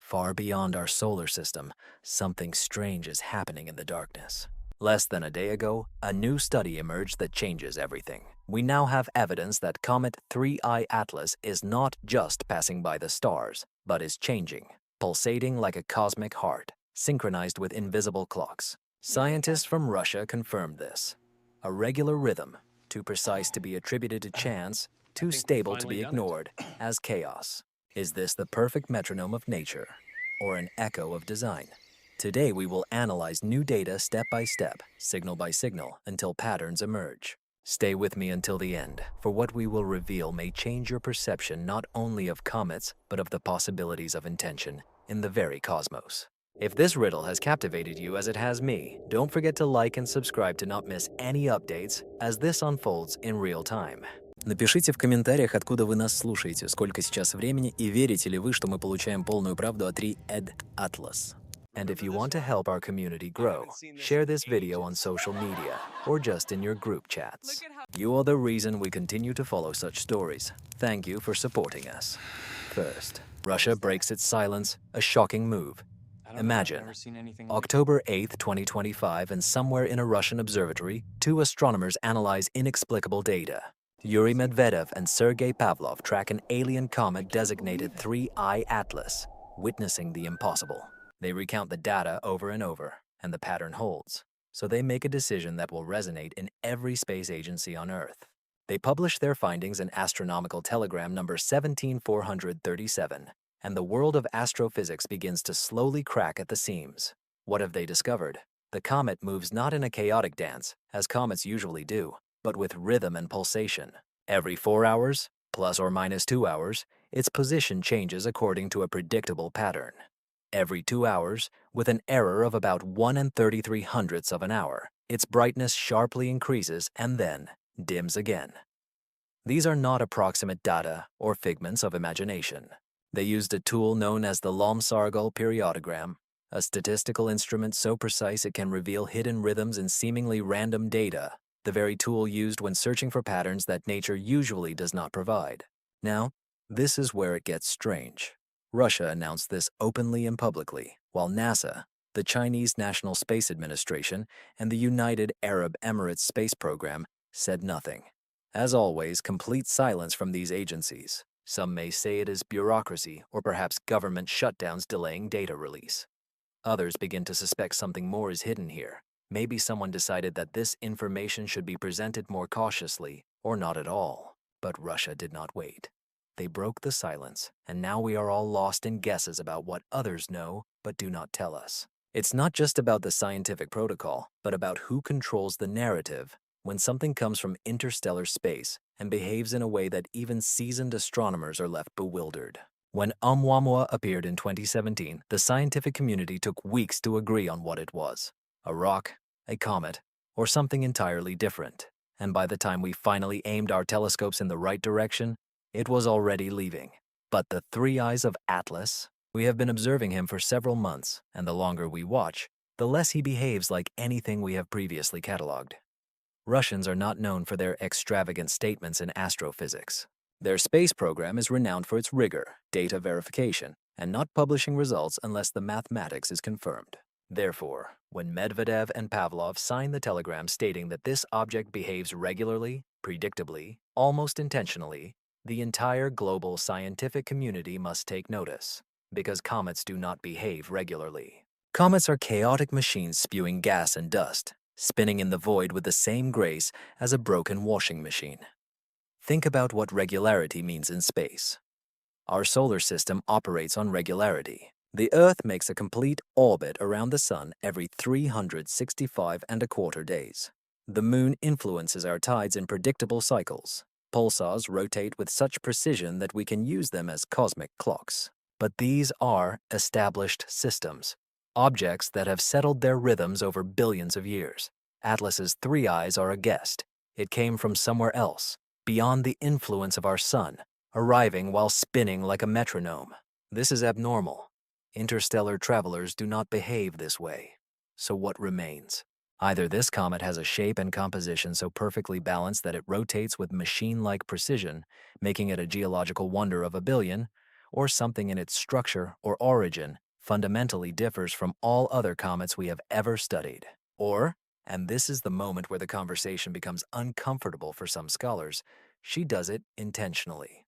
Far beyond our solar system, something strange is happening in the darkness. Less than a day ago, a new study emerged that changes everything. We now have evidence that Comet 3I Atlas is not just passing by the stars, but is changing, pulsating like a cosmic heart, synchronized with invisible clocks. Scientists from Russia confirmed this. A regular rhythm, too precise to be attributed to chance, too stable to be ignored as chaos. Is this the perfect metronome of nature, or an echo of design? Today we will analyze new data step by step, signal by signal, until patterns emerge. Stay with me until the end, for what we will reveal may change your perception not only of comets, but of the possibilities of intention in the very cosmos. If this riddle has captivated you as it has me, don't forget to like and subscribe to not miss any updates as this unfolds in real time. Напишите в комментариях, откуда вы нас слушаете, сколько сейчас времени и верите ли вы, что мы получаем полную правду о 3I Atlas. And if you want to help our community grow, share this video on social media or just in your group chats. You are the reason we continue to follow such stories. Thank you for supporting us. First, Russia breaks its silence, a shocking move. Imagine, October 8th, 2025, and somewhere in a Russian observatory, two astronomers analyze inexplicable data. Yuri Medvedev and Sergei Pavlov track an alien comet designated 3I Atlas, witnessing the impossible. They recount the data over and over, and the pattern holds. So they make a decision that will resonate in every space agency on Earth. They publish their findings in astronomical telegram number 17437, and the world of astrophysics begins to slowly crack at the seams. What have they discovered? The comet moves not in a chaotic dance, as comets usually do, but with rhythm and pulsation. Every 4 hours, plus or minus 2 hours, its position changes according to a predictable pattern. Every 2 hours, with an error of about 1/3300ths of an hour, its brightness sharply increases and then dims again. These are not approximate data or figments of imagination. They used a tool known as the Lomsargol periodogram, a statistical instrument so precise it can reveal hidden rhythms in seemingly random data, the very tool used when searching for patterns that nature usually does not provide. Now, this is where it gets strange. Russia announced this openly and publicly, while NASA, the Chinese National Space Administration, and the United Arab Emirates Space Program said nothing. As always, complete silence from these agencies. Some may say it is bureaucracy or perhaps government shutdowns delaying data release. Others begin to suspect something more is hidden here. Maybe someone decided that this information should be presented more cautiously or not at all. But Russia did not wait. They broke the silence, and now we are all lost in guesses about what others know but do not tell us. It's not just about the scientific protocol, but about who controls the narrative when something comes from interstellar space and behaves in a way that even seasoned astronomers are left bewildered. When Oumuamua appeared in 2017, the scientific community took weeks to agree on what it was: a rock, a comet, or something entirely different. And by the time we finally aimed our telescopes in the right direction, it was already leaving. But the 3Is of Atlas? We have been observing him for several months, and the longer we watch, the less he behaves like anything we have previously cataloged. Russians are not known for their extravagant statements in astrophysics. Their space program is renowned for its rigor, data verification, and not publishing results unless the mathematics is confirmed. Therefore, when Medvedev and Pavlov sign the telegram stating that this object behaves regularly, predictably, almost intentionally, the entire global scientific community must take notice, because comets do not behave regularly. Comets are chaotic machines spewing gas and dust, spinning in the void with the same grace as a broken washing machine. Think about what regularity means in space. Our solar system operates on regularity. The Earth makes a complete orbit around the Sun every 365¼ days. The Moon influences our tides in predictable cycles. Pulsars rotate with such precision that we can use them as cosmic clocks. But these are established systems, objects that have settled their rhythms over billions of years. Atlas's 3Is are a guest. It came from somewhere else, beyond the influence of our Sun, arriving while spinning like a metronome. This is abnormal. Interstellar travelers do not behave this way. So what remains? Either this comet has a shape and composition so perfectly balanced that it rotates with machine-like precision, making it a geological wonder of a billion, or something in its structure or origin fundamentally differs from all other comets we have ever studied. Or, and this is the moment where the conversation becomes uncomfortable for some scholars, she does it intentionally.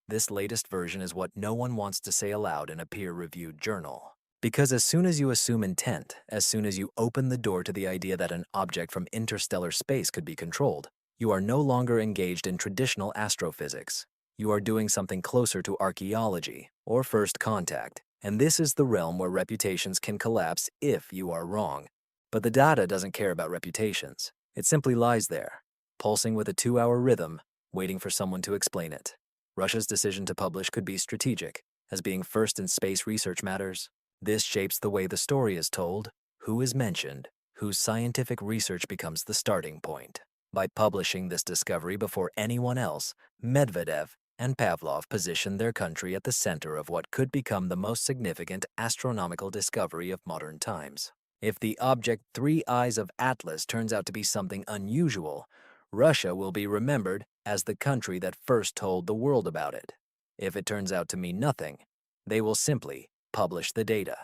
This latest version is what no one wants to say aloud in a peer-reviewed journal. Because as soon as you assume intent, as soon as you open the door to the idea that an object from interstellar space could be controlled, you are no longer engaged in traditional astrophysics. You are doing something closer to archaeology or first contact, and this is the realm where reputations can collapse if you are wrong. But the data doesn't care about reputations. It simply lies there, pulsing with a 2-hour rhythm, waiting for someone to explain it. Russia's decision to publish could be strategic, as being first in space research matters. This shapes the way the story is told, who is mentioned, whose scientific research becomes the starting point. By publishing this discovery before anyone else, Medvedev and Pavlov positioned their country at the center of what could become the most significant astronomical discovery of modern times. If the object 3 Eyes of Atlas turns out to be something unusual, Russia will be remembered as the country that first told the world about it. If it turns out to mean nothing, they will simply publish the data.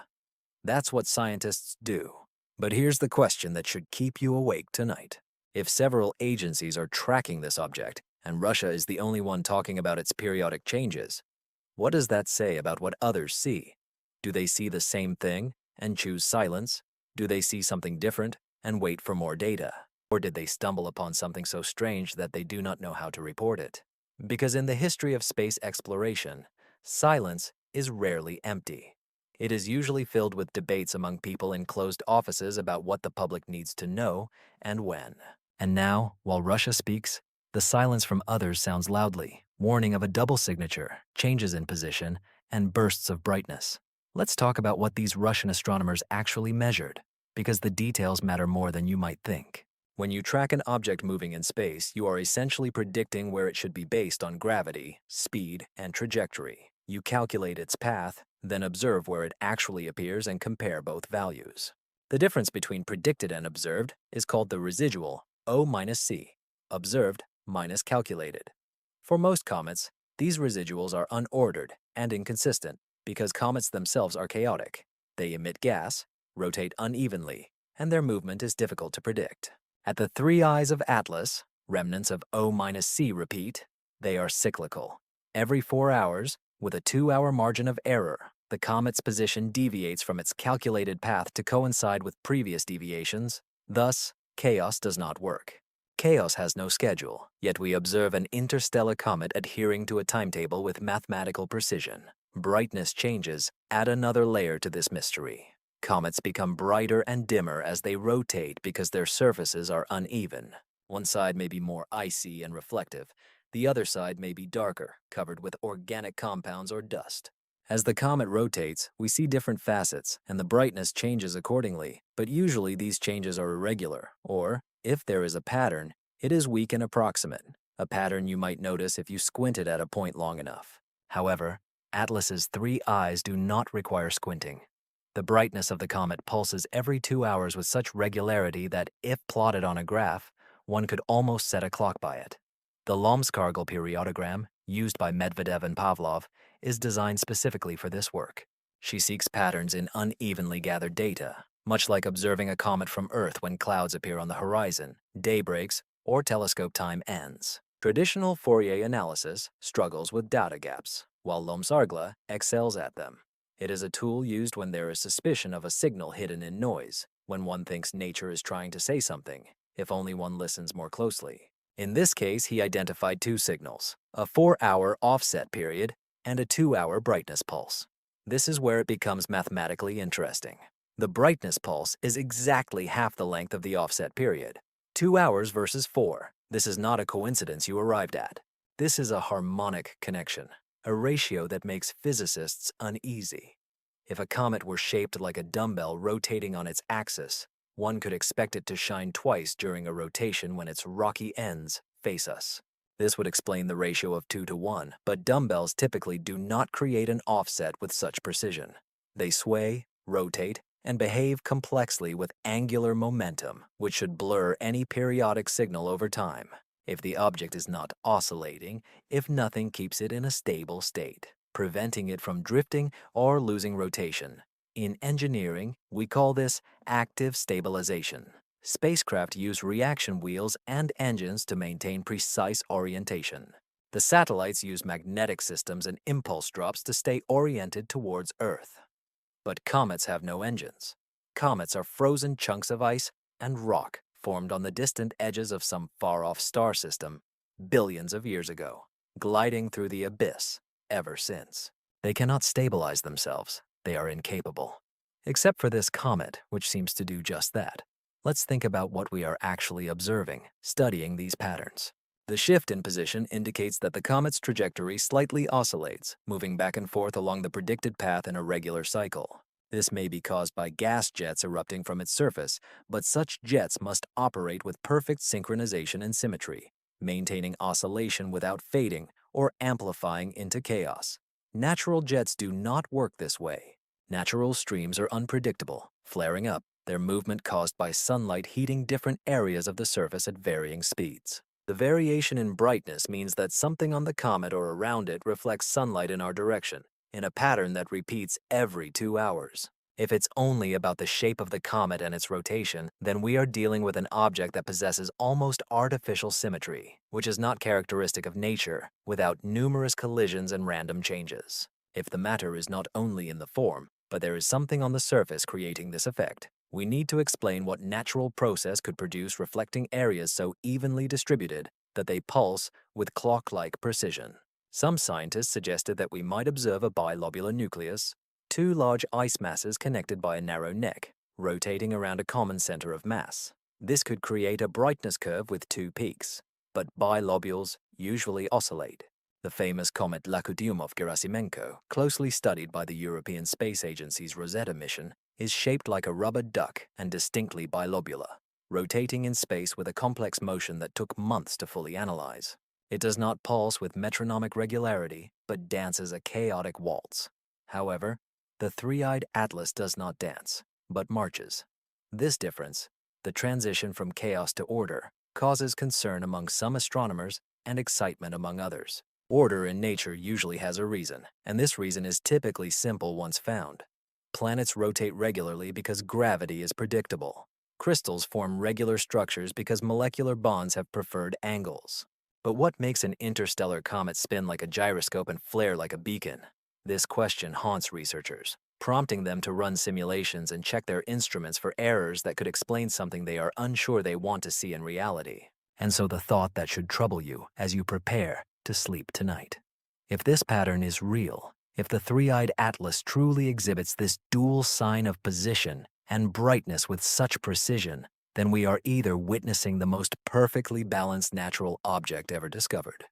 That's what scientists do. But here's the question that should keep you awake tonight. If several agencies are tracking this object, and Russia is the only one talking about its periodic changes, what does that say about what others see? Do they see the same thing and choose silence? Do they see something different and wait for more data? Or did they stumble upon something so strange that they do not know how to report it? Because in the history of space exploration, silence is rarely empty. It is usually filled with debates among people in closed offices about what the public needs to know and when. And now, while Russia speaks, the silence from others sounds loudly, warning of a double signature, changes in position, and bursts of brightness. Let's talk about what these Russian astronomers actually measured, because the details matter more than you might think. When you track an object moving in space, you are essentially predicting where it should be based on gravity, speed, and trajectory. You calculate its path, then observe where it actually appears and compare both values. The difference between predicted and observed is called the residual, O minus C, observed minus calculated. For most comets, these residuals are unordered and inconsistent because comets themselves are chaotic. They emit gas, rotate unevenly, and their movement is difficult to predict. At the 3 Eyes of Atlas, remnants of O minus C repeat, they are cyclical. Every 4 hours, with a 2-hour margin of error, the comet's position deviates from its calculated path to coincide with previous deviations. Thus, chaos does not work. Chaos has no schedule, yet we observe an interstellar comet adhering to a timetable with mathematical precision. Brightness changes add another layer to this mystery. Comets become brighter and dimmer as they rotate because their surfaces are uneven. One side may be more icy and reflective. The other side may be darker, covered with organic compounds or dust. As the comet rotates, we see different facets, and the brightness changes accordingly, but usually these changes are irregular, or, if there is a pattern, it is weak and approximate, a pattern you might notice if you squinted at a point long enough. However, Atlas's 3 eyes do not require squinting. The brightness of the comet pulses every 2 hours with such regularity that, if plotted on a graph, one could almost set a clock by it. The Lomskargel periodogram, used by Medvedev and Pavlov, is designed specifically for this work. She seeks patterns in unevenly gathered data, much like observing a comet from Earth when clouds appear on the horizon, day breaks, or telescope time ends. Traditional Fourier analysis struggles with data gaps, while Lomsargla excels at them. It is a tool used when there is suspicion of a signal hidden in noise, when one thinks nature is trying to say something, if only one listens more closely. In this case, he identified 2 signals, a 4-hour offset period and a 2-hour brightness pulse. This is where it becomes mathematically interesting. The brightness pulse is exactly half the length of the offset period, 2 hours versus 4. This is not a coincidence you arrived at. This is a harmonic connection, a ratio that makes physicists uneasy. If a comet were shaped like a dumbbell rotating on its axis, one could expect it to shine twice during a rotation when its rocky ends face us. This would explain the ratio of 2 to 1, but dumbbells typically do not create an offset with such precision. They sway, rotate, and behave complexly with angular momentum, which should blur any periodic signal over time, if the object is not oscillating, if nothing keeps it in a stable state. preventing it from drifting or losing rotation. In engineering, we call this active stabilization. Spacecraft use reaction wheels and engines to maintain precise orientation. The satellites use magnetic systems and impulse drops to stay oriented towards Earth. But comets have no engines. Comets are frozen chunks of ice and rock formed on the distant edges of some far-off star system billions of years ago, gliding through the abyss ever since. They cannot stabilize themselves. They are incapable. Except for this comet, which seems to do just that. Let's think about what we are actually observing, studying these patterns. The shift in position indicates that the comet's trajectory slightly oscillates, moving back and forth along the predicted path in a regular cycle. This may be caused by gas jets erupting from its surface, but such jets must operate with perfect synchronization and symmetry, maintaining oscillation without fading or amplifying into chaos. Natural jets do not work this way. Natural streams are unpredictable, flaring up, their movement caused by sunlight heating different areas of the surface at varying speeds. The variation in brightness means that something on the comet or around it reflects sunlight in our direction, in a pattern that repeats every 2 hours. If it's only about the shape of the comet and its rotation, then we are dealing with an object that possesses almost artificial symmetry, which is not characteristic of nature, without numerous collisions and random changes. If the matter is not only in the form, but there is something on the surface creating this effect, we need to explain what natural process could produce reflecting areas so evenly distributed that they pulse with clock-like precision. Some scientists suggested that we might observe a bilobular nucleus, two large ice masses connected by a narrow neck, rotating around a common center of mass. This could create a brightness curve with two peaks, but bilobules usually oscillate. The famous comet Lakudyumov-Gerasimenko, closely studied by the European Space Agency's Rosetta mission, is shaped like a rubber duck and distinctly bilobular, rotating in space with a complex motion that took months to fully analyze. It does not pulse with metronomic regularity, but dances a chaotic waltz. However, the three-eyed Atlas does not dance, but marches. This difference, the transition from chaos to order, causes concern among some astronomers and excitement among others. Order in nature usually has a reason, and this reason is typically simple once found. Planets rotate regularly because gravity is predictable. Crystals form regular structures because molecular bonds have preferred angles. But what makes an interstellar comet spin like a gyroscope and flare like a beacon? This question haunts researchers, prompting them to run simulations and check their instruments for errors that could explain something they are unsure they want to see in reality. And so the thought that should trouble you as you prepare to sleep tonight. If this pattern is real, if the three-eyed Atlas truly exhibits this dual sign of position and brightness with such precision, then we are either witnessing the most perfectly balanced natural object ever discovered,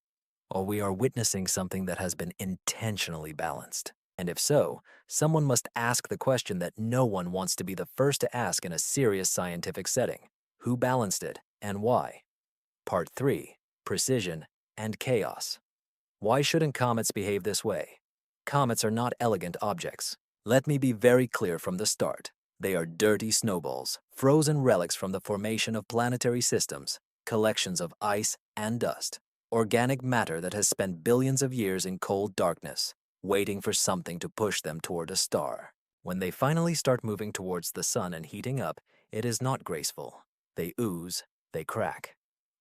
or we are witnessing something that has been intentionally balanced. And if so, someone must ask the question that no one wants to be the first to ask in a serious scientific setting: who balanced it and why? Part 3. Precision and chaos. Why shouldn't comets behave this way? Comets are not elegant objects. Let me be very clear from the start. They are dirty snowballs, frozen relics from the formation of planetary systems, collections of ice and dust, organic matter that has spent billions of years in cold darkness, waiting for something to push them toward a star. When they finally start moving towards the sun and heating up, it is not graceful. They ooze, they crack.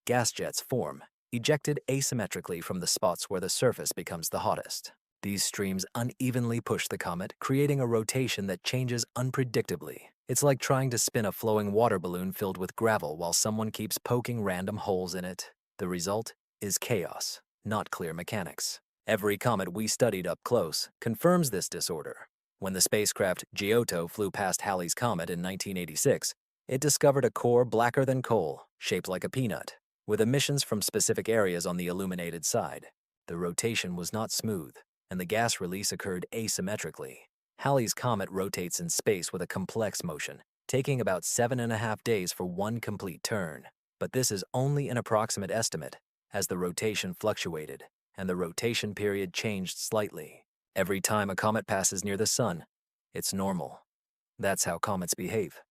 Gas jets form, ejected asymmetrically from the spots where the surface becomes the hottest. These streams unevenly push the comet, creating a rotation that changes unpredictably. It's like trying to spin a flowing water balloon filled with gravel while someone keeps poking random holes in it. The result is chaos, not clear mechanics. Every comet we studied up close confirms this disorder. When the spacecraft Giotto flew past Halley's Comet in 1986, it discovered a core blacker than coal, shaped like a peanut, with emissions from specific areas on the illuminated side. The rotation was not smooth, and the gas release occurred asymmetrically. Halley's Comet rotates in space with a complex motion, taking about 7.5 days for one complete turn. But this is only an approximate estimate, as the rotation fluctuated, and the rotation period changed slightly. Every time a comet passes near the sun, it's normal. That's how comets behave.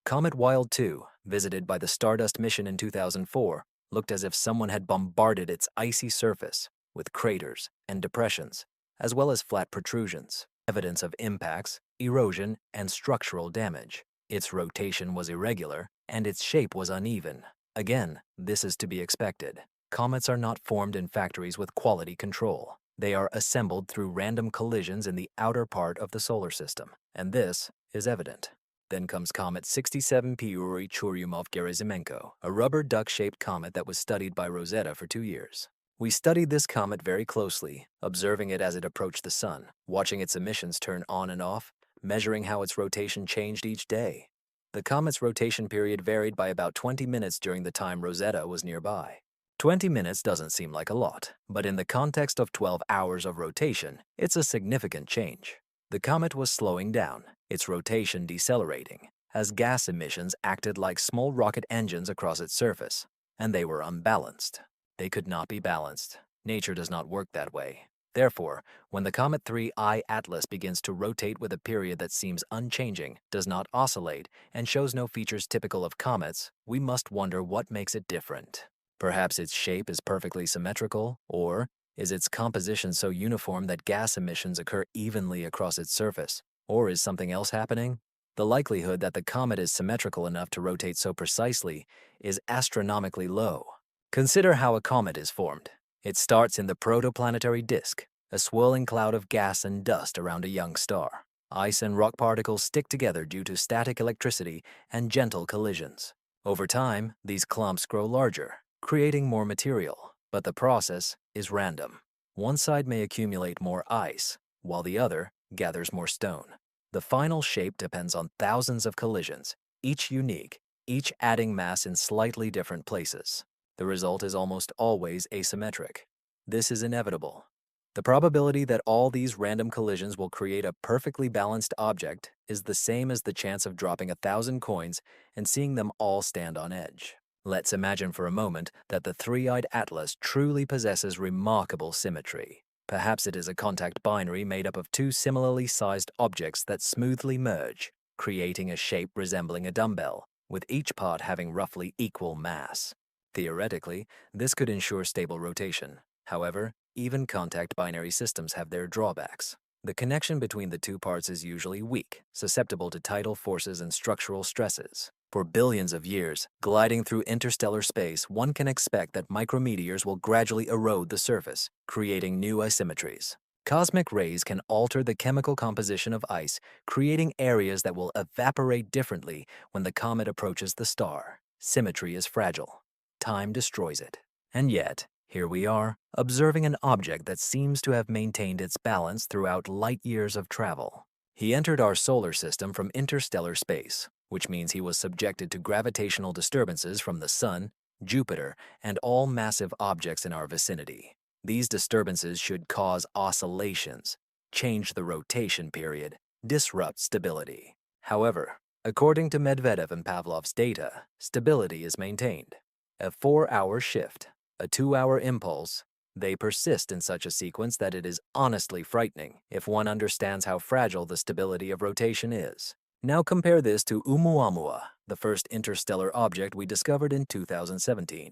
Comet Wild 2, visited by the Stardust mission in 2004, looked as if someone had bombarded its icy surface with craters and depressions, as well as flat protrusions, evidence of impacts, erosion, and structural damage. Its rotation was irregular, and its shape was uneven. Again, this is to be expected. Comets are not formed in factories with quality control. They are assembled through random collisions in the outer part of the solar system, and this is evident. Then comes Comet 67P Churyumov-Gerasimenko, a rubber duck-shaped comet that was studied by Rosetta for 2 years. We studied this comet very closely, observing it as it approached the sun, watching its emissions turn on and off, measuring how its rotation changed each day. The comet's rotation period varied by about 20 minutes during the time Rosetta was nearby. 20 minutes doesn't seem like a lot, but in the context of 12 hours of rotation, it's a significant change. The comet was slowing down, its rotation decelerating, as gas emissions acted like small rocket engines across its surface, and they were unbalanced. They could not be balanced. Nature does not work that way. Therefore, when the Comet 3I Atlas begins to rotate with a period that seems unchanging, does not oscillate, and shows no features typical of comets, we must wonder what makes it different. Perhaps its shape is perfectly symmetrical, or is its composition so uniform that gas emissions occur evenly across its surface? Or is something else happening? The likelihood that the comet is symmetrical enough to rotate so precisely is astronomically low. Consider how a comet is formed. It starts in the protoplanetary disk, a swirling cloud of gas and dust around a young star. Ice and rock particles stick together due to static electricity and gentle collisions. Over time, these clumps grow larger, creating more material, but the process is random. One side may accumulate more ice, while the other gathers more stone. The final shape depends on thousands of collisions, each unique, each adding mass in slightly different places. The result is almost always asymmetric. This is inevitable. The probability that all these random collisions will create a perfectly balanced object is the same as the chance of dropping 1,000 coins and seeing them all stand on edge. Let's imagine for a moment that the three-eyed atlas truly possesses remarkable symmetry. Perhaps it is a contact binary made up of two similarly sized objects that smoothly merge, creating a shape resembling a dumbbell, with each part having roughly equal mass. Theoretically, this could ensure stable rotation. However, even contact binary systems have their drawbacks. The connection between the two parts is usually weak, susceptible to tidal forces and structural stresses. For billions of years, gliding through interstellar space, one can expect that micrometeors will gradually erode the surface, creating new asymmetries. Cosmic rays can alter the chemical composition of ice, creating areas that will evaporate differently when the comet approaches the star. Symmetry is fragile. Time destroys it. And yet, here we are, observing an object that seems to have maintained its balance throughout light years of travel. He entered our solar system from interstellar space, which means he was subjected to gravitational disturbances from the Sun, Jupiter, and all massive objects in our vicinity. These disturbances should cause oscillations, change the rotation period, disrupt stability. However, according to Medvedev and Pavlov's data, stability is maintained. A 4-hour shift, a 2-hour impulse, they persist in such a sequence that it is honestly frightening if one understands how fragile the stability of rotation is. Now compare this to Oumuamua, the first interstellar object we discovered in 2017.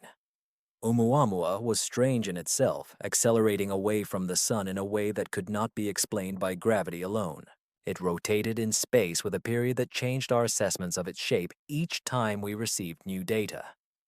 Oumuamua was strange in itself, accelerating away from the sun in a way that could not be explained by gravity alone. It rotated in space with a period that changed our assessments of its shape each time we received new data.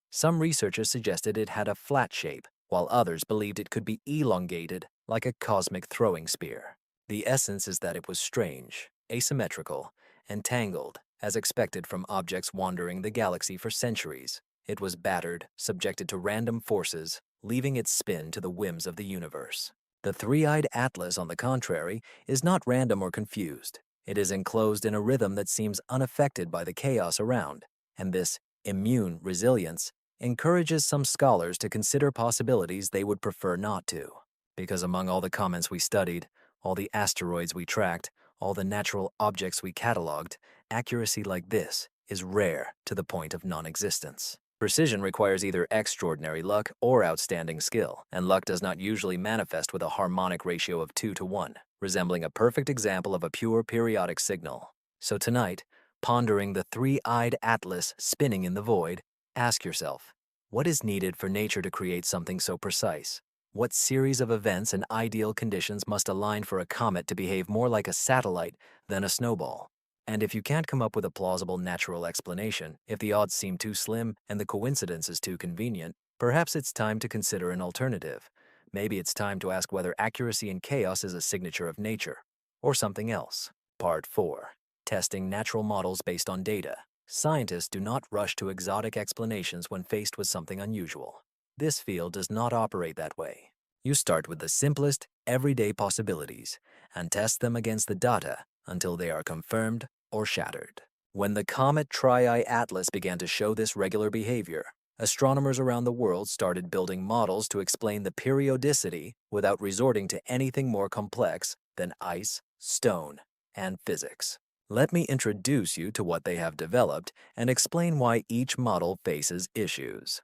Some researchers suggested it had a flat shape, while others believed it could be elongated like a cosmic throwing spear. The essence is that it was strange, asymmetrical, and tangled, as expected from objects wandering the galaxy for centuries. It was battered, subjected to random forces, leaving its spin to the whims of the universe. The three-eyed atlas, on the contrary, is not random or confused. It is enclosed in a rhythm that seems unaffected by the chaos around, and this immune resilience encourages some scholars to consider possibilities they would prefer not to. Because among all the comets we studied, all the asteroids we tracked, all the natural objects we cataloged, accuracy like this is rare to the point of non-existence. Precision requires either extraordinary luck or outstanding skill, and luck does not usually manifest with a harmonic ratio of 2 to 1, resembling a perfect example of a pure periodic signal. So tonight, pondering the three-eyed atlas spinning in the void, ask yourself, what is needed for nature to create something so precise? What series of events and ideal conditions must align for a comet to behave more like a satellite than a snowball? And if you can't come up with a plausible natural explanation, if the odds seem too slim and the coincidence is too convenient, perhaps it's time to consider an alternative. Maybe it's time to ask whether accuracy in chaos is a signature of nature, or something else. Part 4. Testing natural models based on data. Scientists do not rush to exotic explanations when faced with something unusual. This field does not operate that way. You start with the simplest, everyday possibilities and test them against the data until they are confirmed or shattered. When the comet Tri-Eye Atlas began to show this regular behavior, astronomers around the world started building models to explain the periodicity without resorting to anything more complex than ice, stone, and physics. Let me introduce you to what they have developed and explain why each model faces issues.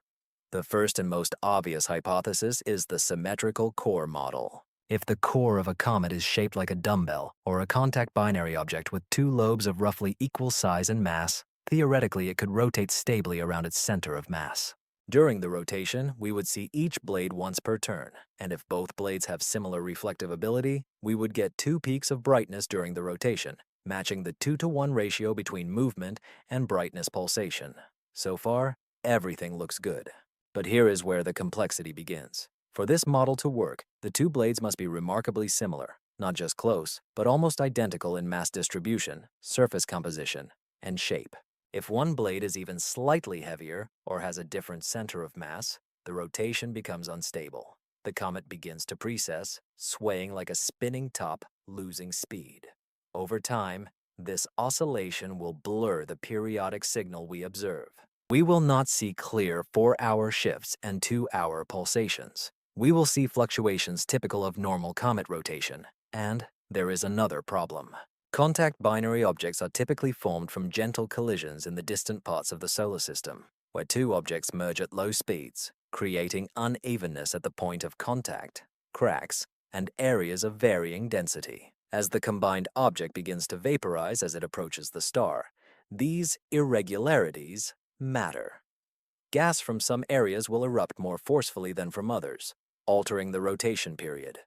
The first and most obvious hypothesis is the symmetrical core model. If the core of a comet is shaped like a dumbbell or a contact binary object with two lobes of roughly equal size and mass, theoretically it could rotate stably around its center of mass. During the rotation, we would see each blade once per turn, and if both blades have similar reflective ability, we would get two peaks of brightness during the rotation, matching the 2-to-1 ratio between movement and brightness pulsation. So far, everything looks good. But here is where the complexity begins. For this model to work, the two blades must be remarkably similar, not just close, but almost identical in mass distribution, surface composition, and shape. If one blade is even slightly heavier or has a different center of mass, the rotation becomes unstable. The comet begins to precess, swaying like a spinning top, losing speed. Over time, this oscillation will blur the periodic signal we observe. We will not see clear 4-hour shifts and 2-hour pulsations. We will see fluctuations typical of normal comet rotation. And there is another problem. Contact binary objects are typically formed from gentle collisions in the distant parts of the solar system, where two objects merge at low speeds, creating unevenness at the point of contact, cracks, and areas of varying density. As the combined object begins to vaporize as it approaches the star, these irregularities matter. Gas from some areas will erupt more forcefully than from others, altering the rotation period.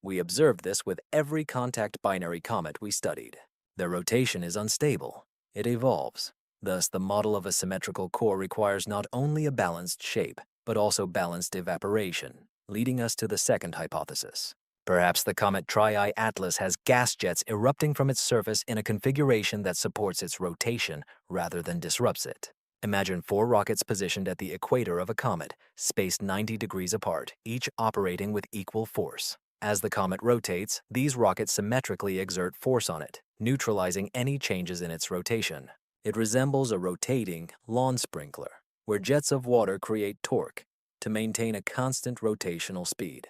We observed this with every contact binary comet we studied. Their rotation is unstable. It evolves. Thus, the model of a symmetrical core requires not only a balanced shape, but also balanced evaporation, leading us to the second hypothesis. Perhaps the comet Tri-Eye Atlas has gas jets erupting from its surface in a configuration that supports its rotation rather than disrupts it. Imagine 4 rockets positioned at the equator of a comet, spaced 90 degrees apart, each operating with equal force. As the comet rotates, these rockets symmetrically exert force on it, neutralizing any changes in its rotation. It resembles a rotating lawn sprinkler, where jets of water create torque to maintain a constant rotational speed.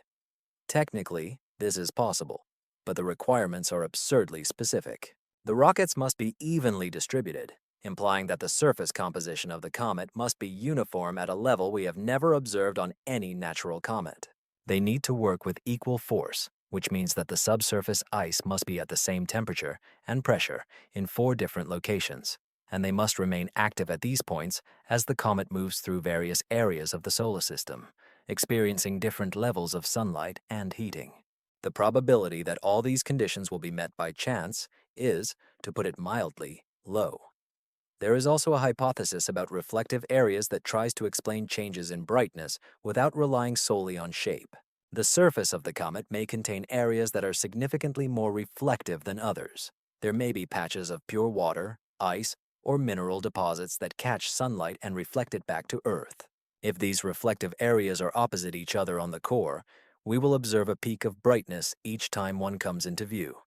Technically, this is possible, but the requirements are absurdly specific. The rockets must be evenly distributed, implying that the surface composition of the comet must be uniform at a level we have never observed on any natural comet. They need to work with equal force, which means that the subsurface ice must be at the same temperature and pressure in 4 different locations, and they must remain active at these points as the comet moves through various areas of the solar system, experiencing different levels of sunlight and heating. The probability that all these conditions will be met by chance is, to put it mildly, low. There is also a hypothesis about reflective areas that tries to explain changes in brightness without relying solely on shape. The surface of the comet may contain areas that are significantly more reflective than others. There may be patches of pure water, ice, or mineral deposits that catch sunlight and reflect it back to Earth. If these reflective areas are opposite each other on the core, we will observe a peak of brightness each time one comes into view.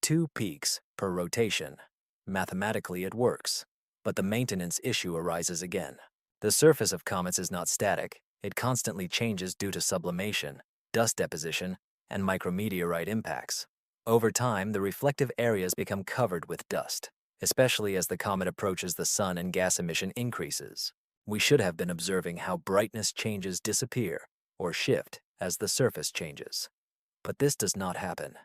2 peaks per rotation. Mathematically, it works. But the maintenance issue arises again. The surface of comets is not static. It constantly changes due to sublimation, dust deposition, and micrometeorite impacts. Over time, the reflective areas become covered with dust, especially as the comet approaches the sun and gas emission increases. We should have been observing how brightness changes disappear or shift as the surface changes. But this does not happen.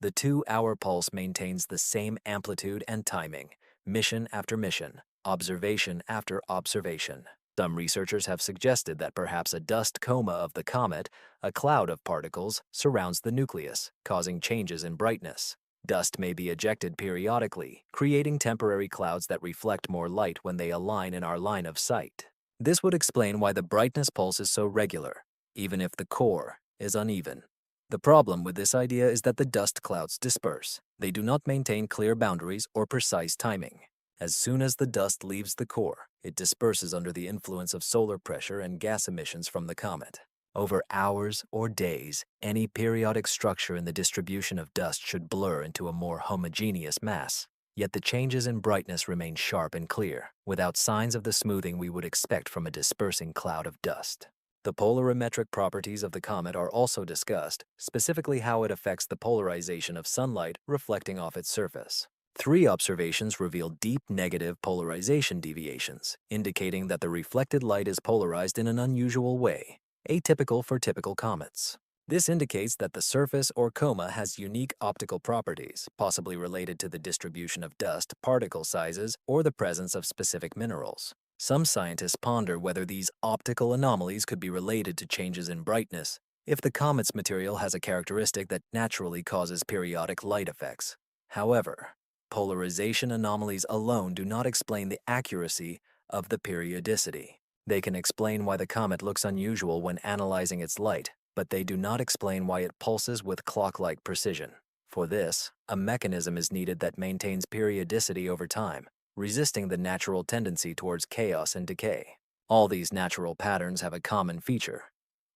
The 2-hour pulse maintains the same amplitude and timing, mission after mission, observation after observation. Some researchers have suggested that perhaps a dust coma of the comet, a cloud of particles, surrounds the nucleus, causing changes in brightness. Dust may be ejected periodically, creating temporary clouds that reflect more light when they align in our line of sight. This would explain why the brightness pulse is so regular, even if the core is uneven. The problem with this idea is that the dust clouds disperse. They do not maintain clear boundaries or precise timing. As soon as the dust leaves the core, it disperses under the influence of solar pressure and gas emissions from the comet. Over hours or days, any periodic structure in the distribution of dust should blur into a more homogeneous mass. Yet the changes in brightness remain sharp and clear, without signs of the smoothing we would expect from a dispersing cloud of dust. The polarimetric properties of the comet are also discussed, specifically how it affects the polarization of sunlight reflecting off its surface. 3 observations reveal deep negative polarization deviations, indicating that the reflected light is polarized in an unusual way, atypical for typical comets. This indicates that the surface or coma has unique optical properties, possibly related to the distribution of dust, particle sizes, or the presence of specific minerals. Some scientists ponder whether these optical anomalies could be related to changes in brightness, if the comet's material has a characteristic that naturally causes periodic light effects. However, polarization anomalies alone do not explain the accuracy of the periodicity. They can explain why the comet looks unusual when analyzing its light, but they do not explain why it pulses with clock-like precision. For this, a mechanism is needed that maintains periodicity over time, resisting the natural tendency towards chaos and decay. All these natural patterns have a common feature.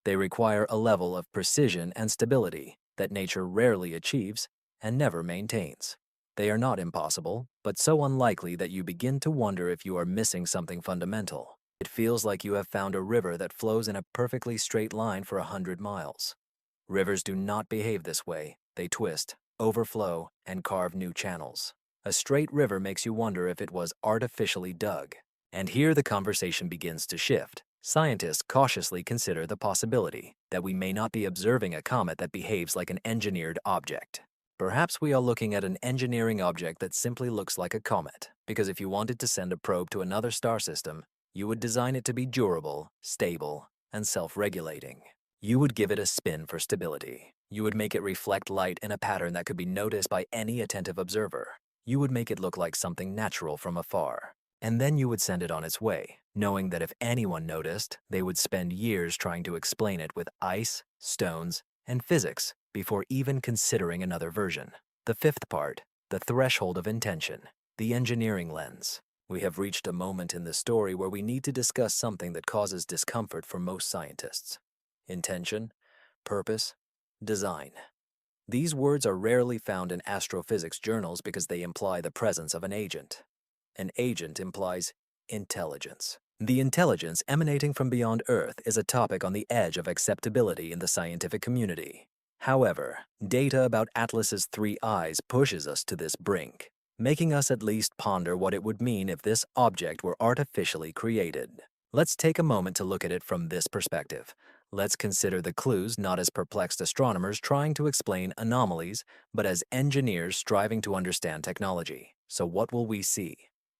They require a level of precision and stability that nature rarely achieves and never maintains. They are not impossible, but so unlikely that you begin to wonder if you are missing something fundamental. It feels like you have found a river that flows in a perfectly straight line for 100 miles. Rivers do not behave this way. They twist, overflow, and carve new channels. A straight river makes you wonder if it was artificially dug. And here the conversation begins to shift. Scientists cautiously consider the possibility that we may not be observing a comet that behaves like an engineered object. Perhaps we are looking at an engineering object that simply looks like a comet, because if you wanted to send a probe to another star system, you would design it to be durable, stable, and self-regulating. You would give it a spin for stability. You would make it reflect light in a pattern that could be noticed by any attentive observer. You would make it look like something natural from afar. And then you would send it on its way, knowing that if anyone noticed, they would spend years trying to explain it with ice, stones, and physics before even considering another version. The 5th part, the threshold of intention, the engineering lens. We have reached a moment in the story where we need to discuss something that causes discomfort for most scientists. Intention, purpose, design. These words are rarely found in astrophysics journals because they imply the presence of an agent. An agent implies intelligence. The intelligence emanating from beyond Earth is a topic on the edge of acceptability in the scientific community. However, data about Atlas's 3 eyes pushes us to this brink, making us at least ponder what it would mean if this object were artificially created. Let's take a moment to look at it from this perspective. Let's consider the clues not as perplexed astronomers trying to explain anomalies, but as engineers striving to understand technology. So what will we see?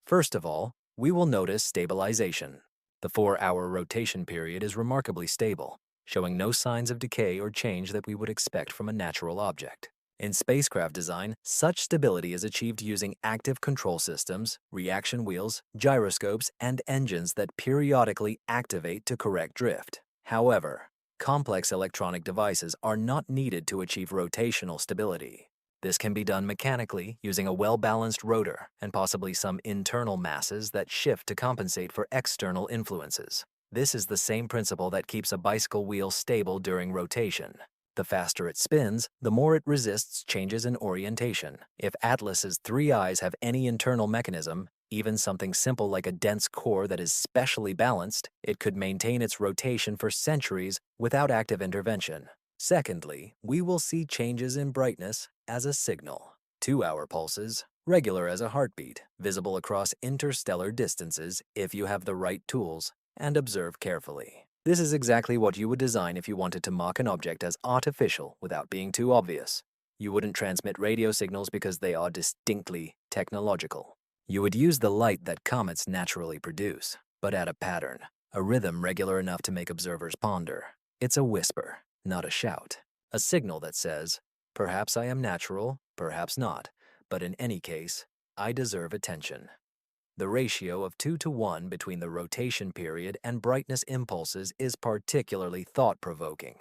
First of all, we will notice stabilization. The 4-hour rotation period is remarkably stable, showing no signs of decay or change that we would expect from a natural object. In spacecraft design, such stability is achieved using active control systems, reaction wheels, gyroscopes, and engines that periodically activate to correct drift. However, complex electronic devices are not needed to achieve rotational stability. This can be done mechanically using a well-balanced rotor and possibly some internal masses that shift to compensate for external influences. This is the same principle that keeps a bicycle wheel stable during rotation. The faster it spins, the more it resists changes in orientation. If Atlas's 3 eyes have any internal mechanism, even something simple like a dense core that is specially balanced, it could maintain its rotation for centuries without active intervention. Secondly, we will see changes in brightness as a signal. 2-hour pulses, regular as a heartbeat, visible across interstellar distances if you have the right tools and observe carefully. This is exactly what you would design if you wanted to mock an object as artificial without being too obvious. You wouldn't transmit radio signals because they are distinctly technological. You would use the light that comets naturally produce, but add a pattern. A rhythm regular enough to make observers ponder. It's a whisper, not a shout. A signal that says, perhaps I am natural, perhaps not, but in any case, I deserve attention. The ratio of 2 to 1 between the rotation period and brightness impulses is particularly thought-provoking.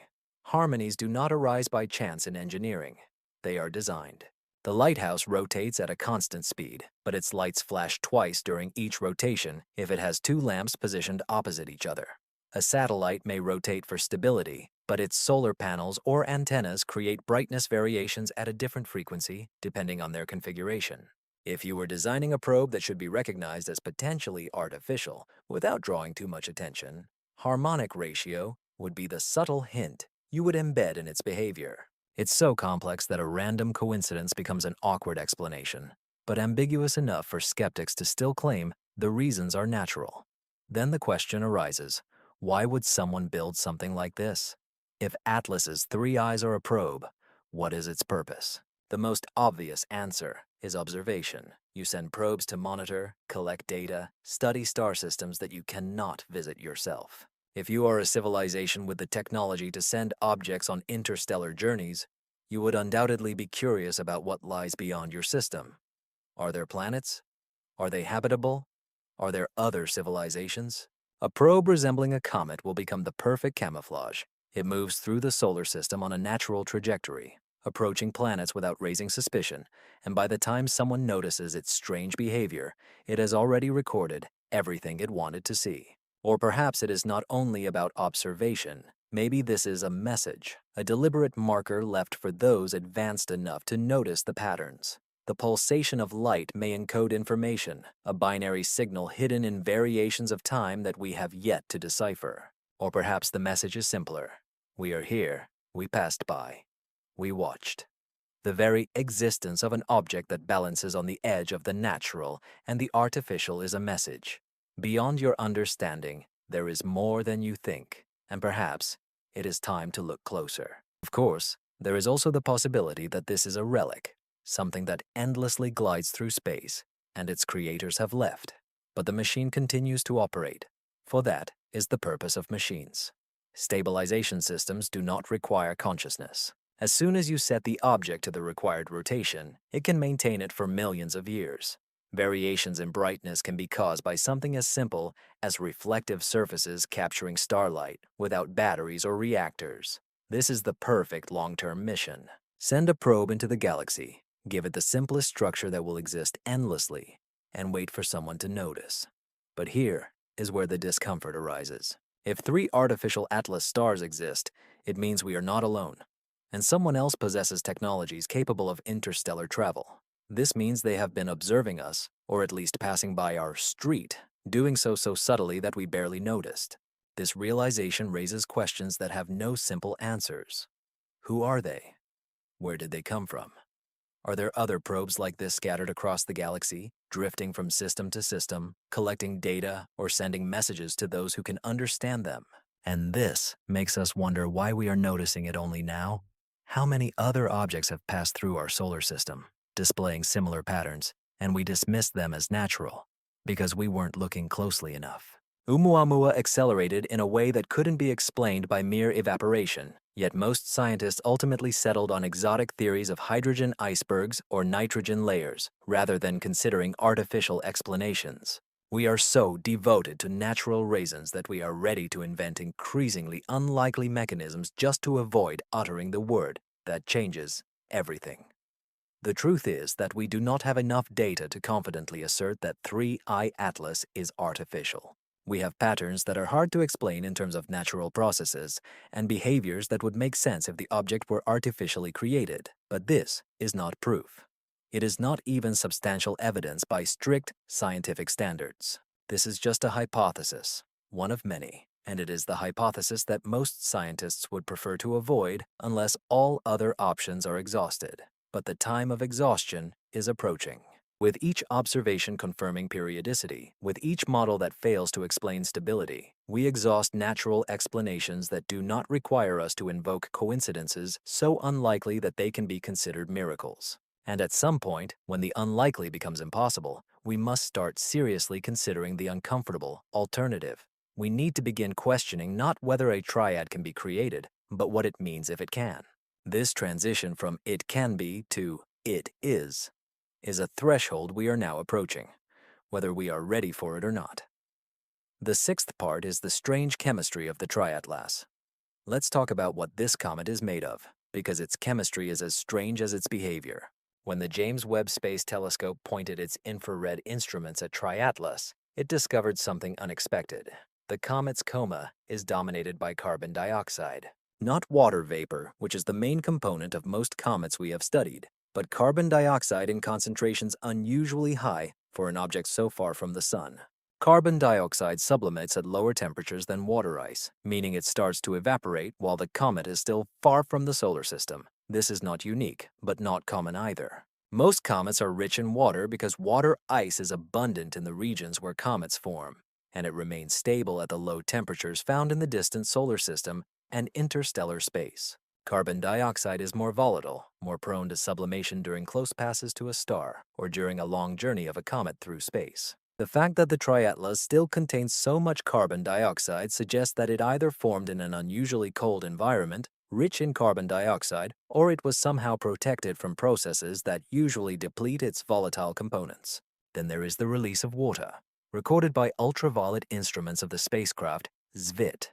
Harmonies do not arise by chance in engineering. They are designed. The lighthouse rotates at a constant speed, but its lights flash twice during each rotation if it has two lamps positioned opposite each other. A satellite may rotate for stability, but its solar panels or antennas create brightness variations at a different frequency depending on their configuration. If you were designing a probe that should be recognized as potentially artificial without drawing too much attention, harmonic ratio would be the subtle hint you would embed in its behavior. It's so complex that a random coincidence becomes an awkward explanation, but ambiguous enough for skeptics to still claim the reasons are natural. Then the question arises, why would someone build something like this? If Atlas's three eyes are a probe, what is its purpose? The most obvious answer is observation. You send probes to monitor, collect data, study star systems that you cannot visit yourself. If you are a civilization with the technology to send objects on interstellar journeys, you would undoubtedly be curious about what lies beyond your system. Are there planets? Are they habitable? Are there other civilizations? A probe resembling a comet will become the perfect camouflage. It moves through the solar system on a natural trajectory, approaching planets without raising suspicion, and by the time someone notices its strange behavior, it has already recorded everything it wanted to see. Or perhaps it is not only about observation. Maybe this is a message, a deliberate marker left for those advanced enough to notice the patterns. The pulsation of light may encode information, a binary signal hidden in variations of time that we have yet to decipher. Or perhaps the message is simpler. We are here, we passed by. We watched. The very existence of an object that balances on the edge of the natural and the artificial is a message. Beyond your understanding, there is more than you think, and perhaps it is time to look closer. Of course, there is also the possibility that this is a relic, something that endlessly glides through space, and its creators have left. But the machine continues to operate, for that is the purpose of machines. Stabilization systems do not require consciousness. As soon as you set the object to the required rotation, it can maintain it for millions of years. Variations in brightness can be caused by something as simple as reflective surfaces capturing starlight without batteries or reactors. This is the perfect long-term mission. Send a probe into the galaxy, give it the simplest structure that will exist endlessly, and wait for someone to notice. But here is where the discomfort arises. If 3 artificial Atlas stars exist, it means we are not alone, and someone else possesses technologies capable of interstellar travel. This means they have been observing us, or at least passing by our street, doing so subtly that we barely noticed. This realization raises questions that have no simple answers. Who are they? Where did they come from? Are there other probes like this scattered across the galaxy, drifting from system to system, collecting data or sending messages to those who can understand them? And this makes us wonder why we are noticing it only now. How many other objects have passed through our solar system, displaying similar patterns, and we dismissed them as natural because we weren't looking closely enough? Oumuamua accelerated in a way that couldn't be explained by mere evaporation, yet most scientists ultimately settled on exotic theories of hydrogen icebergs or nitrogen layers, rather than considering artificial explanations. We are so devoted to natural reasons that we are ready to invent increasingly unlikely mechanisms just to avoid uttering the word that changes everything. The truth is that we do not have enough data to confidently assert that 3I Atlas is artificial. We have patterns that are hard to explain in terms of natural processes and behaviors that would make sense if the object were artificially created, but this is not proof. It is not even substantial evidence by strict scientific standards. This is just a hypothesis, one of many, and it is the hypothesis that most scientists would prefer to avoid unless all other options are exhausted. But the time of exhaustion is approaching. With each observation confirming periodicity, with each model that fails to explain stability, we exhaust natural explanations that do not require us to invoke coincidences so unlikely that they can be considered miracles. And at some point, when the unlikely becomes impossible, we must start seriously considering the uncomfortable alternative. we need to begin questioning not whether a triad can be created, but what it means if it can. This transition from "it can be" to "it is" a threshold we are now approaching, whether we are ready for it or not. The sixth part is the strange chemistry of the triatlas. Let's talk about what this comet is made of, because its chemistry is as strange as its behavior. When the James Webb Space Telescope pointed its infrared instruments at Triatlas, it discovered something unexpected. The comet's coma is dominated by carbon dioxide. Not water vapor, which is the main component of most comets we have studied, but carbon dioxide in concentrations unusually high for an object so far from the Sun. Carbon dioxide sublimates at lower temperatures than water ice, meaning it starts to evaporate while the comet is still far from the solar system. This is not unique, but not common either. Most comets are rich in water because water ice is abundant in the regions where comets form, and it remains stable at the low temperatures found in the distant solar system and interstellar space. Carbon dioxide is more volatile, more prone to sublimation during close passes to a star or during a long journey of a comet through space. The fact that the Triatlas still contains so much carbon dioxide suggests that it either formed in an unusually cold environment, rich in carbon dioxide, or it was somehow protected from processes that usually deplete its volatile components. Then there is the release of water, recorded by ultraviolet instruments of the spacecraft SVIT.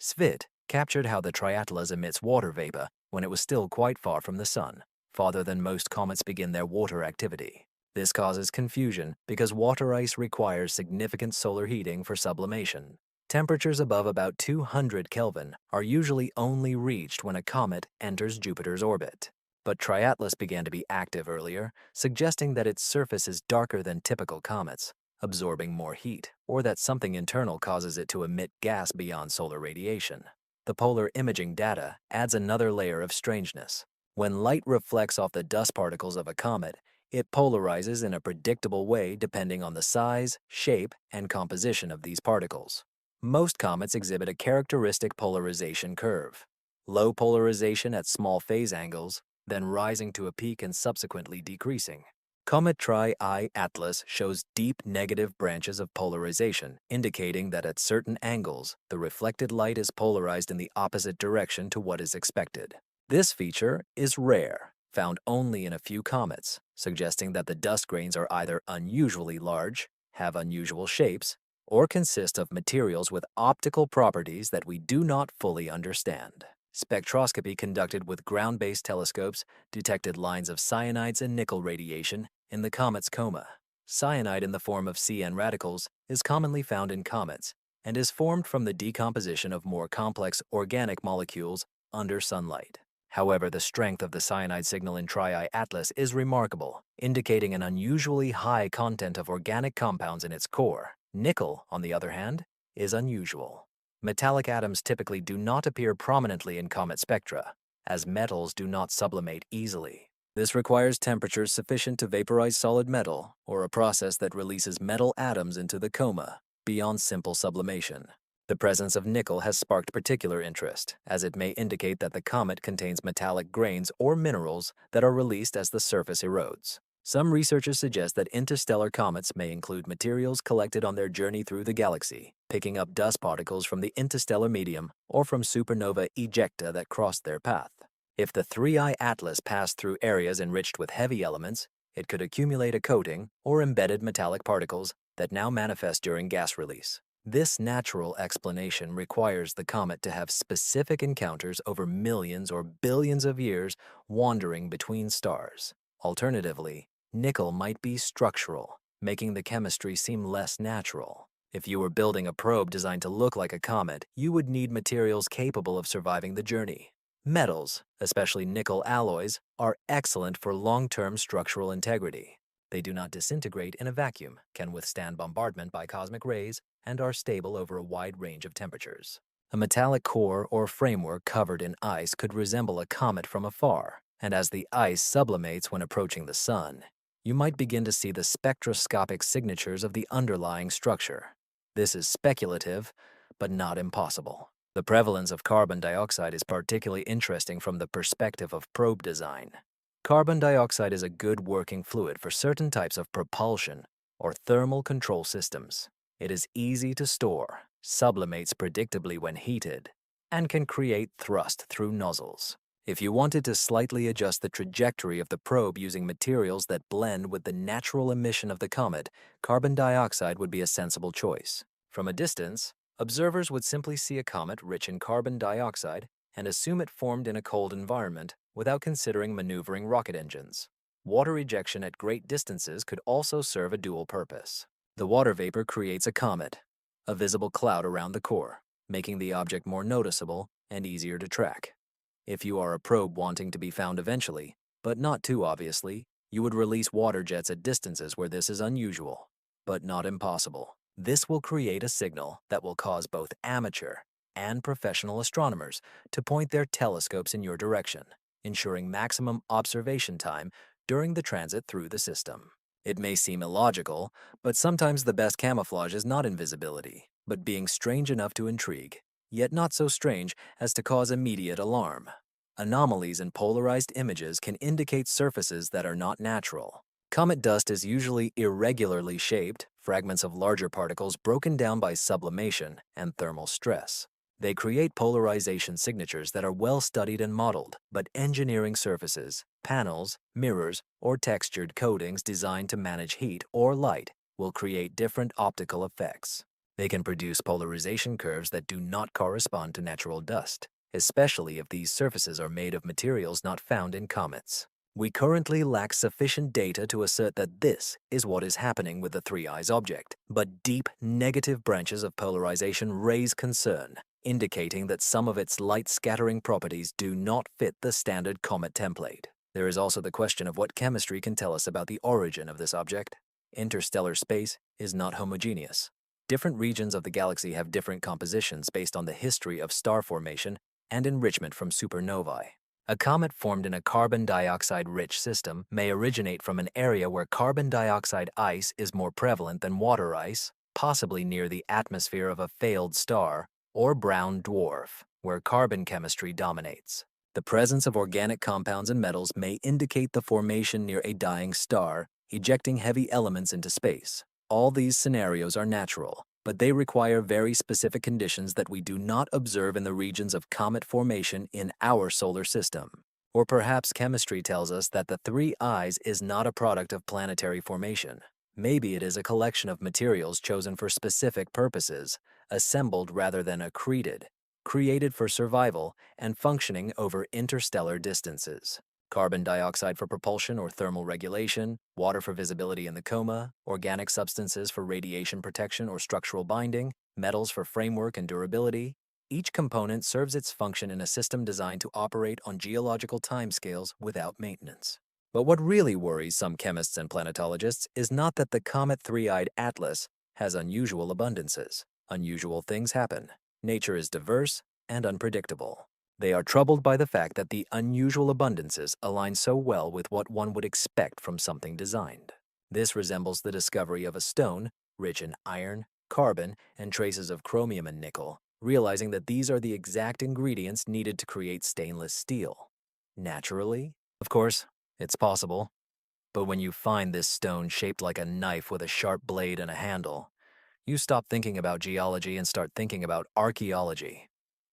SVIT captured how the Triatlas emits water vapor when it was still quite far from the Sun, farther than most comets begin their water activity. This causes confusion because water ice requires significant solar heating for sublimation. Temperatures above about 200 Kelvin are usually only reached when a comet enters Jupiter's orbit. But Triatlas began to be active earlier, suggesting that its surface is darker than typical comets, absorbing more heat, or that something internal causes it to emit gas beyond solar radiation. The polar imaging data adds another layer of strangeness. When light reflects off the dust particles of a comet, it polarizes in a predictable way depending on the size, shape, and composition of these particles. Most comets exhibit a characteristic polarization curve. Low polarization at small phase angles, then rising to a peak and subsequently decreasing. Comet Tri-I-Atlas shows deep negative branches of polarization, indicating that at certain angles, the reflected light is polarized in the opposite direction to what is expected. This feature is rare, found only in a few comets, suggesting that the dust grains are either unusually large, have unusual shapes, or consist of materials with optical properties that we do not fully understand. Spectroscopy conducted with ground-based telescopes detected lines of cyanides and nickel radiation in the comet's coma. Cyanide in the form of CN radicals is commonly found in comets and is formed from the decomposition of more complex organic molecules under sunlight. However, the strength of the cyanide signal in Tri-I-Atlas is remarkable, indicating an unusually high content of organic compounds in its core. Nickel, on the other hand, is unusual. Metallic atoms typically do not appear prominently in comet spectra, as metals do not sublimate easily. This requires temperatures sufficient to vaporize solid metal, or a process that releases metal atoms into the coma, beyond simple sublimation. The presence of nickel has sparked particular interest, as it may indicate that the comet contains metallic grains or minerals that are released as the surface erodes. Some researchers suggest that interstellar comets may include materials collected on their journey through the galaxy, picking up dust particles from the interstellar medium or from supernova ejecta that crossed their path. If the 3I Atlas passed through areas enriched with heavy elements, it could accumulate a coating or embedded metallic particles that now manifest during gas release. This natural explanation requires the comet to have specific encounters over millions or billions of years wandering between stars. Alternatively, nickel might be structural, making the chemistry seem less natural. If you were building a probe designed to look like a comet, you would need materials capable of surviving the journey. Metals, especially nickel alloys, are excellent for long-term structural integrity. They do not disintegrate in a vacuum, can withstand bombardment by cosmic rays, and are stable over a wide range of temperatures. A metallic core or framework covered in ice could resemble a comet from afar, and as the ice sublimates when approaching the Sun, you might begin to see the spectroscopic signatures of the underlying structure. This is speculative, but not impossible. The prevalence of carbon dioxide is particularly interesting from the perspective of probe design. Carbon dioxide is a good working fluid for certain types of propulsion or thermal control systems. It is easy to store, sublimates predictably when heated, and can create thrust through nozzles. If you wanted to slightly adjust the trajectory of the probe using materials that blend with the natural emission of the comet, carbon dioxide would be a sensible choice. From a distance, observers would simply see a comet rich in carbon dioxide and assume it formed in a cold environment without considering maneuvering rocket engines. Water ejection at great distances could also serve a dual purpose. The water vapor creates a comet, a visible cloud around the core, making the object more noticeable and easier to track. If you are a probe wanting to be found eventually, but not too obviously, you would release water jets at distances where this is unusual, but not impossible. This will create a signal that will cause both amateur and professional astronomers to point their telescopes in your direction, ensuring maximum observation time during the transit through the system. It may seem illogical, but sometimes the best camouflage is not invisibility, but being strange enough to intrigue, yet not so strange as to cause immediate alarm. Anomalies in polarized images can indicate surfaces that are not natural. Comet dust is usually irregularly shaped, fragments of larger particles broken down by sublimation and thermal stress. They create polarization signatures that are well studied and modeled, but engineering surfaces, panels, mirrors, or textured coatings designed to manage heat or light will create different optical effects. They can produce polarization curves that do not correspond to natural dust, especially if these surfaces are made of materials not found in comets. We currently lack sufficient data to assert that this is what is happening with the Three Eyes object, but deep negative branches of polarization raise concern, indicating that some of its light-scattering properties do not fit the standard comet template. There is also the question of what chemistry can tell us about the origin of this object. Interstellar space is not homogeneous. Different regions of the galaxy have different compositions based on the history of star formation and enrichment from supernovae. A comet formed in a carbon dioxide-rich system may originate from an area where carbon dioxide ice is more prevalent than water ice, possibly near the atmosphere of a failed star, or brown dwarf, where carbon chemistry dominates. The presence of organic compounds and metals may indicate the formation near a dying star, ejecting heavy elements into space. All these scenarios are natural, but they require very specific conditions that we do not observe in the regions of comet formation in our solar system. Or perhaps chemistry tells us that the Three Eyes is not a product of planetary formation. Maybe it is a collection of materials chosen for specific purposes, assembled rather than accreted, created for survival and functioning over interstellar distances. Carbon dioxide for propulsion or thermal regulation, water for visibility in the coma, organic substances for radiation protection or structural binding, metals for framework and durability. Each component serves its function in a system designed to operate on geological timescales without maintenance. But what really worries some chemists and planetologists is not that the comet Three-Eyed Atlas has unusual abundances. Unusual things happen. Nature is diverse and unpredictable. They are troubled by the fact that the unusual abundances align so well with what one would expect from something designed. This resembles the discovery of a stone rich in iron, carbon, and traces of chromium and nickel, realizing that these are the exact ingredients needed to create stainless steel. Naturally, of course, it's possible. But when you find this stone shaped like a knife with a sharp blade and a handle, you stop thinking about geology and start thinking about archaeology.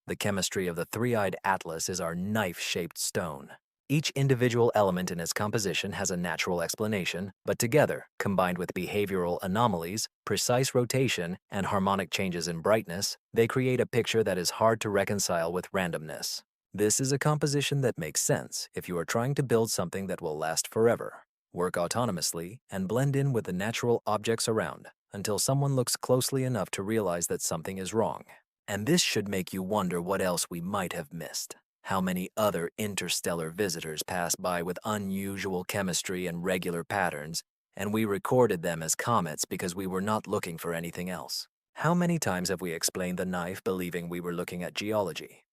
The chemistry of the Three-Eyed Atlas is our knife-shaped stone. Each individual element in its composition has a natural explanation, but together, combined with behavioral anomalies, precise rotation, and harmonic changes in brightness, they create a picture that is hard to reconcile with randomness. This is a composition that makes sense if you are trying to build something that will last forever, work autonomously, and blend in with the natural objects around until someone looks closely enough to realize that something is wrong. And this should make you wonder what else we might have missed. How many other interstellar visitors pass by with unusual chemistry and regular patterns, and we recorded them as comets because we were not looking for anything else? How many times have we explained the knife believing we were looking at geology?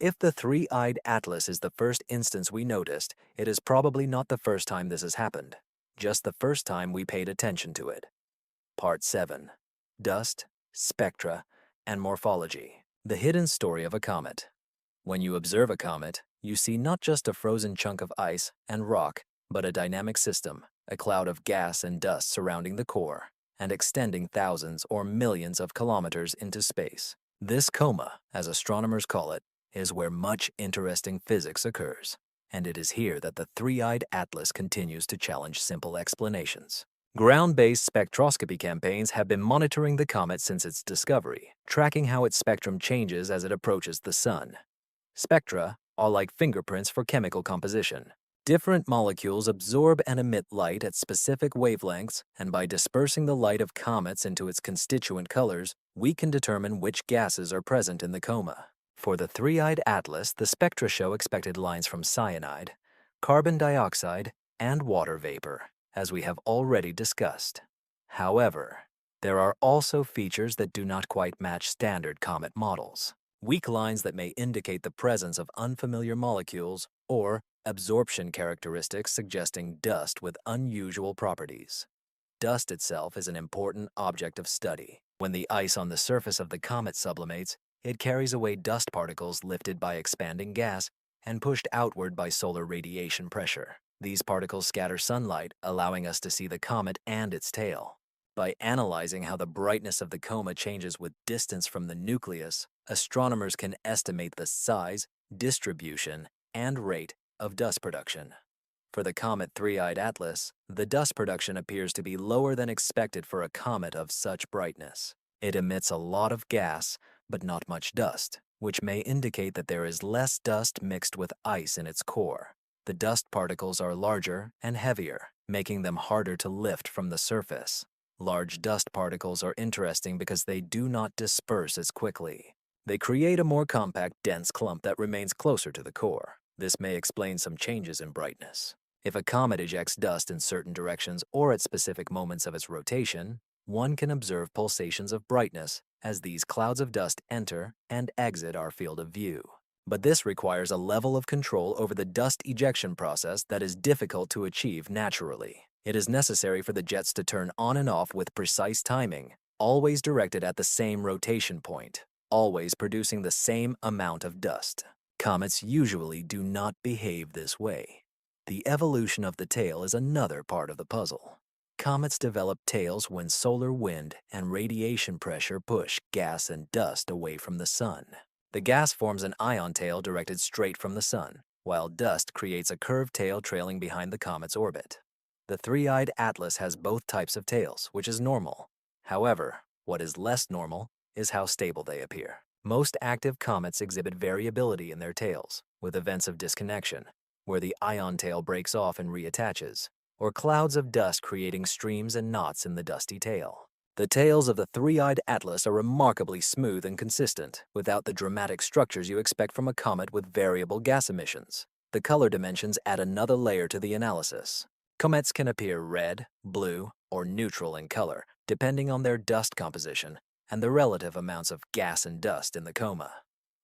If the Three-Eyed Atlas is the first instance we noticed, it is probably not the first time this has happened, just the first time we paid attention to it. Part 7. Dust, Spectra, and Morphology. The hidden story of a comet. When you observe a comet, you see not just a frozen chunk of ice and rock, but a dynamic system, a cloud of gas and dust surrounding the core. and extending thousands or millions of kilometers into space. This coma, as astronomers call it, is where much interesting physics occurs, and it is here that the three-eyed atlas continues to challenge simple explanations. Ground-based spectroscopy campaigns have been monitoring the comet since its discovery, tracking how its spectrum changes as it approaches the sun. Spectra are like fingerprints for chemical composition. Different molecules absorb and emit light at specific wavelengths, and by dispersing the light of comets into its constituent colors, we can determine which gases are present in the coma. For the three-eyed atlas, the spectra show expected lines from cyanide, carbon dioxide, and water vapor, as we have already discussed. However, there are also features that do not quite match standard comet models. Weak lines that may indicate the presence of unfamiliar molecules or absorption characteristics suggesting dust with unusual properties. Dust itself is an important object of study. When the ice on the surface of the comet sublimates, it carries away dust particles lifted by expanding gas and pushed outward by solar radiation pressure. These particles scatter sunlight, allowing us to see the comet and its tail. By analyzing how the brightness of the coma changes with distance from the nucleus, astronomers can estimate the size, distribution, and rate of dust production. For the comet Three-Eyed Atlas, the dust production appears to be lower than expected for a comet of such brightness. It emits a lot of gas, but not much dust, which may indicate that there is less dust mixed with ice in its core. The dust particles are larger and heavier, making them harder to lift from the surface. Large dust particles are interesting because they do not disperse as quickly. They create a more compact, dense clump that remains closer to the core. This may explain some changes in brightness. If a comet ejects dust in certain directions or at specific moments of its rotation, one can observe pulsations of brightness as these clouds of dust enter and exit our field of view. But this requires a level of control over the dust ejection process that is difficult to achieve naturally. It is necessary for the jets to turn on and off with precise timing, always directed at the same rotation point, always producing the same amount of dust. Comets usually do not behave this way. The evolution of the tail is another part of the puzzle. Comets develop tails when solar wind and radiation pressure push gas and dust away from the sun. The gas forms an ion tail directed straight from the sun, while dust creates a curved tail trailing behind the comet's orbit. The Three-Eyed Atlas has both types of tails, which is normal. However, what is less normal is how stable they appear. Most active comets exhibit variability in their tails, with events of disconnection, where the ion tail breaks off and reattaches, or clouds of dust creating streams and knots in the dusty tail. The tails of the Three-Eyed Atlas are remarkably smooth and consistent, without the dramatic structures you expect from a comet with variable gas emissions. The color dimensions add another layer to the analysis. Comets can appear red, blue, or neutral in color, depending on their dust composition and the relative amounts of gas and dust in the coma.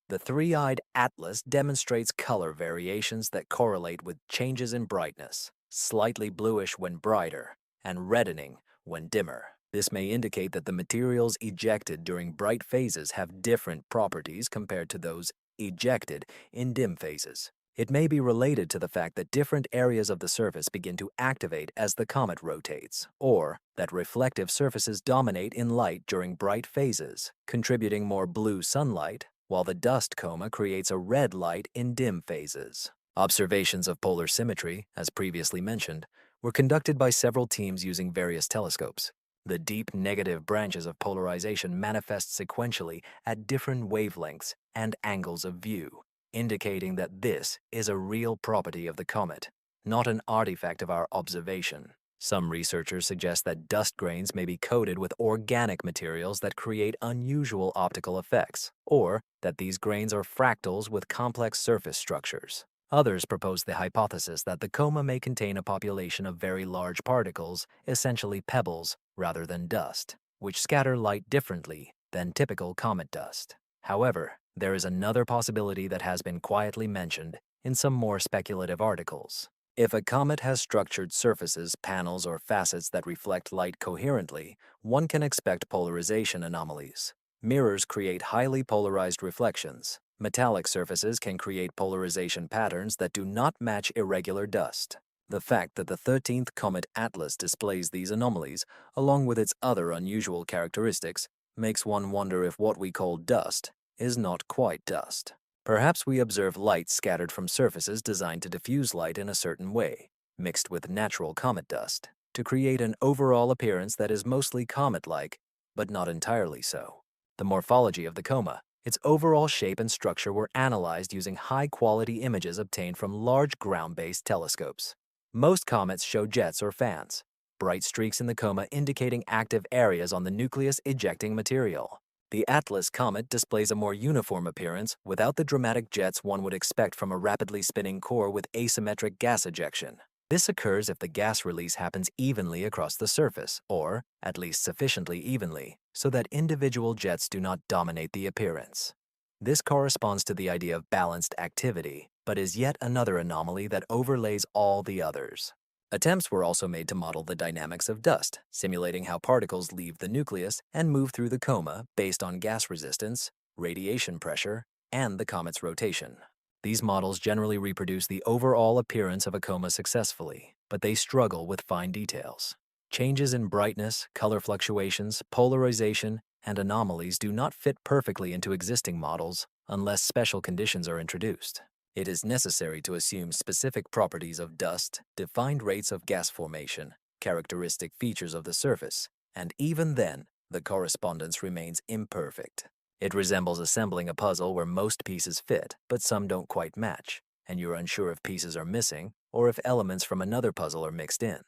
The Three-Eyed Atlas demonstrates color variations that correlate with changes in brightness, slightly bluish when brighter, and reddening when dimmer. This may indicate that the materials ejected during bright phases have different properties compared to those ejected in dim phases. It may be related to the fact that different areas of the surface begin to activate as the comet rotates, or that reflective surfaces dominate in light during bright phases, contributing more blue sunlight, while the dust coma creates a red light in dim phases. Observations of polar symmetry, as previously mentioned, were conducted by several teams using various telescopes. The deep negative branches of polarization manifest sequentially at different wavelengths and angles of view, indicating that this is a real property of the comet, not an artifact of our observation. Some researchers suggest that dust grains may be coated with organic materials that create unusual optical effects, or that these grains are fractals with complex surface structures. Others propose the hypothesis that the coma may contain a population of very large particles, essentially pebbles, rather than dust, which scatter light differently than typical comet dust. However, there is another possibility that has been quietly mentioned in some more speculative articles. If a comet has structured surfaces, panels, or facets that reflect light coherently, one can expect polarization anomalies. Mirrors create highly polarized reflections. Metallic surfaces can create polarization patterns that do not match irregular dust. The fact that the 13th comet Atlas displays these anomalies, along with its other unusual characteristics, makes one wonder if what we call dust is not quite dust. Perhaps we observe light scattered from surfaces designed to diffuse light in a certain way, mixed with natural comet dust, to create an overall appearance that is mostly comet-like, but not entirely so. The morphology of the coma, its overall shape and structure were analyzed using high-quality images obtained from large ground-based telescopes. Most comets show jets or fans, bright streaks in the coma indicating active areas on the nucleus ejecting material. The Atlas comet displays a more uniform appearance without the dramatic jets one would expect from a rapidly spinning core with asymmetric gas ejection. This occurs if the gas release happens evenly across the surface, or at least sufficiently evenly, so that individual jets do not dominate the appearance. This corresponds to the idea of balanced activity, but is yet another anomaly that overlays all the others. Attempts were also made to model the dynamics of dust, simulating how particles leave the nucleus and move through the coma based on gas resistance, radiation pressure, and the comet's rotation. These models generally reproduce the overall appearance of a coma successfully, but they struggle with fine details. Changes in brightness, color fluctuations, polarization, and anomalies do not fit perfectly into existing models unless special conditions are introduced. It is necessary to assume specific properties of dust, defined rates of gas formation, characteristic features of the surface, and even then, the correspondence remains imperfect. It resembles assembling a puzzle where most pieces fit, but some don't quite match, and you're unsure if pieces are missing or if elements from another puzzle are mixed in.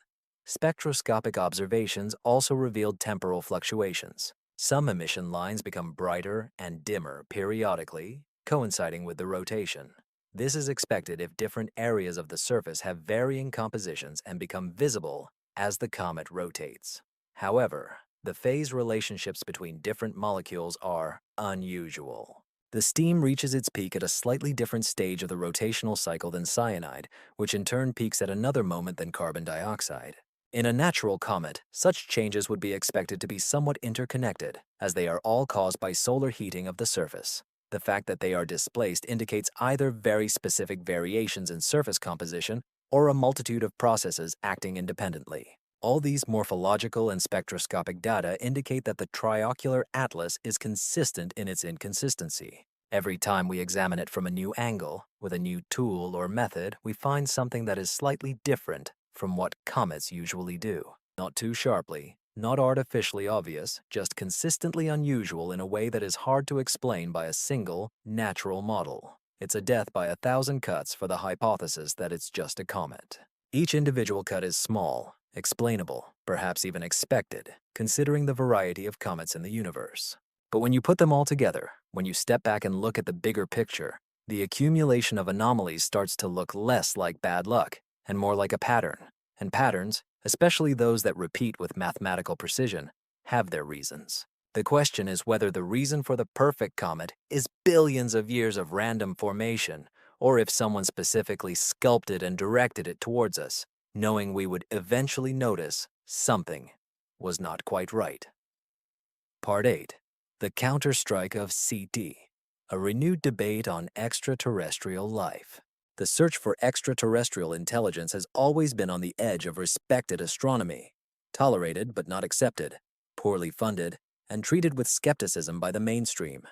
Spectroscopic observations also revealed temporal fluctuations. Some emission lines become brighter and dimmer periodically, coinciding with the rotation. This is expected if different areas of the surface have varying compositions and become visible as the comet rotates. However, the phase relationships between different molecules are unusual. The steam reaches its peak at a slightly different stage of the rotational cycle than cyanide, which in turn peaks at another moment than carbon dioxide. In a natural comet, such changes would be expected to be somewhat interconnected, as they are all caused by solar heating of the surface. The fact that they are displaced indicates either very specific variations in surface composition or a multitude of processes acting independently. All these morphological and spectroscopic data indicate that the triocular atlas is consistent in its inconsistency. Every time we examine it from a new angle, with a new tool or method, we find something that is slightly different from what comets usually do. Not too sharply, not artificially obvious, just consistently unusual in a way that is hard to explain by a single, natural model. It's a death by 1,000 cuts for the hypothesis that it's just a comet. Each individual cut is small, explainable, perhaps even expected, considering the variety of comets in the universe. But when you put them all together, when you step back and look at the bigger picture, the accumulation of anomalies starts to look less like bad luck and more like a pattern. And patterns, especially those that repeat with mathematical precision, have their reasons. The question is whether the reason for the perfect comet is billions of years of random formation, or if someone specifically sculpted and directed it towards us, knowing we would eventually notice something was not quite right. Part 8. The Counterstrike of CT. A renewed debate on extraterrestrial life. The search for extraterrestrial intelligence has always been on the edge of respected astronomy, tolerated but not accepted, poorly funded, and treated with skepticism by the mainstream.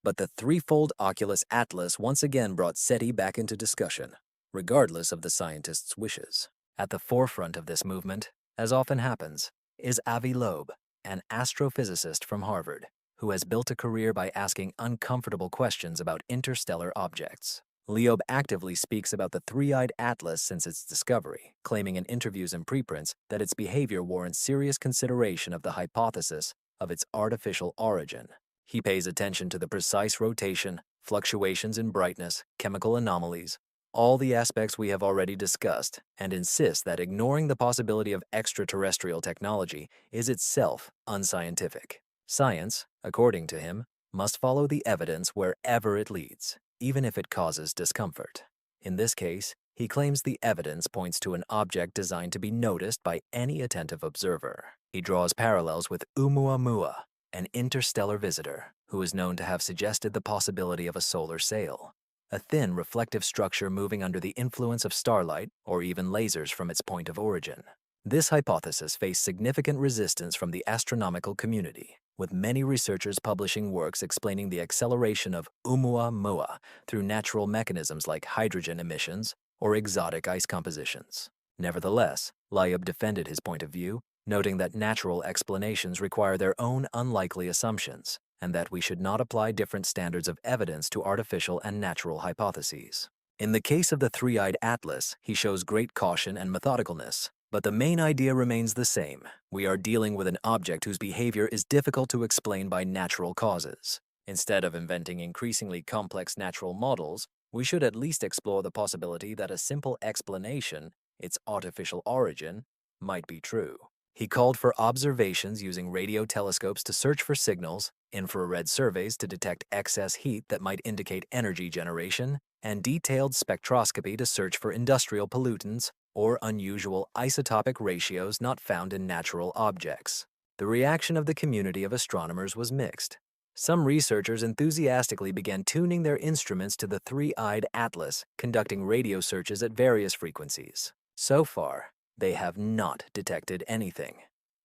But the threefold Oculus Atlas once again brought SETI back into discussion, regardless of the scientists' wishes. At the forefront of this movement, as often happens, is Avi Loeb, an astrophysicist from Harvard, who has built a career by asking uncomfortable questions about interstellar objects. Loeb actively speaks about the three-eyed atlas since its discovery, claiming in interviews and preprints that its behavior warrants serious consideration of the hypothesis of its artificial origin. He pays attention to the precise rotation, fluctuations in brightness, chemical anomalies, all the aspects we have already discussed, and insists that ignoring the possibility of extraterrestrial technology is itself unscientific. Science, according to him, must follow the evidence wherever it leads, even if it causes discomfort. In this case, he claims the evidence points to an object designed to be noticed by any attentive observer. He draws parallels with Oumuamua, an interstellar visitor who is known to have suggested the possibility of a solar sail. a thin reflective structure moving under the influence of starlight or even lasers from its point of origin. This hypothesis faced significant resistance from the astronomical community, with many researchers publishing works explaining the acceleration of Oumuamua through natural mechanisms like hydrogen emissions or exotic ice compositions. Nevertheless, Lyub defended his point of view, noting that natural explanations require their own unlikely assumptions, and that we should not apply different standards of evidence to artificial and natural hypotheses. In the case of the three-eyed atlas, he shows great caution and methodicalness, but the main idea remains the same. We are dealing with an object whose behavior is difficult to explain by natural causes. Instead of inventing increasingly complex natural models, we should at least explore the possibility that a simple explanation, its artificial origin, might be true. He called for observations using radio telescopes to search for signals, infrared surveys to detect excess heat that might indicate energy generation, and detailed spectroscopy to search for industrial pollutants or unusual isotopic ratios not found in natural objects. The reaction of the community of astronomers was mixed. Some researchers enthusiastically began tuning their instruments to the three-eyed atlas, conducting radio searches at various frequencies. So far, they have not detected anything.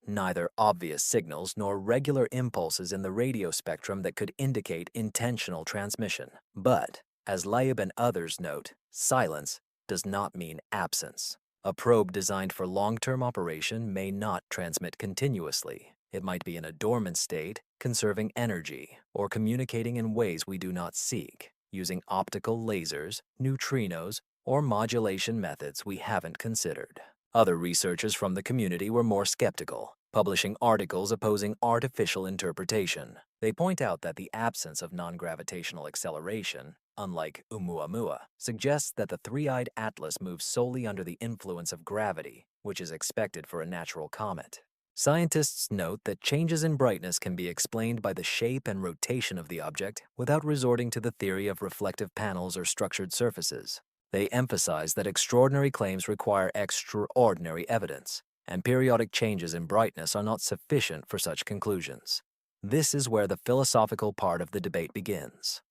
Neither obvious signals nor regular impulses in the radio spectrum that could indicate intentional transmission. But, as Lyub and others note, silence does not mean absence. A probe designed for long-term operation may not transmit continuously. It might be in a dormant state, conserving energy, or communicating in ways we do not seek, using optical lasers, neutrinos, or modulation methods we haven't considered. Other researchers from the community were more skeptical, publishing articles opposing artificial interpretation. They point out that the absence of non-gravitational acceleration, unlike Oumuamua, suggests that the three-eyed atlas moves solely under the influence of gravity, which is expected for a natural comet. Scientists note that changes in brightness can be explained by the shape and rotation of the object without resorting to the theory of reflective panels or structured surfaces. They emphasize that extraordinary claims require extraordinary evidence, and periodic changes in brightness are not sufficient for such conclusions. This is where the philosophical part of the debate begins.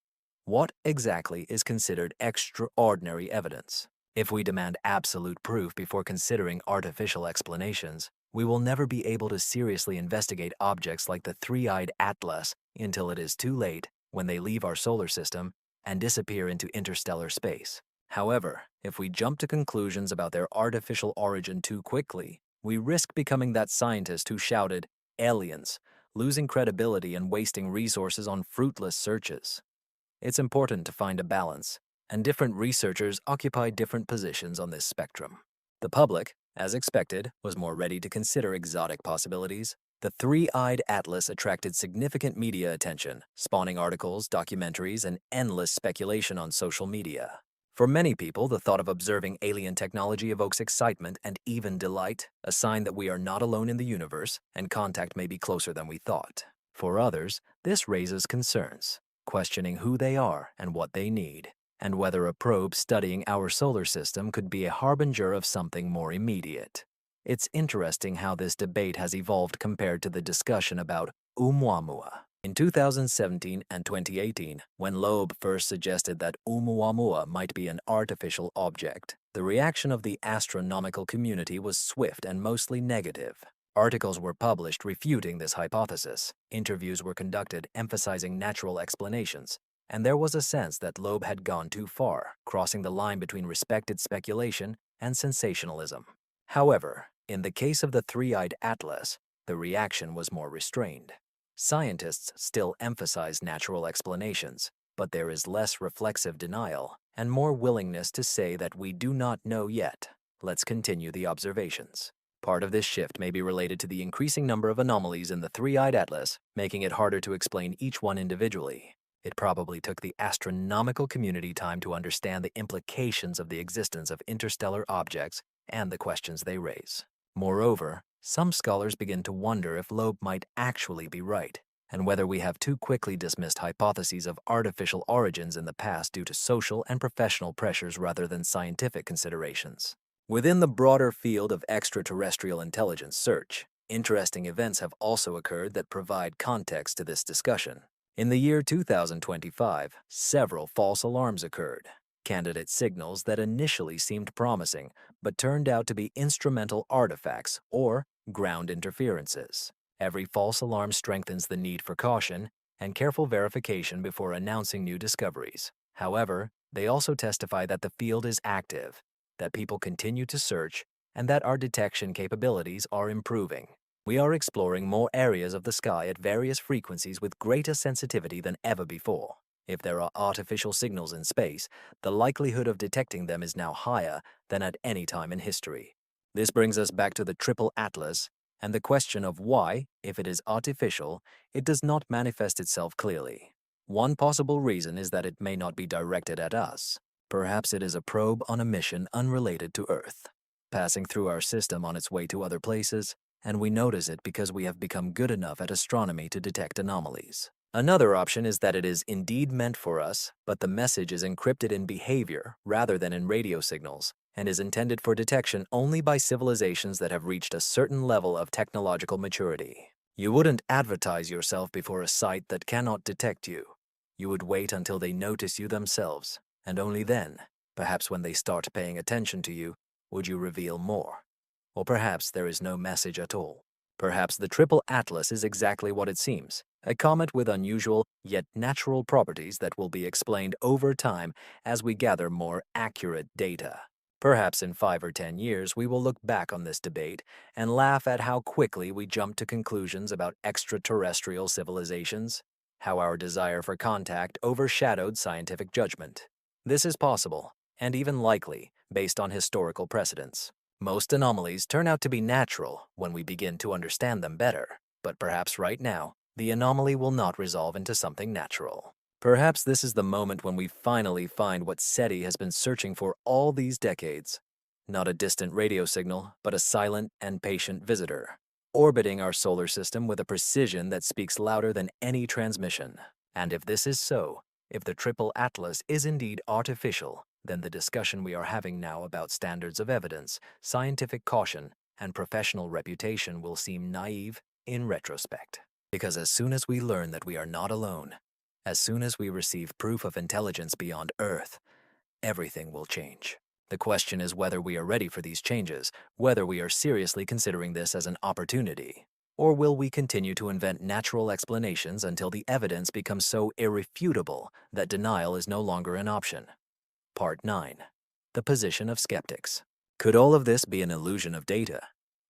What exactly is considered extraordinary evidence? If we demand absolute proof before considering artificial explanations, we will never be able to seriously investigate objects like the three-eyed atlas until it is too late, when they leave our solar system and disappear into interstellar space. However, if we jump to conclusions about their artificial origin too quickly, we risk becoming that scientist who shouted, "Aliens," losing credibility and wasting resources on fruitless searches. It's important to find a balance, and different researchers occupy different positions on this spectrum. The public, as expected, was more ready to consider exotic possibilities. The three-eyed atlas attracted significant media attention, spawning articles, documentaries, and endless speculation on social media. For many people, the thought of observing alien technology evokes excitement and even delight, a sign that we are not alone in the universe and contact may be closer than we thought. For others, this raises concerns, questioning who they are and what they need, and whether a probe studying our solar system could be a harbinger of something more immediate. It's interesting how this debate has evolved compared to the discussion about Oumuamua. In 2017 and 2018, when Loeb first suggested that Oumuamua might be an artificial object, the reaction of the astronomical community was swift and mostly negative. Articles were published refuting this hypothesis, interviews were conducted emphasizing natural explanations, and there was a sense that Loeb had gone too far, crossing the line between respected speculation and sensationalism. However, in the case of the three-eyed atlas, the reaction was more restrained. Scientists still emphasize natural explanations, but there is less reflexive denial and more willingness to say that we do not know yet. Let's continue the observations. Part of this shift may be related to the increasing number of anomalies in the three-eyed atlas, making it harder to explain each one individually. It probably took the astronomical community time to understand the implications of the existence of interstellar objects and the questions they raise. Moreover, some scholars begin to wonder if Loeb might actually be right, and whether we have too quickly dismissed hypotheses of artificial origins in the past due to social and professional pressures rather than scientific considerations. Within the broader field of extraterrestrial intelligence search, interesting events have also occurred that provide context to this discussion. In the year 2025, several false alarms occurred. Candidate signals that initially seemed promising, but turned out to be instrumental artifacts or ground interferences. Every false alarm strengthens the need for caution and careful verification before announcing new discoveries. However, they also testify that the field is active, that people continue to search, and that our detection capabilities are improving. We are exploring more areas of the sky at various frequencies with greater sensitivity than ever before. If there are artificial signals in space, the likelihood of detecting them is now higher than at any time in history. This brings us back to the Triple Atlas and the question of why, if it is artificial, it does not manifest itself clearly. One possible reason is that it may not be directed at us. Perhaps it is a probe on a mission unrelated to Earth, passing through our system on its way to other places, and we notice it because we have become good enough at astronomy to detect anomalies. Another option is that it is indeed meant for us, but the message is encrypted in behavior rather than in radio signals, and is intended for detection only by civilizations that have reached a certain level of technological maturity. You wouldn't advertise yourself before a site that cannot detect you. You would wait until they notice you themselves, and only then, perhaps when they start paying attention to you, would you reveal more. Or perhaps there is no message at all. Perhaps the Triple Atlas is exactly what it seems, a comet with unusual yet natural properties that will be explained over time as we gather more accurate data. Perhaps in 5 or 10 years we will look back on this debate and laugh at how quickly we jumped to conclusions about extraterrestrial civilizations, how our desire for contact overshadowed scientific judgment. This is possible, and even likely, based on historical precedents. Most anomalies turn out to be natural when we begin to understand them better, but perhaps right now, the anomaly will not resolve into something natural. Perhaps this is the moment when we finally find what SETI has been searching for all these decades. Not a distant radio signal, but a silent and patient visitor, orbiting our solar system with a precision that speaks louder than any transmission. And if this is so, if the Triple Atlas is indeed artificial, then the discussion we are having now about standards of evidence, scientific caution, and professional reputation will seem naive in retrospect. Because as soon as we learn that we are not alone, as soon as we receive proof of intelligence beyond Earth, everything will change. The question is whether we are ready for these changes, whether we are seriously considering this as an opportunity, or will we continue to invent natural explanations until the evidence becomes so irrefutable that denial is no longer an option. Part 9. The position of skeptics. Could all of this be an illusion of data?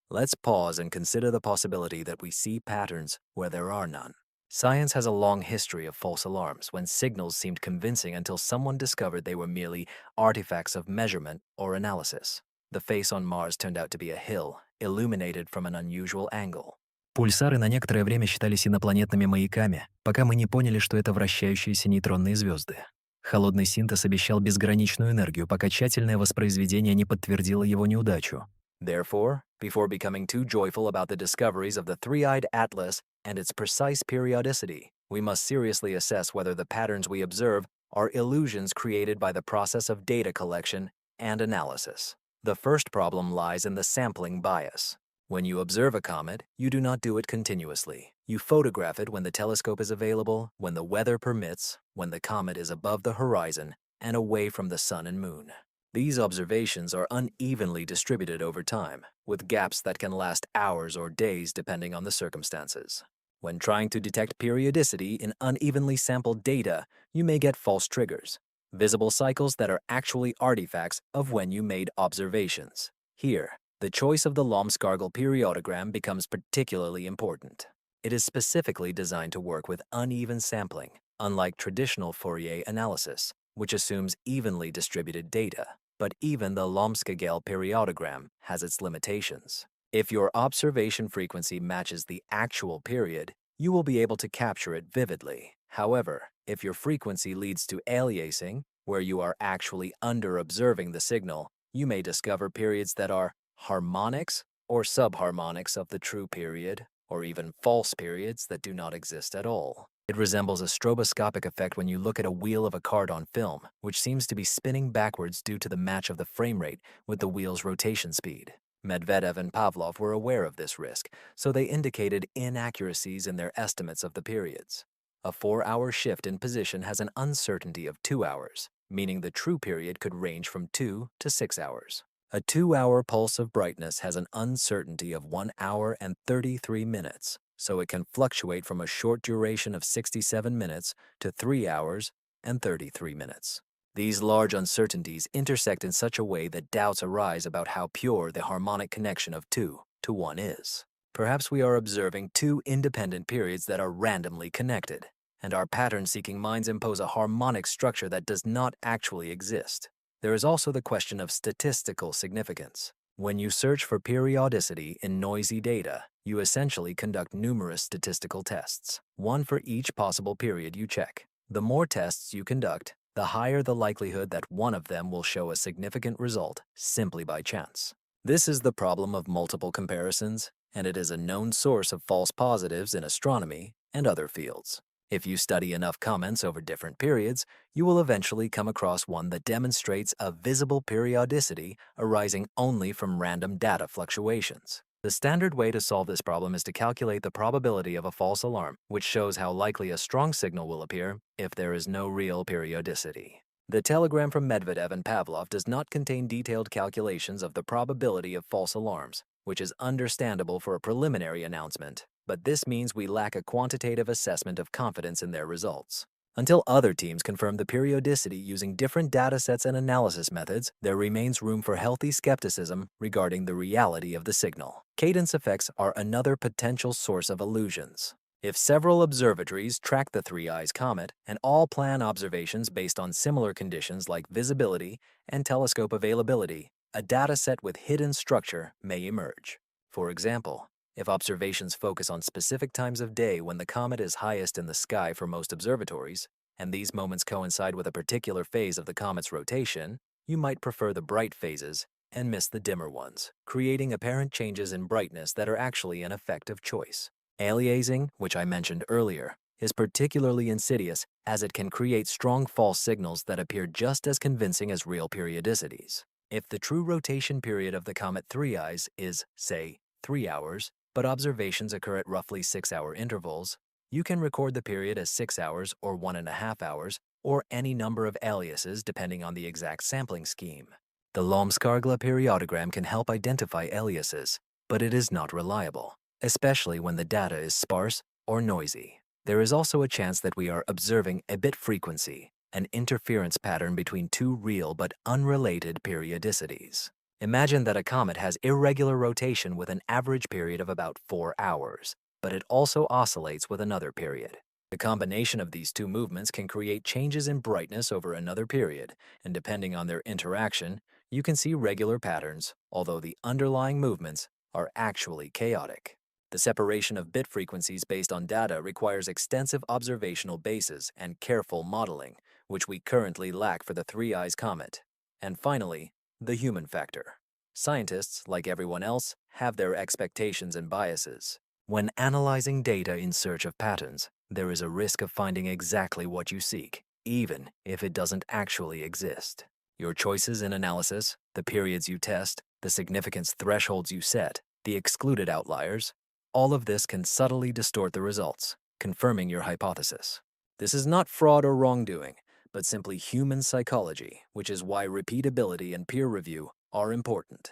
Let's pause and consider the possibility that we see patterns where there are none. Science has a long history of false alarms when signals seemed convincing until someone discovered they were merely artifacts of measurement or analysis. The face on Mars turned out to be a hill, illuminated from an unusual angle. Пульсары на некоторое время считались инопланетными маяками, пока мы не поняли, что это вращающиеся нейтронные звезды. Холодный синтез обещал безграничную энергию, пока тщательное воспроизведение не подтвердило его неудачу. Therefore, before becoming too joyful about the discoveries of the three-eyed atlas and its precise periodicity, we must seriously assess whether the patterns we observe are illusions created by the process of data collection and analysis. The first problem lies in the sampling bias. When you observe a comet, you do not do it continuously. You photograph it when the telescope is available, when the weather permits, when the comet is above the horizon and away from the sun and moon. These observations are unevenly distributed over time, with gaps that can last hours or days depending on the circumstances. When trying to detect periodicity in unevenly sampled data, you may get false triggers, visible cycles that are actually artifacts of when you made observations. Here, the choice of the Lomskargel periodogram becomes particularly important. It is specifically designed to work with uneven sampling, unlike traditional Fourier analysis, which assumes evenly distributed data. But even the Lomskargel periodogram has its limitations. If your observation frequency matches the actual period, you will be able to capture it vividly. However, if your frequency leads to aliasing, where you are actually under-observing the signal, you may discover periods that are harmonics or subharmonics of the true period, or even false periods that do not exist at all. It resembles a stroboscopic effect when you look at a wheel of a card on film, which seems to be spinning backwards due to the match of the frame rate with the wheel's rotation speed. Medvedev and Pavlov were aware of this risk, so they indicated inaccuracies in their estimates of the periods. A 4-hour shift in position has an uncertainty of 2 hours, meaning the true period could range from 2 to 6 hours. A 2-hour pulse of brightness has an uncertainty of 1 hour and 33 minutes, so it can fluctuate from a short duration of 67 minutes to 3 hours and 33 minutes. These large uncertainties intersect in such a way that doubts arise about how pure the harmonic connection of 2 to 1 is. Perhaps we are observing two independent periods that are randomly connected, and our pattern-seeking minds impose a harmonic structure that does not actually exist. There is also the question of statistical significance. When you search for periodicity in noisy data, you essentially conduct numerous statistical tests, one for each possible period you check. The more tests you conduct, the higher the likelihood that one of them will show a significant result simply by chance. This is the problem of multiple comparisons, and it is a known source of false positives in astronomy and other fields. If you study enough comments over different periods, you will eventually come across one that demonstrates a visible periodicity arising only from random data fluctuations. The standard way to solve this problem is to calculate the probability of a false alarm, which shows how likely a strong signal will appear if there is no real periodicity. The telegram from Medvedev and Pavlov does not contain detailed calculations of the probability of false alarms, which is understandable for a preliminary announcement, but this means we lack a quantitative assessment of confidence in their results. Until other teams confirm the periodicity using different datasets and analysis methods, there remains room for healthy skepticism regarding the reality of the signal. Cadence effects are another potential source of illusions. If several observatories track the Three Eyes comet and all plan observations based on similar conditions like visibility and telescope availability, a dataset with hidden structure may emerge. For example, if observations focus on specific times of day when the comet is highest in the sky for most observatories, and these moments coincide with a particular phase of the comet's rotation, you might prefer the bright phases and miss the dimmer ones, creating apparent changes in brightness that are actually an effect of choice. Aliasing, which I mentioned earlier, is particularly insidious as it can create strong false signals that appear just as convincing as real periodicities. If the true rotation period of the comet Three Eyes is, say, 3 hours, but observations occur at roughly 6-hour intervals, you can record the period as 6 hours or 1.5 hours, or any number of aliases depending on the exact sampling scheme. The Lomskargla periodogram can help identify aliases, but it is not reliable, especially when the data is sparse or noisy. There is also a chance that we are observing a bit frequency, an interference pattern between two real but unrelated periodicities. Imagine that a comet has irregular rotation with an average period of about 4 hours, but it also oscillates with another period. The combination of these two movements can create changes in brightness over another period, and depending on their interaction, you can see regular patterns, although the underlying movements are actually chaotic. The separation of bit frequencies based on data requires extensive observational bases and careful modeling, which we currently lack for the Three Eyes comet. And finally, the human factor. Scientists, like everyone else, have their expectations and biases. When analyzing data in search of patterns, there is a risk of finding exactly what you seek, even if it doesn't actually exist. Your choices in analysis, the periods you test, the significance thresholds you set, the excluded outliers, all of this can subtly distort the results, confirming your hypothesis. This is not fraud or wrongdoing, but simply human psychology, which is why repeatability and peer review are important.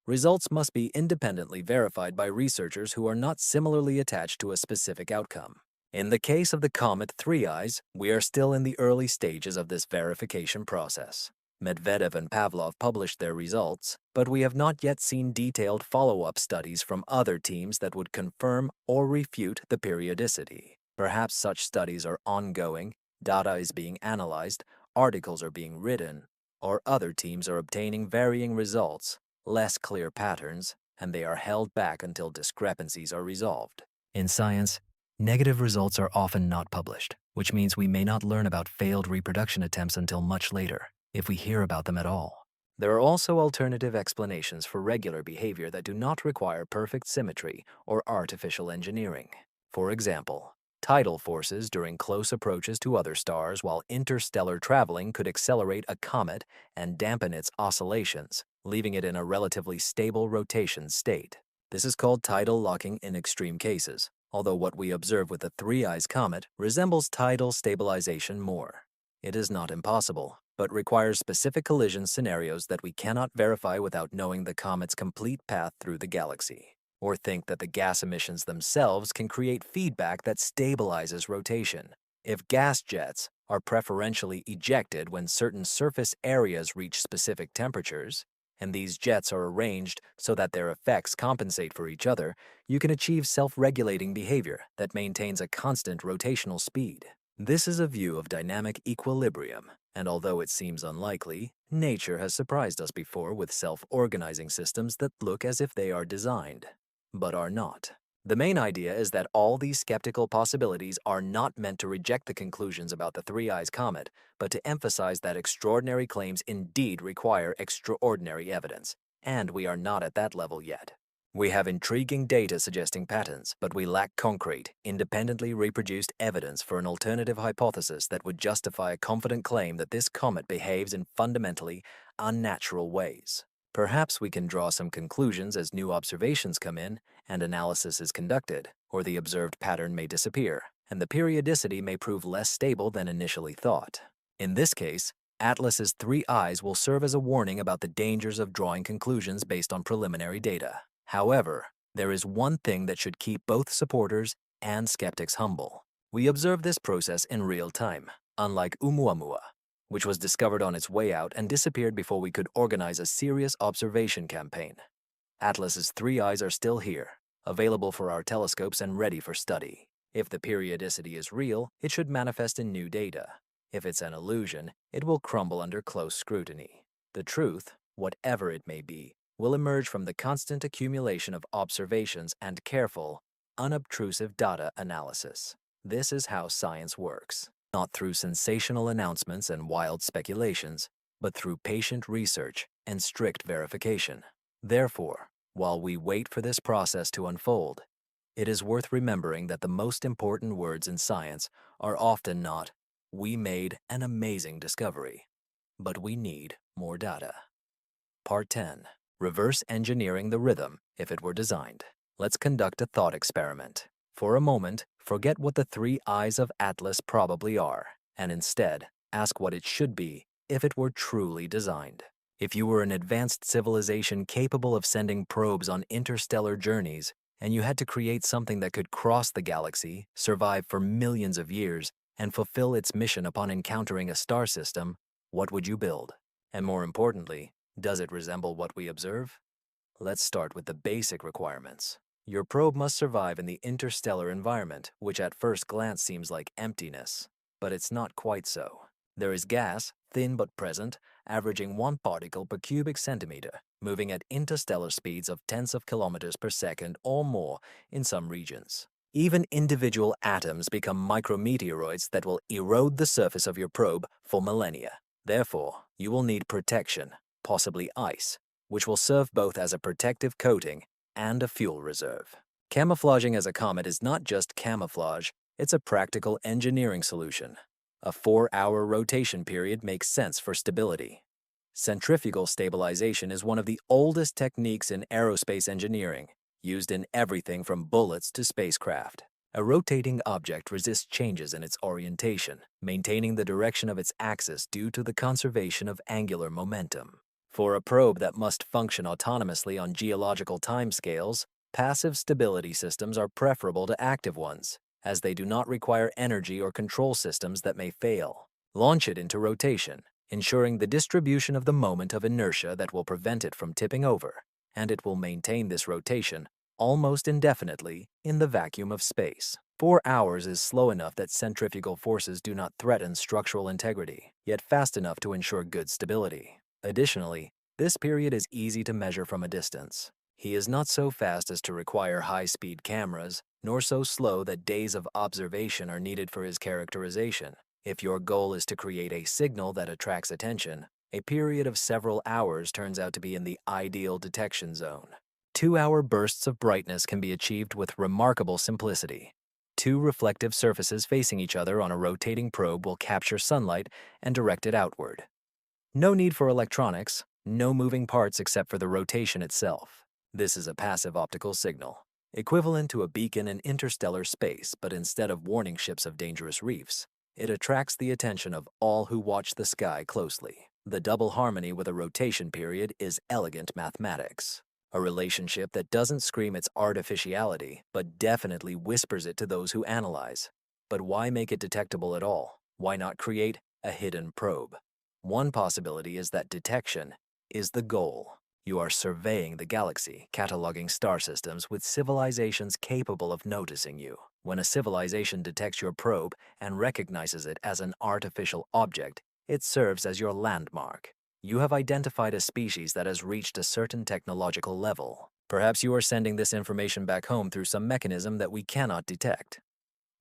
Results must be independently verified by researchers who are not similarly attached to a specific outcome. In the case of the comet Three Eyes, we are still in the early stages of this verification process. Medvedev and Pavlov published their results, but we have not yet seen detailed follow-up studies from other teams that would confirm or refute the periodicity. Perhaps such studies are ongoing, data is being analyzed, articles are being written, or other teams are obtaining varying results, less clear patterns, and they are held back until discrepancies are resolved. In science, negative results are often not published, which means we may not learn about failed reproduction attempts until much later, if we hear about them at all. There are also alternative explanations for regular behavior that do not require perfect symmetry or artificial engineering. For example, tidal forces during close approaches to other stars while interstellar traveling could accelerate a comet and dampen its oscillations, leaving it in a relatively stable rotation state. This is called tidal locking in extreme cases, although what we observe with the Three Eyes Comet resembles tidal stabilization more. It is not impossible, but requires specific collision scenarios that we cannot verify without knowing the comet's complete path through the galaxy, or think that the gas emissions themselves can create feedback that stabilizes rotation. If gas jets are preferentially ejected when certain surface areas reach specific temperatures, and these jets are arranged so that their effects compensate for each other, you can achieve self-regulating behavior that maintains a constant rotational speed. This is a view of dynamic equilibrium, and although it seems unlikely, nature has surprised us before with self-organizing systems that look as if they are designed, but are not. The main idea is that all these skeptical possibilities are not meant to reject the conclusions about the Three Eyes Comet, but to emphasize that extraordinary claims indeed require extraordinary evidence, and we are not at that level yet. We have intriguing data suggesting patterns, but we lack concrete, independently reproduced evidence for an alternative hypothesis that would justify a confident claim that this comet behaves in fundamentally unnatural ways. Perhaps we can draw some conclusions as new observations come in and analysis is conducted, or the observed pattern may disappear, and the periodicity may prove less stable than initially thought. In this case, Atlas's three eyes will serve as a warning about the dangers of drawing conclusions based on preliminary data. However, there is one thing that should keep both supporters and skeptics humble. We observe this process in real time, unlike Oumuamua, which was discovered on its way out and disappeared before we could organize a serious observation campaign. Atlas's three eyes are still here, available for our telescopes and ready for study. If the periodicity is real, it should manifest in new data. If it's an illusion, it will crumble under close scrutiny. The truth, whatever it may be, will emerge from the constant accumulation of observations and careful, unobtrusive data analysis. This is how science works, not through sensational announcements and wild speculations, but through patient research and strict verification. Therefore, while we wait for this process to unfold, it is worth remembering that the most important words in science are often not, "We made an amazing discovery," but "We need more data." Part 10. Reverse engineering the rhythm if it were designed. Let's conduct a thought experiment. For a moment, forget what the three eyes of Atlas probably are, and instead, ask what it should be if it were truly designed. If you were an advanced civilization capable of sending probes on interstellar journeys, and you had to create something that could cross the galaxy, survive for millions of years, and fulfill its mission upon encountering a star system, what would you build? And more importantly, does it resemble what we observe? Let's start with the basic requirements. Your probe must survive in the interstellar environment, which at first glance seems like emptiness, but it's not quite so. There is gas, thin but present, averaging 1 particle per cubic centimeter, moving at interstellar speeds of tens of kilometers per second or more in some regions. Even individual atoms become micrometeoroids that will erode the surface of your probe for millennia. Therefore, you will need protection, possibly ice, which will serve both as a protective coating and a fuel reserve. Camouflaging as a comet is not just camouflage, it's a practical engineering solution. A 4-hour rotation period makes sense for stability. Centrifugal stabilization is one of the oldest techniques in aerospace engineering, used in everything from bullets to spacecraft. A rotating object resists changes in its orientation, maintaining the direction of its axis due to the conservation of angular momentum. For a probe that must function autonomously on geological timescales, passive stability systems are preferable to active ones, as they do not require energy or control systems that may fail. Launch it into rotation, ensuring the distribution of the moment of inertia that will prevent it from tipping over, and it will maintain this rotation almost indefinitely in the vacuum of space. 4 hours is slow enough that centrifugal forces do not threaten structural integrity, yet fast enough to ensure good stability. Additionally, this period is easy to measure from a distance. He is not so fast as to require high-speed cameras, nor so slow that days of observation are needed for his characterization. If your goal is to create a signal that attracts attention, a period of several hours turns out to be in the ideal detection zone. 2-hour bursts of brightness can be achieved with remarkable simplicity. 2 reflective surfaces facing each other on a rotating probe will capture sunlight and direct it outward. No need for electronics, no moving parts except for the rotation itself. This is a passive optical signal. equivalent to a beacon in interstellar space, but instead of warning ships of dangerous reefs, it attracts the attention of all who watch the sky closely. The double harmony with a rotation period is elegant mathematics, a relationship that doesn't scream its artificiality, but definitely whispers it to those who analyze. But why make it detectable at all? Why not create a hidden probe? One possibility is that detection is the goal. You are surveying the galaxy, cataloging star systems with civilizations capable of noticing you. When a civilization detects your probe and recognizes it as an artificial object, it serves as your landmark. You have identified a species that has reached a certain technological level. Perhaps you are sending this information back home through some mechanism that we cannot detect.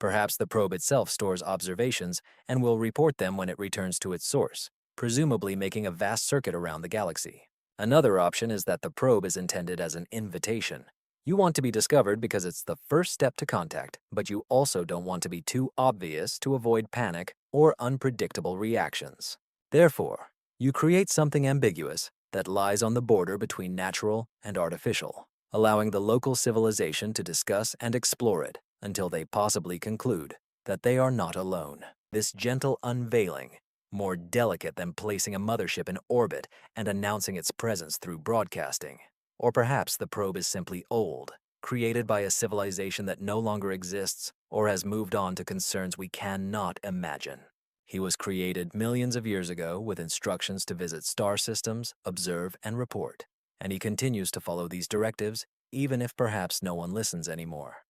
Perhaps the probe itself stores observations and will report them when it returns to its source, presumably making a vast circuit around the galaxy. Another option is that the probe is intended as an invitation. You want to be discovered because it's the first step to contact, but you also don't want to be too obvious to avoid panic or unpredictable reactions. Therefore, you create something ambiguous that lies on the border between natural and artificial, allowing the local civilization to discuss and explore it until they possibly conclude that they are not alone. This gentle unveiling, more delicate than placing a mothership in orbit and announcing its presence through broadcasting. Or perhaps the probe is simply old, created by a civilization that no longer exists or has moved on to concerns we cannot imagine. He was created millions of years ago with instructions to visit star systems, observe, and report, and he continues to follow these directives even if perhaps no one listens anymore.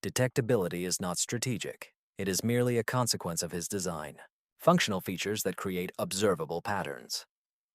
Detectability is not strategic. It is merely a consequence of his design. Functional features that create observable patterns.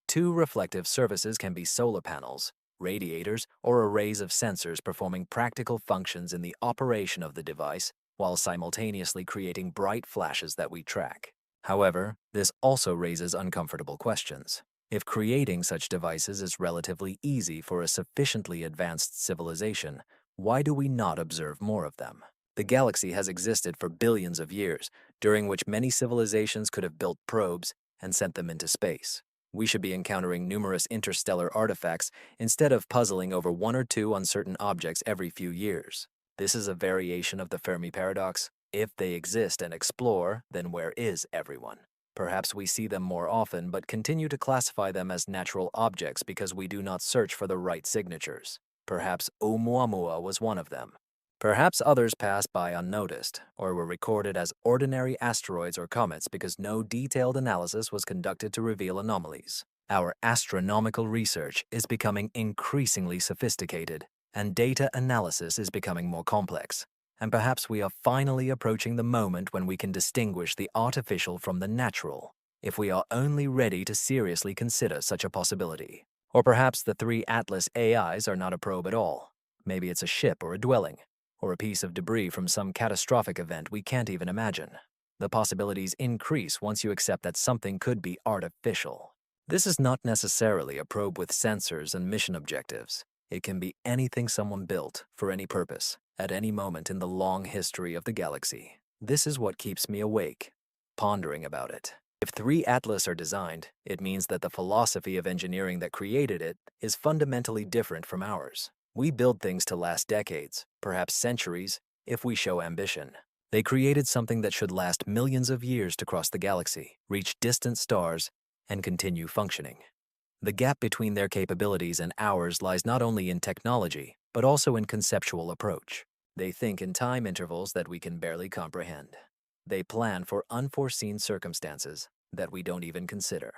Two reflective surfaces can be solar panels, radiators, or arrays of sensors performing practical functions in the operation of the device while simultaneously creating bright flashes that we track. However, this also raises uncomfortable questions. If creating such devices is relatively easy for a sufficiently advanced civilization, why do we not observe more of them? The galaxy has existed for billions of years, during which many civilizations could have built probes and sent them into space. We should be encountering numerous interstellar artifacts instead of puzzling over one or two uncertain objects every few years. This is a variation of the Fermi paradox. If they exist and explore, then where is everyone? Perhaps we see them more often but continue to classify them as natural objects because we do not search for the right signatures. Perhaps Oumuamua was one of them. Perhaps others passed by unnoticed, or were recorded as ordinary asteroids or comets because no detailed analysis was conducted to reveal anomalies. Our astronomical research is becoming increasingly sophisticated, and data analysis is becoming more complex. And perhaps we are finally approaching the moment when we can distinguish the artificial from the natural, if we are only ready to seriously consider such a possibility. Or perhaps the three Atlas AIs are not a probe at all. Maybe it's a ship or a dwelling, or a piece of debris from some catastrophic event we can't even imagine. The possibilities increase once you accept that something could be artificial. This is not necessarily a probe with sensors and mission objectives. It can be anything someone built for any purpose, at any moment in the long history of the galaxy. This is what keeps me awake, pondering about it. If three Atlas are designed, it means that the philosophy of engineering that created it is fundamentally different from ours. We build things to last decades, perhaps centuries, if we show ambition. They created something that should last millions of years to cross the galaxy, reach distant stars, and continue functioning. The gap between their capabilities and ours lies not only in technology, but also in conceptual approach. They think in time intervals that we can barely comprehend. They plan for unforeseen circumstances that we don't even consider.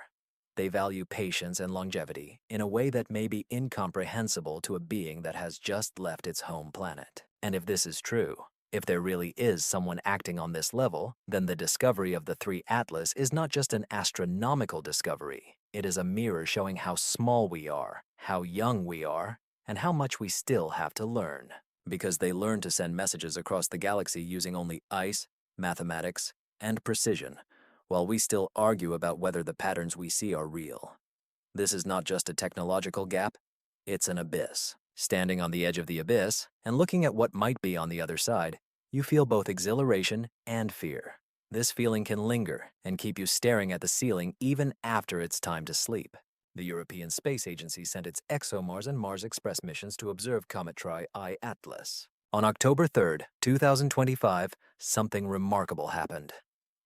They value patience and longevity in a way that may be incomprehensible to a being that has just left its home planet. And if this is true, if there really is someone acting on this level, then the discovery of the three Atlas is not just an astronomical discovery. It is a mirror showing how small we are, how young we are, and how much we still have to learn. Because they learned to send messages across the galaxy using only ice, mathematics, and precision, while we still argue about whether the patterns we see are real. This is not just a technological gap, it's an abyss. Standing on the edge of the abyss and looking at what might be on the other side, you feel both exhilaration and fear. This feeling can linger and keep you staring at the ceiling even after it's time to sleep. The European Space Agency sent its ExoMars and Mars Express missions to observe Comet Tri-I Atlas. On October 3rd, 2025, something remarkable happened.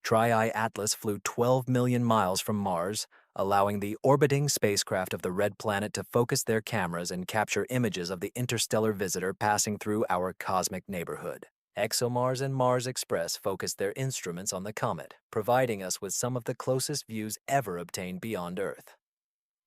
Tri-Eye Atlas flew 12 million miles from Mars, allowing the orbiting spacecraft of the Red Planet to focus their cameras and capture images of the interstellar visitor passing through our cosmic neighborhood. ExoMars and Mars Express focused their instruments on the comet, providing us with some of the closest views ever obtained beyond Earth.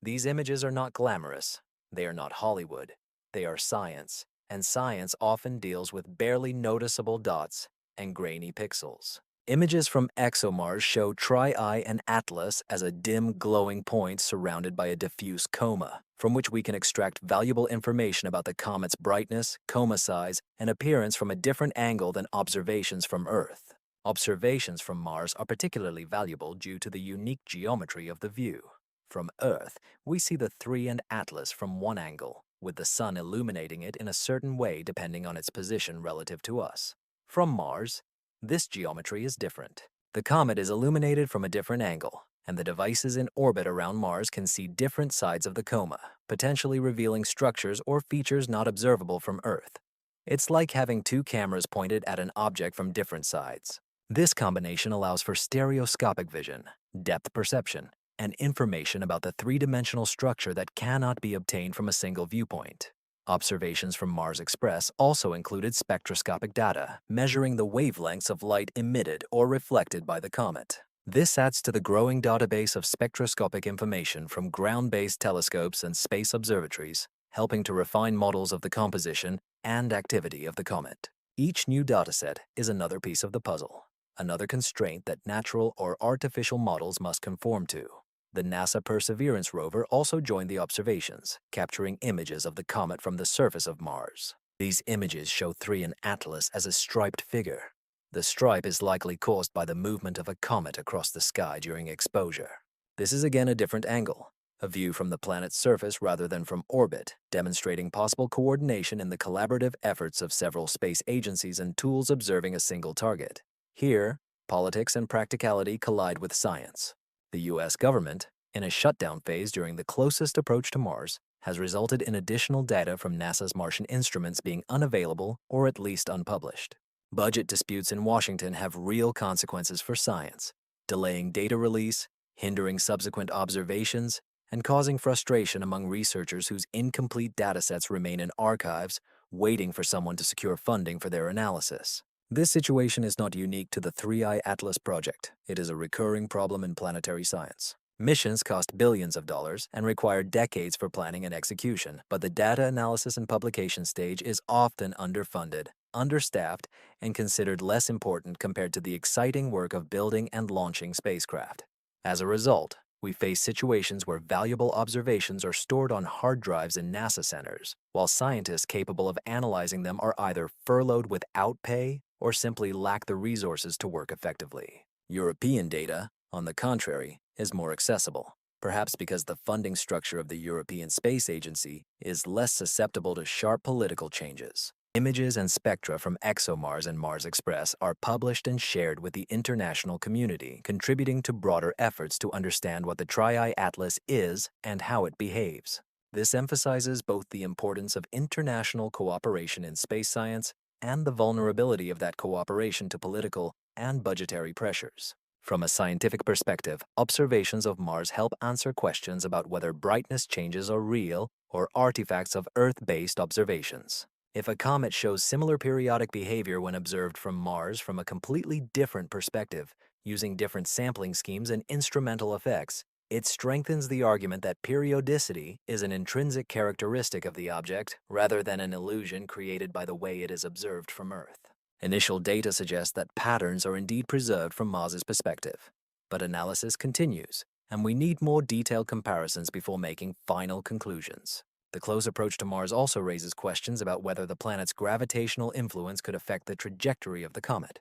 These images are not glamorous. They are not Hollywood. They are science, and science often deals with barely noticeable dots and grainy pixels. Images from ExoMars show Tri-Eye and Atlas as a dim, glowing point surrounded by a diffuse coma, from which we can extract valuable information about the comet's brightness, coma size, and appearance from a different angle than observations from Earth. Observations from Mars are particularly valuable due to the unique geometry of the view. From Earth, we see the 3 and Atlas from one angle, with the sun illuminating it in a certain way depending on its position relative to us. From Mars, this geometry is different. The comet is illuminated from a different angle, and the devices in orbit around Mars can see different sides of the coma, potentially revealing structures or features not observable from Earth. It's like having 2 cameras pointed at an object from different sides. This combination allows for stereoscopic vision, depth perception, and information about the 3-dimensional structure that cannot be obtained from a single viewpoint. Observations from Mars Express also included spectroscopic data, measuring the wavelengths of light emitted or reflected by the comet. This adds to the growing database of spectroscopic information from ground-based telescopes and space observatories, helping to refine models of the composition and activity of the comet. Each new dataset is another piece of the puzzle, another constraint that natural or artificial models must conform to. The NASA Perseverance rover also joined the observations, capturing images of the comet from the surface of Mars. These images show 3 and Atlas as a striped figure. The stripe is likely caused by the movement of a comet across the sky during exposure. This is again a different angle, a view from the planet's surface rather than from orbit, demonstrating possible coordination in the collaborative efforts of several space agencies and tools observing a single target. Here, politics and practicality collide with science. The U.S. government, in a shutdown phase during the closest approach to Mars, has resulted in additional data from NASA's Martian instruments being unavailable or at least unpublished. Budget disputes in Washington have real consequences for science, delaying data release, hindering subsequent observations, and causing frustration among researchers whose incomplete datasets remain in archives, waiting for someone to secure funding for their analysis. This situation is not unique to the 3-Eye Atlas project. It is a recurring problem in planetary science. Missions cost billions of dollars and require decades for planning and execution, but the data analysis and publication stage is often underfunded, understaffed, and considered less important compared to the exciting work of building and launching spacecraft. As a result, we face situations where valuable observations are stored on hard drives in NASA centers, while scientists capable of analyzing them are either furloughed without pay or simply lack the resources to work effectively. European data, on the contrary, is more accessible, perhaps because the funding structure of the European Space Agency is less susceptible to sharp political changes. Images and spectra from ExoMars and Mars Express are published and shared with the international community, contributing to broader efforts to understand what the Tri-Eye Atlas is and how it behaves. This emphasizes both the importance of international cooperation in space science and the vulnerability of that cooperation to political and budgetary pressures. From a scientific perspective, observations of Mars help answer questions about whether brightness changes are real or artifacts of Earth-based observations. If a comet shows similar periodic behavior when observed from Mars from a completely different perspective, using different sampling schemes and instrumental effects, it strengthens the argument that periodicity is an intrinsic characteristic of the object rather than an illusion created by the way it is observed from Earth. Initial data suggest that patterns are indeed preserved from Mars's perspective, but analysis continues, and we need more detailed comparisons before making final conclusions. The close approach to Mars also raises questions about whether the planet's gravitational influence could affect the trajectory of the comet.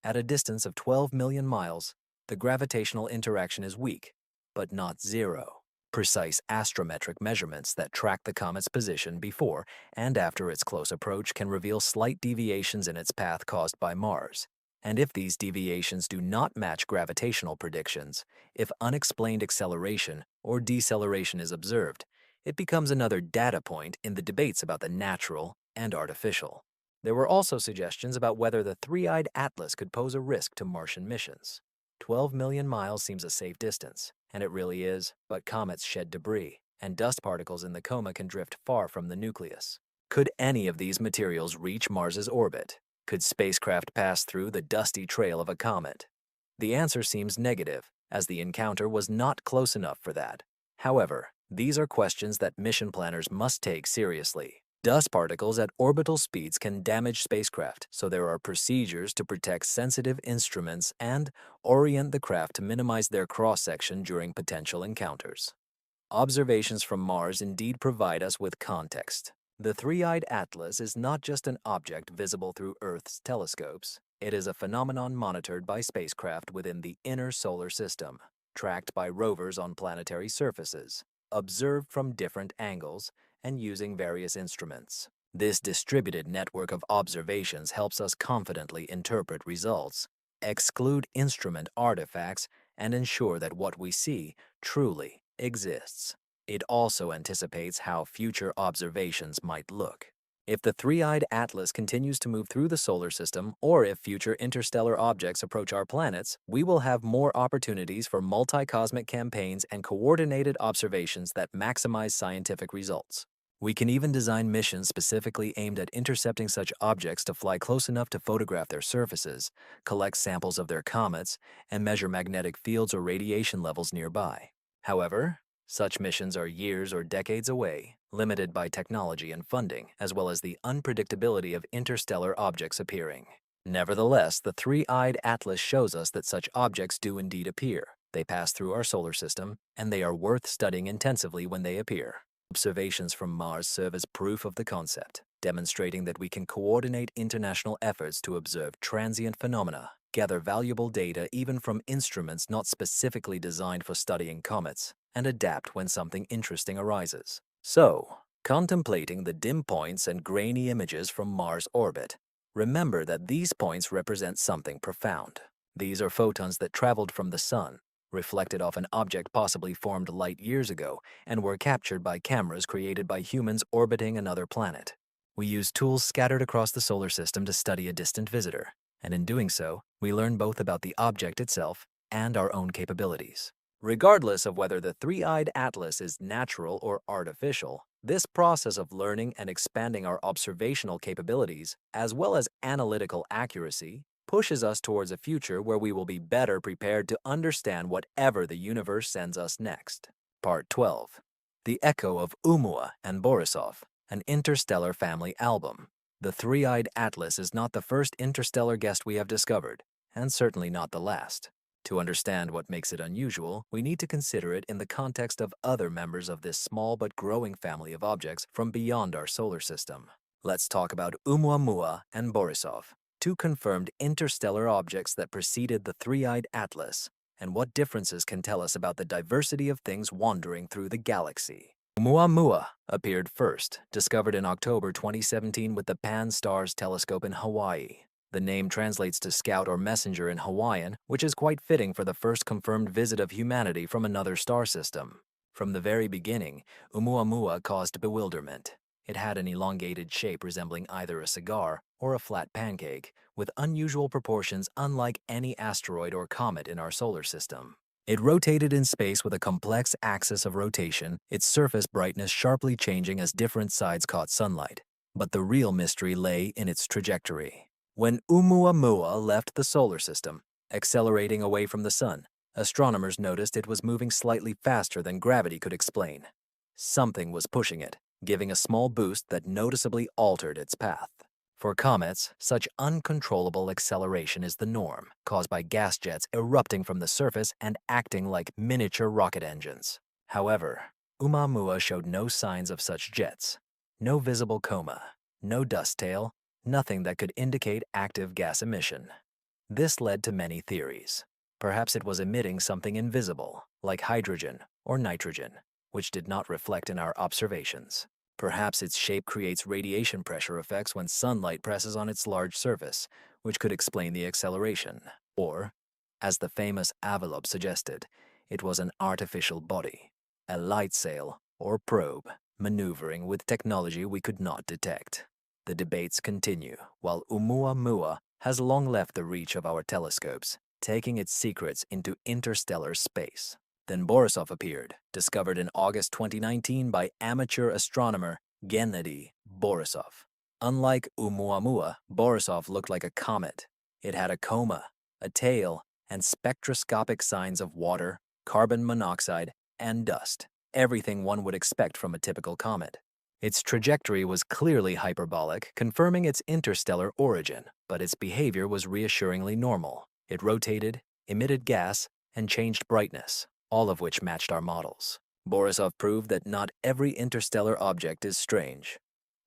At a distance of 12 million miles, the gravitational interaction is weak, but not zero. Precise astrometric measurements that track the comet's position before and after its close approach can reveal slight deviations in its path caused by Mars. And if these deviations do not match gravitational predictions, if unexplained acceleration or deceleration is observed, it becomes another data point in the debates about the natural and artificial. There were also suggestions about whether the three-eyed atlas could pose a risk to Martian missions. 12 million miles seems a safe distance, and it really is, but comets shed debris, and dust particles in the coma can drift far from the nucleus. Could any of these materials reach Mars's orbit? Could spacecraft pass through the dusty trail of a comet? The answer seems negative, as the encounter was not close enough for that. However, these are questions that mission planners must take seriously. Dust particles at orbital speeds can damage spacecraft, so there are procedures to protect sensitive instruments and orient the craft to minimize their cross-section during potential encounters. Observations from Mars indeed provide us with context. The three-eyed atlas is not just an object visible through Earth's telescopes. It is a phenomenon monitored by spacecraft within the inner solar system, tracked by rovers on planetary surfaces, observed from different angles, and using various instruments. This distributed network of observations helps us confidently interpret results, exclude instrument artifacts, and ensure that what we see truly exists. It also anticipates how future observations might look. If the three-eyed atlas continues to move through the solar system, or if future interstellar objects approach our planets, we will have more opportunities for multi-cosmic campaigns and coordinated observations that maximize scientific results. We can even design missions specifically aimed at intercepting such objects to fly close enough to photograph their surfaces, collect samples of their comets, and measure magnetic fields or radiation levels nearby. However, such missions are years or decades away, limited by technology and funding, as well as the unpredictability of interstellar objects appearing. Nevertheless, the three-eyed atlas shows us that such objects do indeed appear. They pass through our solar system, and they are worth studying intensively when they appear. Observations from Mars serve as proof of the concept, demonstrating that we can coordinate international efforts to observe transient phenomena, gather valuable data even from instruments not specifically designed for studying comets, and adapt when something interesting arises. So, contemplating the dim points and grainy images from Mars' orbit, remember that these points represent something profound. These are photons that traveled from the Sun, reflected off an object possibly formed light years ago, and were captured by cameras created by humans orbiting another planet. We use tools scattered across the solar system to study a distant visitor, and in doing so, we learn both about the object itself and our own capabilities. Regardless of whether the three-eyed atlas is natural or artificial, this process of learning and expanding our observational capabilities, as well as analytical accuracy, pushes us towards a future where we will be better prepared to understand whatever the universe sends us next. Part 12. The Echo of Oumuamua and Borisov, an Interstellar Family Album. The three-eyed atlas is not the first interstellar guest we have discovered, and certainly not the last. To understand what makes it unusual, we need to consider it in the context of other members of this small but growing family of objects from beyond our solar system. Let's talk about Oumuamua and Borisov, two confirmed interstellar objects that preceded the three-eyed atlas, and what differences can tell us about the diversity of things wandering through the galaxy. Oumuamua appeared first, discovered in October 2017 with the Pan-STARRS telescope in Hawaii. The name translates to scout or messenger in Hawaiian, which is quite fitting for the first confirmed visit of humanity from another star system. From the very beginning, Oumuamua caused bewilderment. It had an elongated shape resembling either a cigar or a flat pancake, with unusual proportions unlike any asteroid or comet in our solar system. It rotated in space with a complex axis of rotation, its surface brightness sharply changing as different sides caught sunlight. But the real mystery lay in its trajectory. When Oumuamua left the solar system, accelerating away from the sun, astronomers noticed it was moving slightly faster than gravity could explain. Something was pushing it, giving a small boost that noticeably altered its path. For comets, such uncontrollable acceleration is the norm, caused by gas jets erupting from the surface and acting like miniature rocket engines. However, Oumuamua showed no signs of such jets. No visible coma, no dust tail, nothing that could indicate active gas emission. This led to many theories. Perhaps it was emitting something invisible, like hydrogen or nitrogen, which did not reflect in our observations. Perhaps its shape creates radiation pressure effects when sunlight presses on its large surface, which could explain the acceleration. Or, as the famous envelope suggested, it was an artificial body, a light sail or probe, maneuvering with technology we could not detect. The debates continue, while Oumuamua has long left the reach of our telescopes, taking its secrets into interstellar space. Then Borisov appeared, discovered in August 2019 by amateur astronomer Gennady Borisov. Unlike Oumuamua, Borisov looked like a comet. It had a coma, a tail, and spectroscopic signs of water, carbon monoxide, and dust, everything one would expect from a typical comet. Its trajectory was clearly hyperbolic, confirming its interstellar origin, but its behavior was reassuringly normal. It rotated, emitted gas, and changed brightness, all of which matched our models. Borisov proved that not every interstellar object is strange.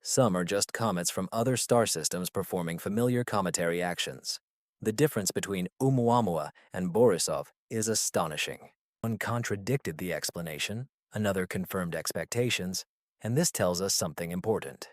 Some are just comets from other star systems performing familiar cometary actions. The difference between Oumuamua and Borisov is astonishing. One contradicted the explanation, another confirmed expectations, and this tells us something important.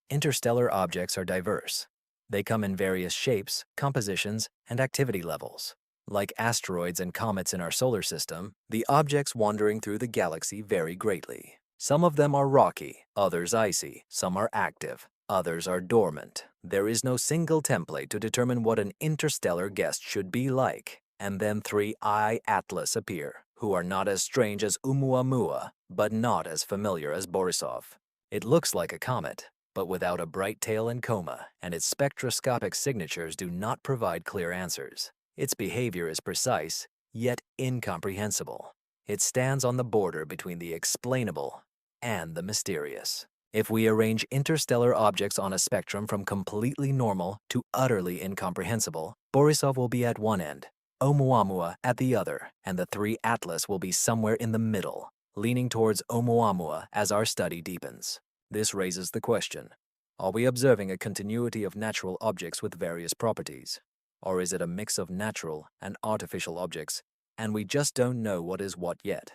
Interstellar objects are diverse. They come in various shapes, compositions, and activity levels. Like asteroids and comets in our solar system, the objects wandering through the galaxy vary greatly. Some of them are rocky, others icy, some are active, others are dormant. There is no single template to determine what an interstellar guest should be like. And then 3I Atlas appear, who are not as strange as Oumuamua, but not as familiar as Borisov. It looks like a comet, but without a bright tail and coma, and its spectroscopic signatures do not provide clear answers. Its behavior is precise, yet incomprehensible. It stands on the border between the explainable and the mysterious. If we arrange interstellar objects on a spectrum from completely normal to utterly incomprehensible, Borisov will be at one end, Oumuamua at the other, and the 3 Atlas will be somewhere in the middle, leaning towards Oumuamua as our study deepens. This raises the question, are we observing a continuity of natural objects with various properties? Or is it a mix of natural and artificial objects, and we just don't know what is what yet?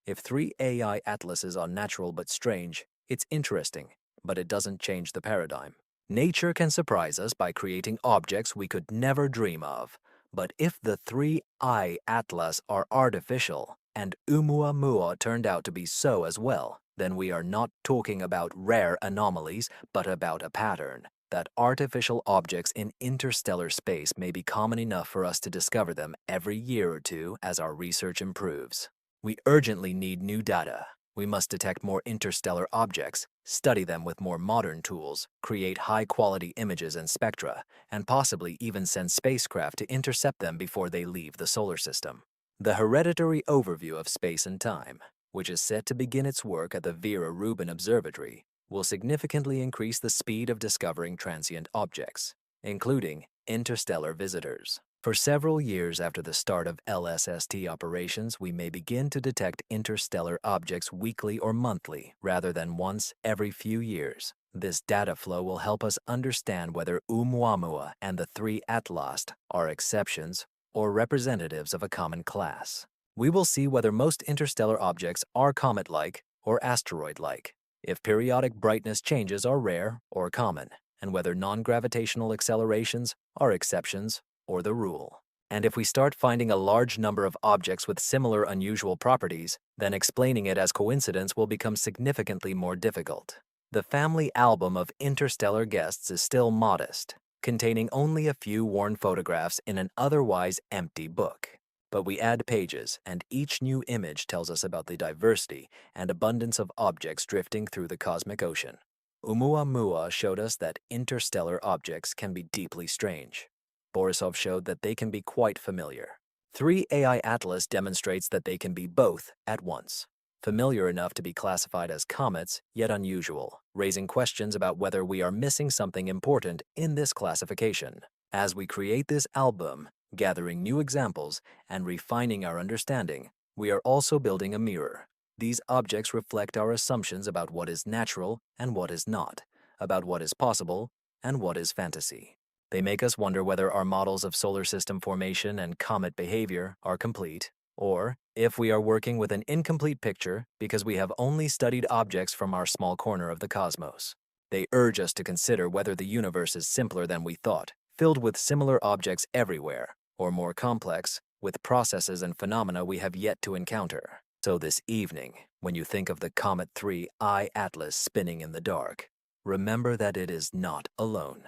If 3 AI atlases are natural but strange, it's interesting, but it doesn't change the paradigm. Nature can surprise us by creating objects we could never dream of. But if the 3I Atlas are artificial, and Oumuamua turned out to be so as well, then we are not talking about rare anomalies, but about a pattern. That artificial objects in interstellar space may be common enough for us to discover them every year or two as our research improves. We urgently need new data. We must detect more interstellar objects, study them with more modern tools, create high-quality images and spectra, and possibly even send spacecraft to intercept them before they leave the solar system. The Hereditary Overview of Space and Time, which is set to begin its work at the Vera Rubin Observatory, will significantly increase the speed of discovering transient objects, including interstellar visitors. For several years after the start of LSST operations, we may begin to detect interstellar objects weekly or monthly, rather than once every few years. This data flow will help us understand whether Oumuamua and the 3 Atlas are exceptions or representatives of a common class. We will see whether most interstellar objects are comet-like or asteroid-like, if periodic brightness changes are rare or common, and whether non-gravitational accelerations are exceptions or the rule. And if we start finding a large number of objects with similar unusual properties, then explaining it as coincidence will become significantly more difficult. The family album of interstellar guests is still modest, containing only a few worn photographs in an otherwise empty book. But we add pages, and each new image tells us about the diversity and abundance of objects drifting through the cosmic ocean. Oumuamua showed us that interstellar objects can be deeply strange. Borisov showed that they can be quite familiar. 3 AI Atlas demonstrates that they can be both at once. Familiar enough to be classified as comets, yet unusual, raising questions about whether we are missing something important in this classification. As we create this album, gathering new examples and refining our understanding, we are also building a mirror. These objects reflect our assumptions about what is natural and what is not, about what is possible and what is fantasy. They make us wonder whether our models of solar system formation and comet behavior are complete, or if we are working with an incomplete picture because we have only studied objects from our small corner of the cosmos. They urge us to consider whether the universe is simpler than we thought, filled with similar objects everywhere, or more complex, with processes and phenomena we have yet to encounter. So this evening, when you think of the Comet 3I Atlas spinning in the dark, remember that it is not alone.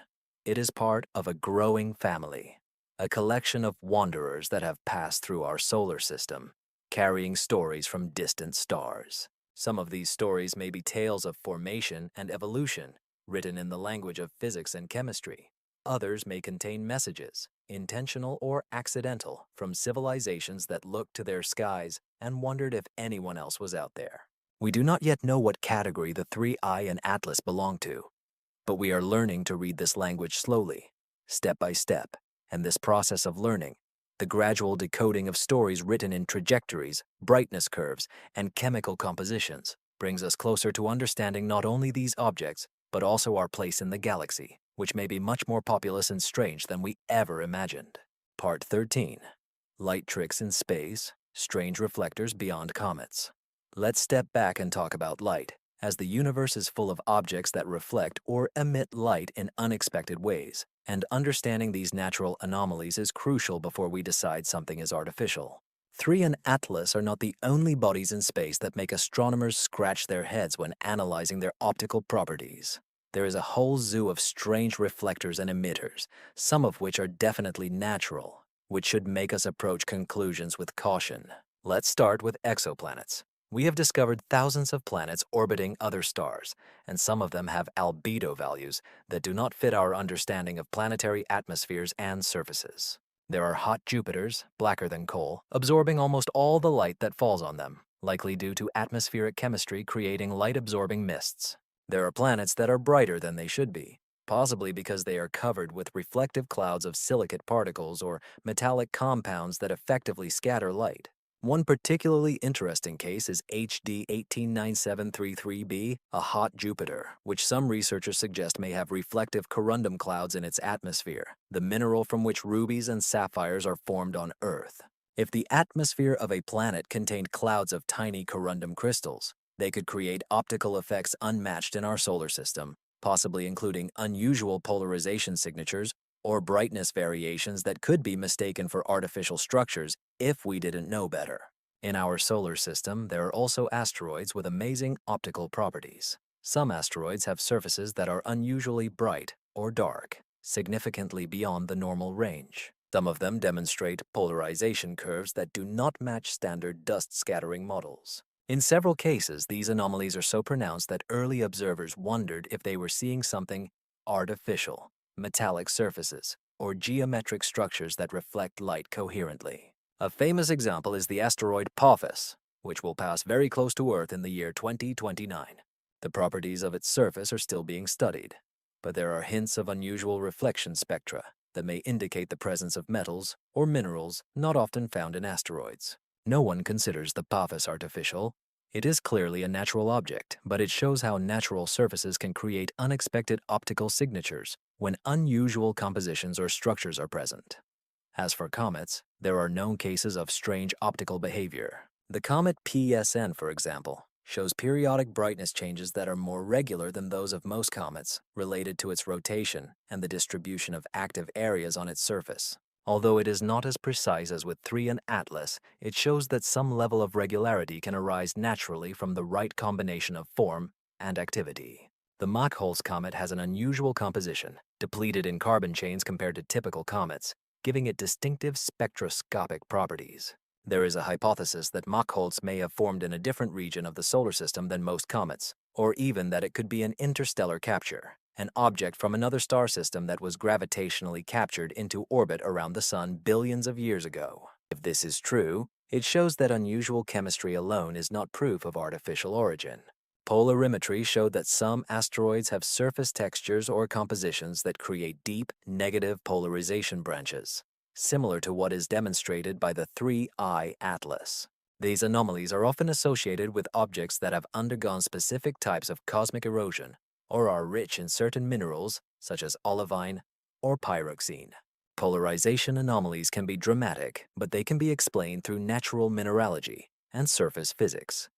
It is part of a growing family, a collection of wanderers that have passed through our solar system, carrying stories from distant stars. Some of these stories may be tales of formation and evolution, written in the language of physics and chemistry. Others may contain messages, intentional or accidental, from civilizations that looked to their skies and wondered if anyone else was out there. We do not yet know what category the 3I and Atlas belong to, but we are learning to read this language slowly, step by step, and this process of learning, the gradual decoding of stories written in trajectories, brightness curves, and chemical compositions, brings us closer to understanding not only these objects, but also our place in the galaxy, which may be much more populous and strange than we ever imagined. Part 13. Light Tricks in Space, Strange Reflectors Beyond Comets. Let's step back and talk about light, as the universe is full of objects that reflect or emit light in unexpected ways, and understanding these natural anomalies is crucial before we decide something is artificial. 3 and Atlas are not the only bodies in space that make astronomers scratch their heads when analyzing their optical properties. There is a whole zoo of strange reflectors and emitters, some of which are definitely natural, which should make us approach conclusions with caution. Let's start with exoplanets. We have discovered thousands of planets orbiting other stars, and some of them have albedo values that do not fit our understanding of planetary atmospheres and surfaces. There are hot Jupiters, blacker than coal, absorbing almost all the light that falls on them, likely due to atmospheric chemistry creating light-absorbing mists. There are planets that are brighter than they should be, possibly because they are covered with reflective clouds of silicate particles or metallic compounds that effectively scatter light. One particularly interesting case is HD 189733b, a hot Jupiter, which some researchers suggest may have reflective corundum clouds in its atmosphere, the mineral from which rubies and sapphires are formed on Earth. If the atmosphere of a planet contained clouds of tiny corundum crystals, they could create optical effects unmatched in our solar system, possibly including unusual polarization signatures or brightness variations that could be mistaken for artificial structures if we didn't know better. In our solar system, there are also asteroids with amazing optical properties. Some asteroids have surfaces that are unusually bright or dark, significantly beyond the normal range. Some of them demonstrate polarization curves that do not match standard dust-scattering models. In several cases, these anomalies are so pronounced that early observers wondered if they were seeing something artificial, metallic surfaces, or geometric structures that reflect light coherently. A famous example is the asteroid Apophis, which will pass very close to Earth in the year 2029. The properties of its surface are still being studied, but there are hints of unusual reflection spectra that may indicate the presence of metals or minerals not often found in asteroids. No one considers the Apophis artificial. It is clearly a natural object, but it shows how natural surfaces can create unexpected optical signatures when unusual compositions or structures are present. As for comets, there are known cases of strange optical behavior. The comet PSN, for example, shows periodic brightness changes that are more regular than those of most comets, related to its rotation and the distribution of active areas on its surface. Although it is not as precise as with 3 and Atlas, it shows that some level of regularity can arise naturally from the right combination of form and activity. The Mach-Holtz comet has an unusual composition, depleted in carbon chains compared to typical comets, giving it distinctive spectroscopic properties. There is a hypothesis that Mach-Holtz may have formed in a different region of the solar system than most comets, or even that it could be an interstellar capture, an object from another star system that was gravitationally captured into orbit around the Sun billions of years ago. If this is true, it shows that unusual chemistry alone is not proof of artificial origin. Polarimetry showed that some asteroids have surface textures or compositions that create deep, negative polarization branches, similar to what is demonstrated by the 3I Atlas. These anomalies are often associated with objects that have undergone specific types of cosmic erosion or are rich in certain minerals such as olivine or pyroxene. Polarization anomalies can be dramatic, but they can be explained through natural mineralogy and surface physics.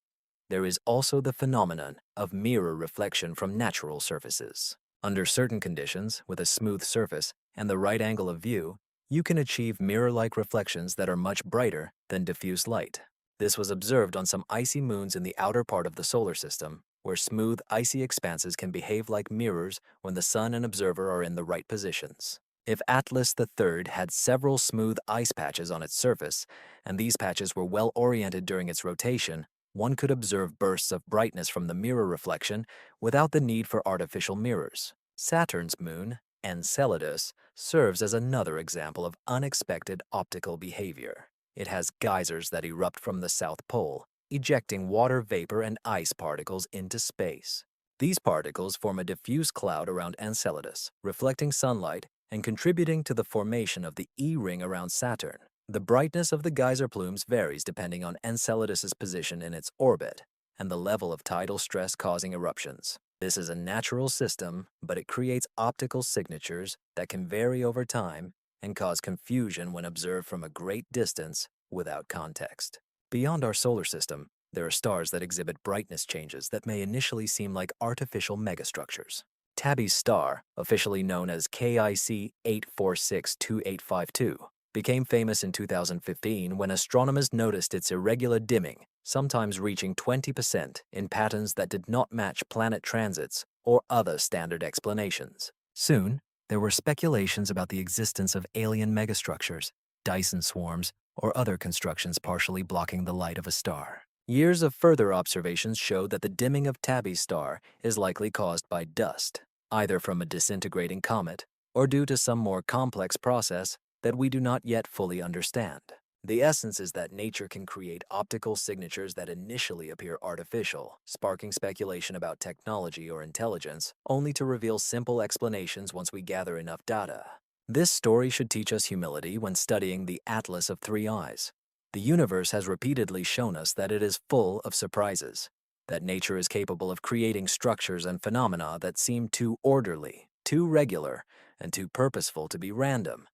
There is also the phenomenon of mirror reflection from natural surfaces. Under certain conditions, with a smooth surface and the right angle of view, you can achieve mirror-like reflections that are much brighter than diffuse light. This was observed on some icy moons in the outer part of the solar system, where smooth, icy expanses can behave like mirrors when the sun and observer are in the right positions. If Atlas III had several smooth ice patches on its surface, and these patches were well oriented during its rotation, one could observe bursts of brightness from the mirror reflection without the need for artificial mirrors. Saturn's moon, Enceladus, serves as another example of unexpected optical behavior. It has geysers that erupt from the South Pole, ejecting water vapor and ice particles into space. These particles form a diffuse cloud around Enceladus, reflecting sunlight and contributing to the formation of the E-ring around Saturn. The brightness of the geyser plumes varies depending on Enceladus's position in its orbit and the level of tidal stress causing eruptions. This is a natural system, but it creates optical signatures that can vary over time and cause confusion when observed from a great distance without context. Beyond our solar system, there are stars that exhibit brightness changes that may initially seem like artificial megastructures. Tabby's star, officially known as KIC 8462852, became famous in 2015 when astronomers noticed its irregular dimming, sometimes reaching 20% in patterns that did not match planet transits or other standard explanations. Soon, there were speculations about the existence of alien megastructures, Dyson swarms, or other constructions partially blocking the light of a star. Years of further observations showed that the dimming of Tabby's star is likely caused by dust, either from a disintegrating comet or due to some more complex process that we do not yet fully understand. The essence is that nature can create optical signatures that initially appear artificial, sparking speculation about technology or intelligence, only to reveal simple explanations once we gather enough data. This story should teach us humility when studying the Atlas of Three Eyes. The universe has repeatedly shown us that it is full of surprises, that nature is capable of creating structures and phenomena that seem too orderly, too regular, and too purposeful to be random.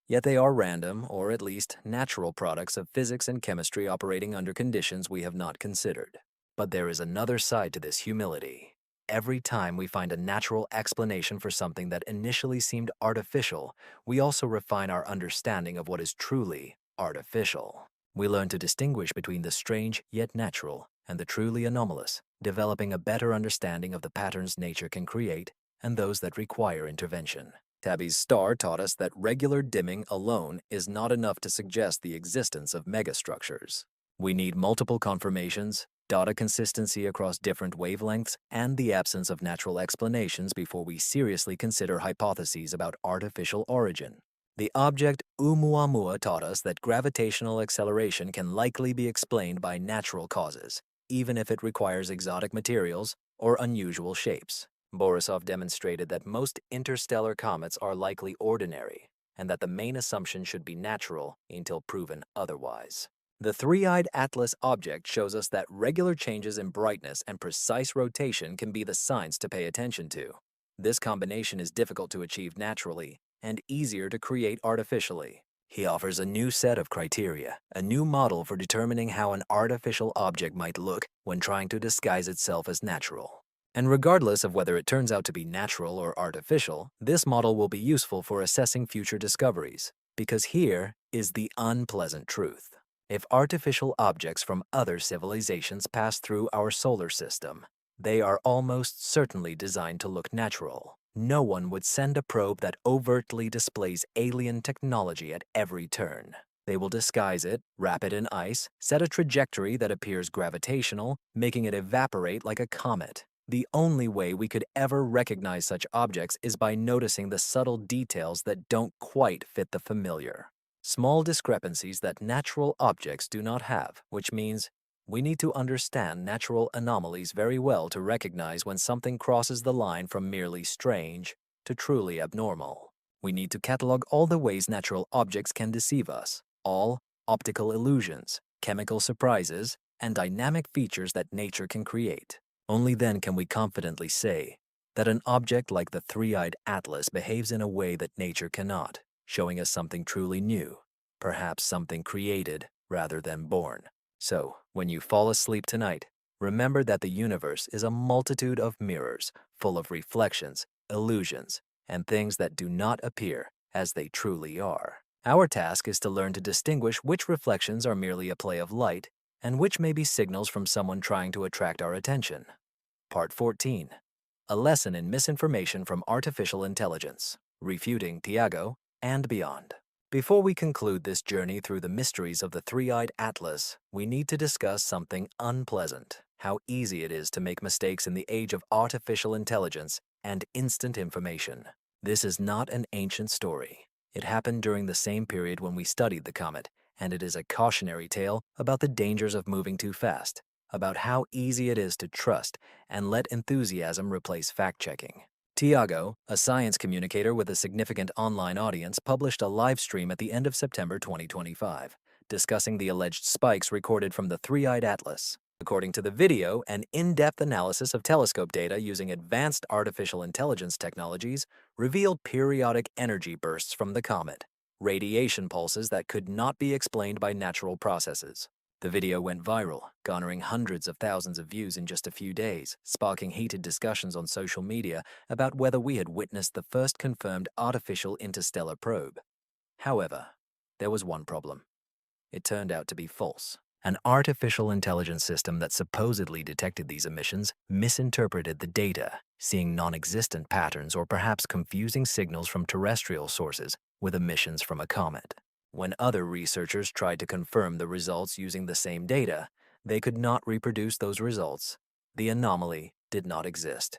Yet they are random, or at least natural products of physics and chemistry operating under conditions we have not considered. But there is another side to this humility. Every time we find a natural explanation for something that initially seemed artificial, we also refine our understanding of what is truly artificial. We learn to distinguish between the strange yet natural and the truly anomalous, developing a better understanding of the patterns nature can create and those that require intervention. Tabby's star taught us that regular dimming alone is not enough to suggest the existence of megastructures. We need multiple confirmations, data consistency across different wavelengths, and the absence of natural explanations before we seriously consider hypotheses about artificial origin. The object Oumuamua taught us that gravitational acceleration can likely be explained by natural causes, even if it requires exotic materials or unusual shapes. Borisov demonstrated that most interstellar comets are likely ordinary, and that the main assumption should be natural until proven otherwise. The three-eyed Atlas object shows us that regular changes in brightness and precise rotation can be the signs to pay attention to. This combination is difficult to achieve naturally and easier to create artificially. He offers a new set of criteria, a new model for determining how an artificial object might look when trying to disguise itself as natural. And regardless of whether it turns out to be natural or artificial, this model will be useful for assessing future discoveries, because here is the unpleasant truth. If artificial objects from other civilizations pass through our solar system, they are almost certainly designed to look natural. No one would send a probe that overtly displays alien technology at every turn. They will disguise it, wrap it in ice, set a trajectory that appears gravitational, making it evaporate like a comet. The only way we could ever recognize such objects is by noticing the subtle details that don't quite fit the familiar. Small discrepancies that natural objects do not have, which means we need to understand natural anomalies very well to recognize when something crosses the line from merely strange to truly abnormal. We need to catalog all the ways natural objects can deceive us, all optical illusions, chemical surprises, and dynamic features that nature can create. Only then can we confidently say that an object like the three-eyed Atlas behaves in a way that nature cannot, showing us something truly new, perhaps something created rather than born. So, when you fall asleep tonight, remember that the universe is a multitude of mirrors, full of reflections, illusions, and things that do not appear as they truly are. Our task is to learn to distinguish which reflections are merely a play of light and which may be signals from someone trying to attract our attention. Part 14. A lesson in misinformation from artificial intelligence, refuting Tiago and beyond. Before we conclude this journey through the mysteries of the three-eyed atlas, we need to discuss something unpleasant: how easy it is to make mistakes in the age of artificial intelligence and instant information. This is not an ancient story. It happened during the same period when we studied the comet, and it is a cautionary tale about the dangers of moving too fast, about how easy it is to trust and let enthusiasm replace fact-checking. Tiago, a science communicator with a significant online audience, published a live stream at the end of September 2025, discussing the alleged spikes recorded from the three-eyed atlas. According to the video, an in-depth analysis of telescope data using advanced artificial intelligence technologies revealed periodic energy bursts from the comet, radiation pulses that could not be explained by natural processes. The video went viral, garnering hundreds of thousands of views in just a few days, sparking heated discussions on social media about whether we had witnessed the first confirmed artificial interstellar probe. However, there was one problem. It turned out to be false. An artificial intelligence system that supposedly detected these emissions misinterpreted the data, seeing non-existent patterns or perhaps confusing signals from terrestrial sources with emissions from a comet. When other researchers tried to confirm the results using the same data, they could not reproduce those results. The anomaly did not exist.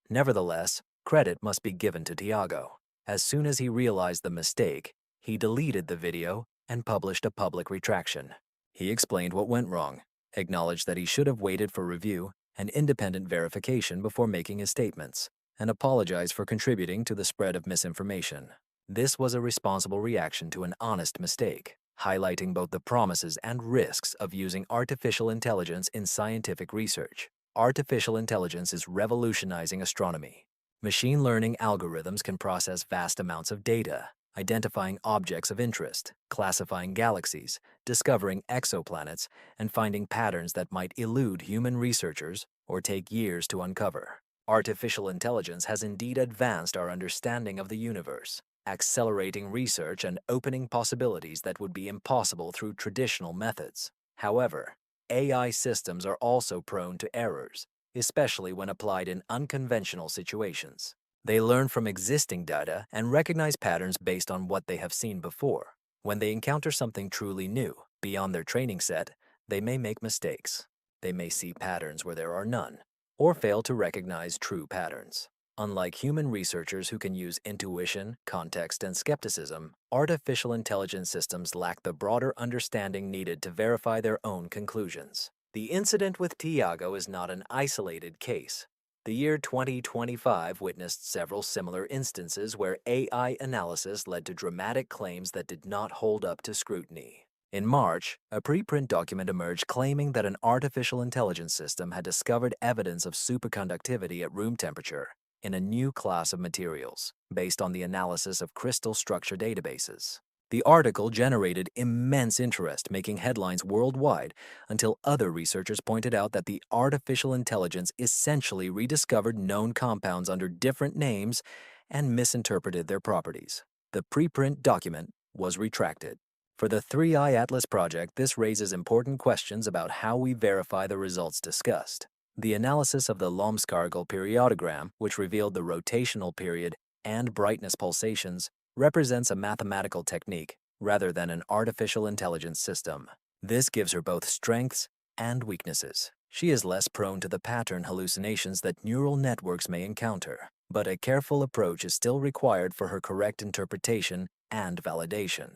Nevertheless, credit must be given to Tiago. As soon as he realized the mistake, he deleted the video and published a public retraction. He explained what went wrong, acknowledged that he should have waited for review and independent verification before making his statements, and apologized for contributing to the spread of misinformation. This was a responsible reaction to an honest mistake, highlighting both the promises and risks of using artificial intelligence in scientific research. Artificial intelligence is revolutionizing astronomy. Machine learning algorithms can process vast amounts of data, identifying objects of interest, classifying galaxies, discovering exoplanets, and finding patterns that might elude human researchers or take years to uncover. Artificial intelligence has indeed advanced our understanding of the universe, accelerating research and opening possibilities that would be impossible through traditional methods. However, AI systems are also prone to errors, especially when applied in unconventional situations. They learn from existing data and recognize patterns based on what they have seen before. When they encounter something truly new, beyond their training set, they may make mistakes. They may see patterns where there are none, or fail to recognize true patterns. Unlike human researchers who can use intuition, context, and skepticism, artificial intelligence systems lack the broader understanding needed to verify their own conclusions. The incident with Tiago is not an isolated case. The year 2025 witnessed several similar instances where AI analysis led to dramatic claims that did not hold up to scrutiny. In March, a preprint document emerged claiming that an artificial intelligence system had discovered evidence of superconductivity at room temperature in a new class of materials, based on the analysis of crystal structure databases. The article generated immense interest, making headlines worldwide, until other researchers pointed out that the artificial intelligence essentially rediscovered known compounds under different names and misinterpreted their properties. The preprint document was retracted. For the 3i Atlas project, this raises important questions about how we verify the results discussed. The analysis of the Lomskargel periodogram, which revealed the rotational period and brightness pulsations, represents a mathematical technique rather than an artificial intelligence system. This gives her both strengths and weaknesses. She is less prone to the pattern hallucinations that neural networks may encounter, but a careful approach is still required for her correct interpretation and validation.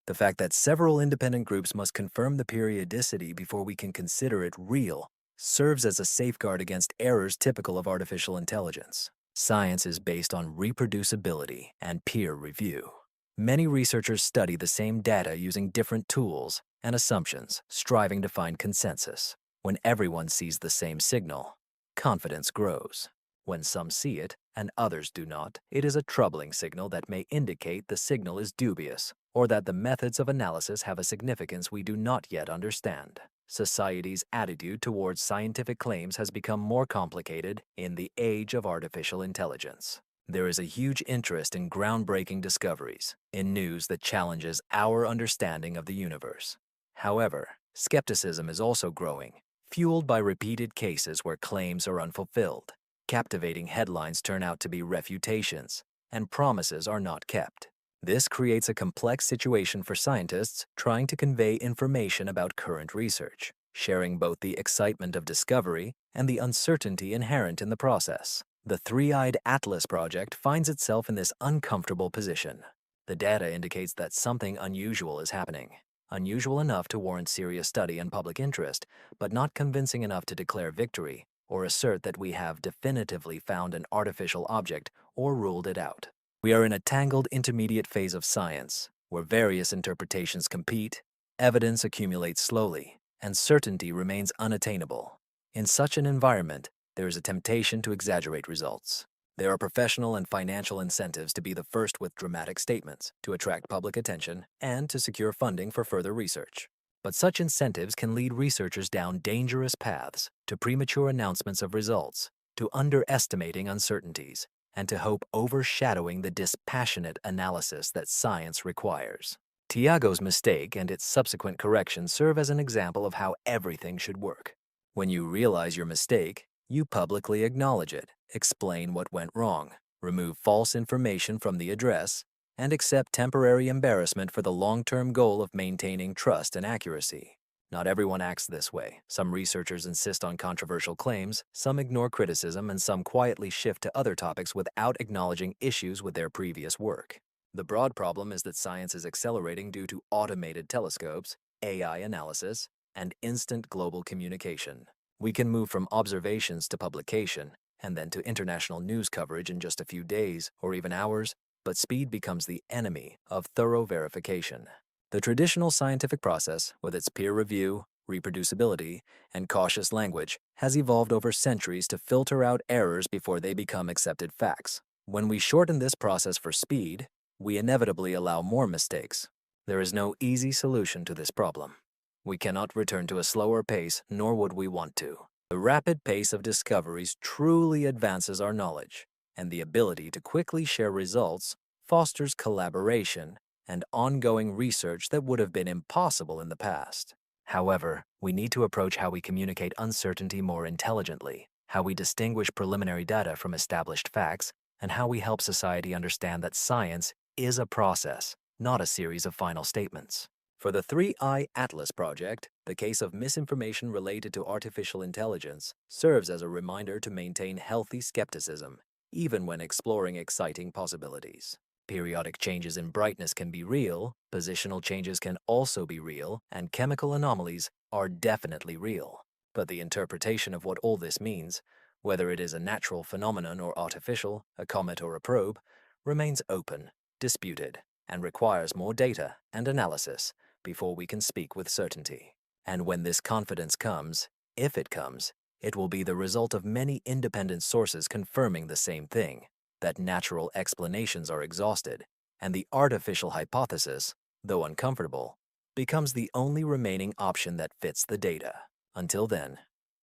The fact that several independent groups must confirm the periodicity before we can consider it real serves as a safeguard against errors typical of artificial intelligence. Science is based on reproducibility and peer review. Many researchers study the same data using different tools and assumptions, striving to find consensus. When everyone sees the same signal, confidence grows. When some see it and others do not, it is a troubling signal that may indicate the signal is dubious or that the methods of analysis have a significance we do not yet understand. Society's attitude towards scientific claims has become more complicated in the age of artificial intelligence. There is a huge interest in groundbreaking discoveries, in news that challenges our understanding of the universe. However, skepticism is also growing. fueled by repeated cases where claims are unfulfilled. Captivating headlines turn out to be refutations, and promises are not kept. This creates a complex situation for scientists trying to convey information about current research, sharing both the excitement of discovery and the uncertainty inherent in the process. The Three-Eyed Atlas project finds itself in this uncomfortable position. The data indicates that something unusual is happening. Unusual enough to warrant serious study and public interest, but not convincing enough to declare victory or assert that we have definitively found an artificial object or ruled it out. We are in a tangled intermediate phase of science, where various interpretations compete, evidence accumulates slowly, and certainty remains unattainable. In such an environment, there is a temptation to exaggerate results. There are professional and financial incentives to be the first with dramatic statements, to attract public attention, and to secure funding for further research. But such incentives can lead researchers down dangerous paths, to premature announcements of results, to underestimating uncertainties, and to hope overshadowing the dispassionate analysis that science requires. Tiago's mistake and its subsequent correction serve as an example of how everything should work. When you realize your mistake, you publicly acknowledge it, explain what went wrong, remove false information from the address, and accept temporary embarrassment for the long-term goal of maintaining trust and accuracy. Not everyone acts this way. Some researchers insist on controversial claims, some ignore criticism, and some quietly shift to other topics without acknowledging issues with their previous work. The broad problem is that science is accelerating due to automated telescopes, AI analysis, and instant global communication. We can move from observations to publication, and then to international news coverage in just a few days or even hours, but speed becomes the enemy of thorough verification. The traditional scientific process, with its peer review, reproducibility, and cautious language, has evolved over centuries to filter out errors before they become accepted facts. When we shorten this process for speed, we inevitably allow more mistakes. There is no easy solution to this problem. We cannot return to a slower pace, nor would we want to. The rapid pace of discoveries truly advances our knowledge, and the ability to quickly share results fosters collaboration and ongoing research that would have been impossible in the past. However, we need to approach how we communicate uncertainty more intelligently, how we distinguish preliminary data from established facts, and how we help society understand that science is a process, not a series of final statements. For the Three-Eye Atlas project, the case of misinformation related to artificial intelligence serves as a reminder to maintain healthy skepticism, even when exploring exciting possibilities. Periodic changes in brightness can be real, positional changes can also be real, and chemical anomalies are definitely real. But the interpretation of what all this means, whether it is a natural phenomenon or artificial, a comet or a probe, remains open, disputed, and requires more data and analysis before we can speak with certainty. And when this confidence comes, if it comes, it will be the result of many independent sources confirming the same thing, that natural explanations are exhausted, and the artificial hypothesis, though uncomfortable, becomes the only remaining option that fits the data. Until then,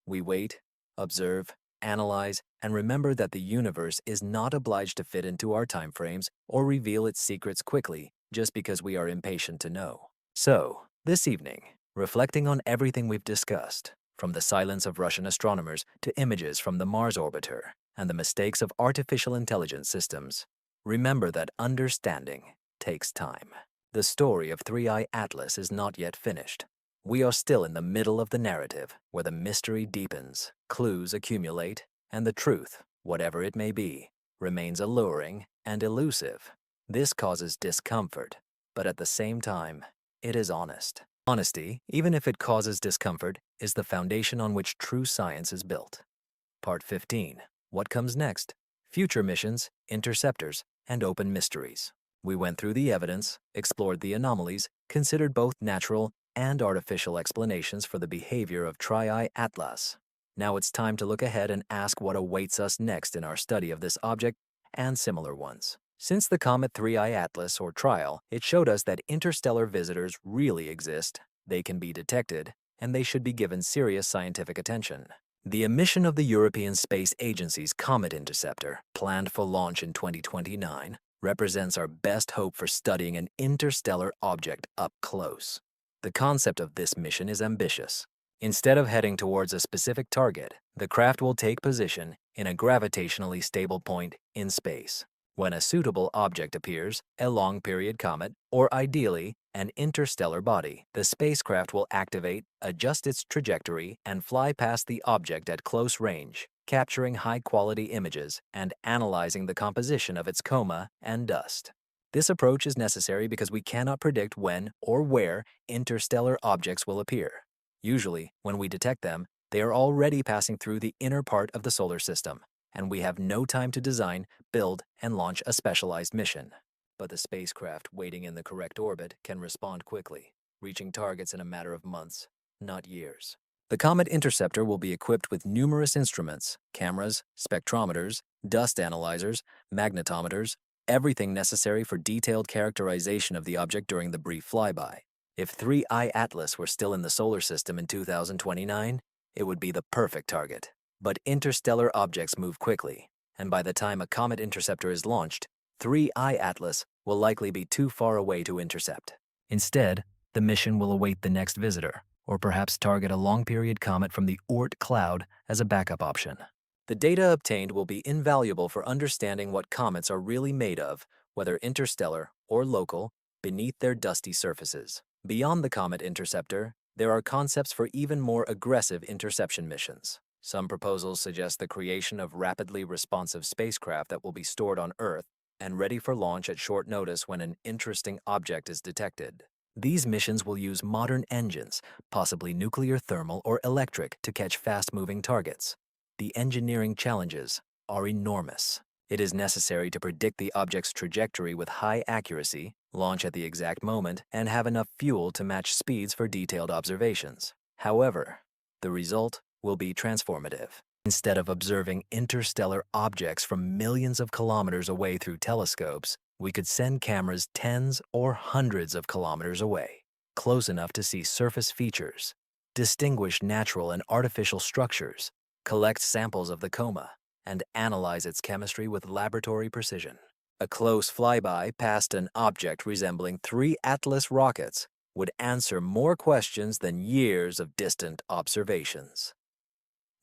we wait, observe, analyze, and remember that the universe is not obliged to fit into our timeframes or reveal its secrets quickly just because we are impatient to know. So, this evening, reflecting on everything we've discussed, from the silence of Russian astronomers to images from the Mars orbiter and the mistakes of artificial intelligence systems, remember that understanding takes time. The story of Three-Eye Atlas is not yet finished. We are still in the middle of the narrative, where the mystery deepens, clues accumulate, and the truth, whatever it may be, remains alluring and elusive. This causes discomfort, but at the same time, it is honest. Honesty, even if it causes discomfort, is the foundation on which true science is built. Part 15. What comes next? Future missions, interceptors, and open mysteries. We went through the evidence, explored the anomalies, considered both natural and artificial explanations for the behavior of Three-Eye Atlas. Now it's time to look ahead and ask what awaits us next in our study of this object and similar ones. Since the comet Three-Eye Atlas, or trial, it showed us that interstellar visitors really exist, they can be detected, and they should be given serious scientific attention. The emission of the European Space Agency's Comet Interceptor, planned for launch in 2029, represents our best hope for studying an interstellar object up close. The concept of this mission is ambitious. Instead of heading towards a specific target, the craft will take position in a gravitationally stable point in space. When a suitable object appears, a long-period comet, or ideally, an interstellar body, the spacecraft will activate, adjust its trajectory, and fly past the object at close range, capturing high-quality images and analyzing the composition of its coma and dust. This approach is necessary because we cannot predict when or where interstellar objects will appear. Usually, when we detect them, they are already passing through the inner part of the solar system, and we have no time to design, build, and launch a specialized mission. But the spacecraft waiting in the correct orbit can respond quickly, reaching targets in a matter of months, not years. The Comet Interceptor will be equipped with numerous instruments, cameras, spectrometers, dust analyzers, magnetometers, everything necessary for detailed characterization of the object during the brief flyby. If 3I Atlas were still in the solar system in 2029, it would be the perfect target. But interstellar objects move quickly, and by the time a comet interceptor is launched, 3I Atlas will likely be too far away to intercept. Instead, the mission will await the next visitor, or perhaps target a long-period comet from the Oort cloud as a backup option. The data obtained will be invaluable for understanding what comets are really made of, whether interstellar or local, beneath their dusty surfaces. Beyond the comet interceptor, there are concepts for even more aggressive interception missions. Some proposals suggest the creation of rapidly responsive spacecraft that will be stored on Earth and ready for launch at short notice when an interesting object is detected. These missions will use modern engines, possibly nuclear, thermal, or electric, to catch fast-moving targets. The engineering challenges are enormous. It is necessary to predict the object's trajectory with high accuracy, launch at the exact moment, and have enough fuel to match speeds for detailed observations. However, the result will be transformative. Instead of observing interstellar objects from millions of kilometers away through telescopes, we could send cameras tens or hundreds of kilometers away, close enough to see surface features, distinguish natural and artificial structures, collect samples of the coma, and analyze its chemistry with laboratory precision. A close flyby past an object resembling 3 Atlas rockets would answer more questions than years of distant observations.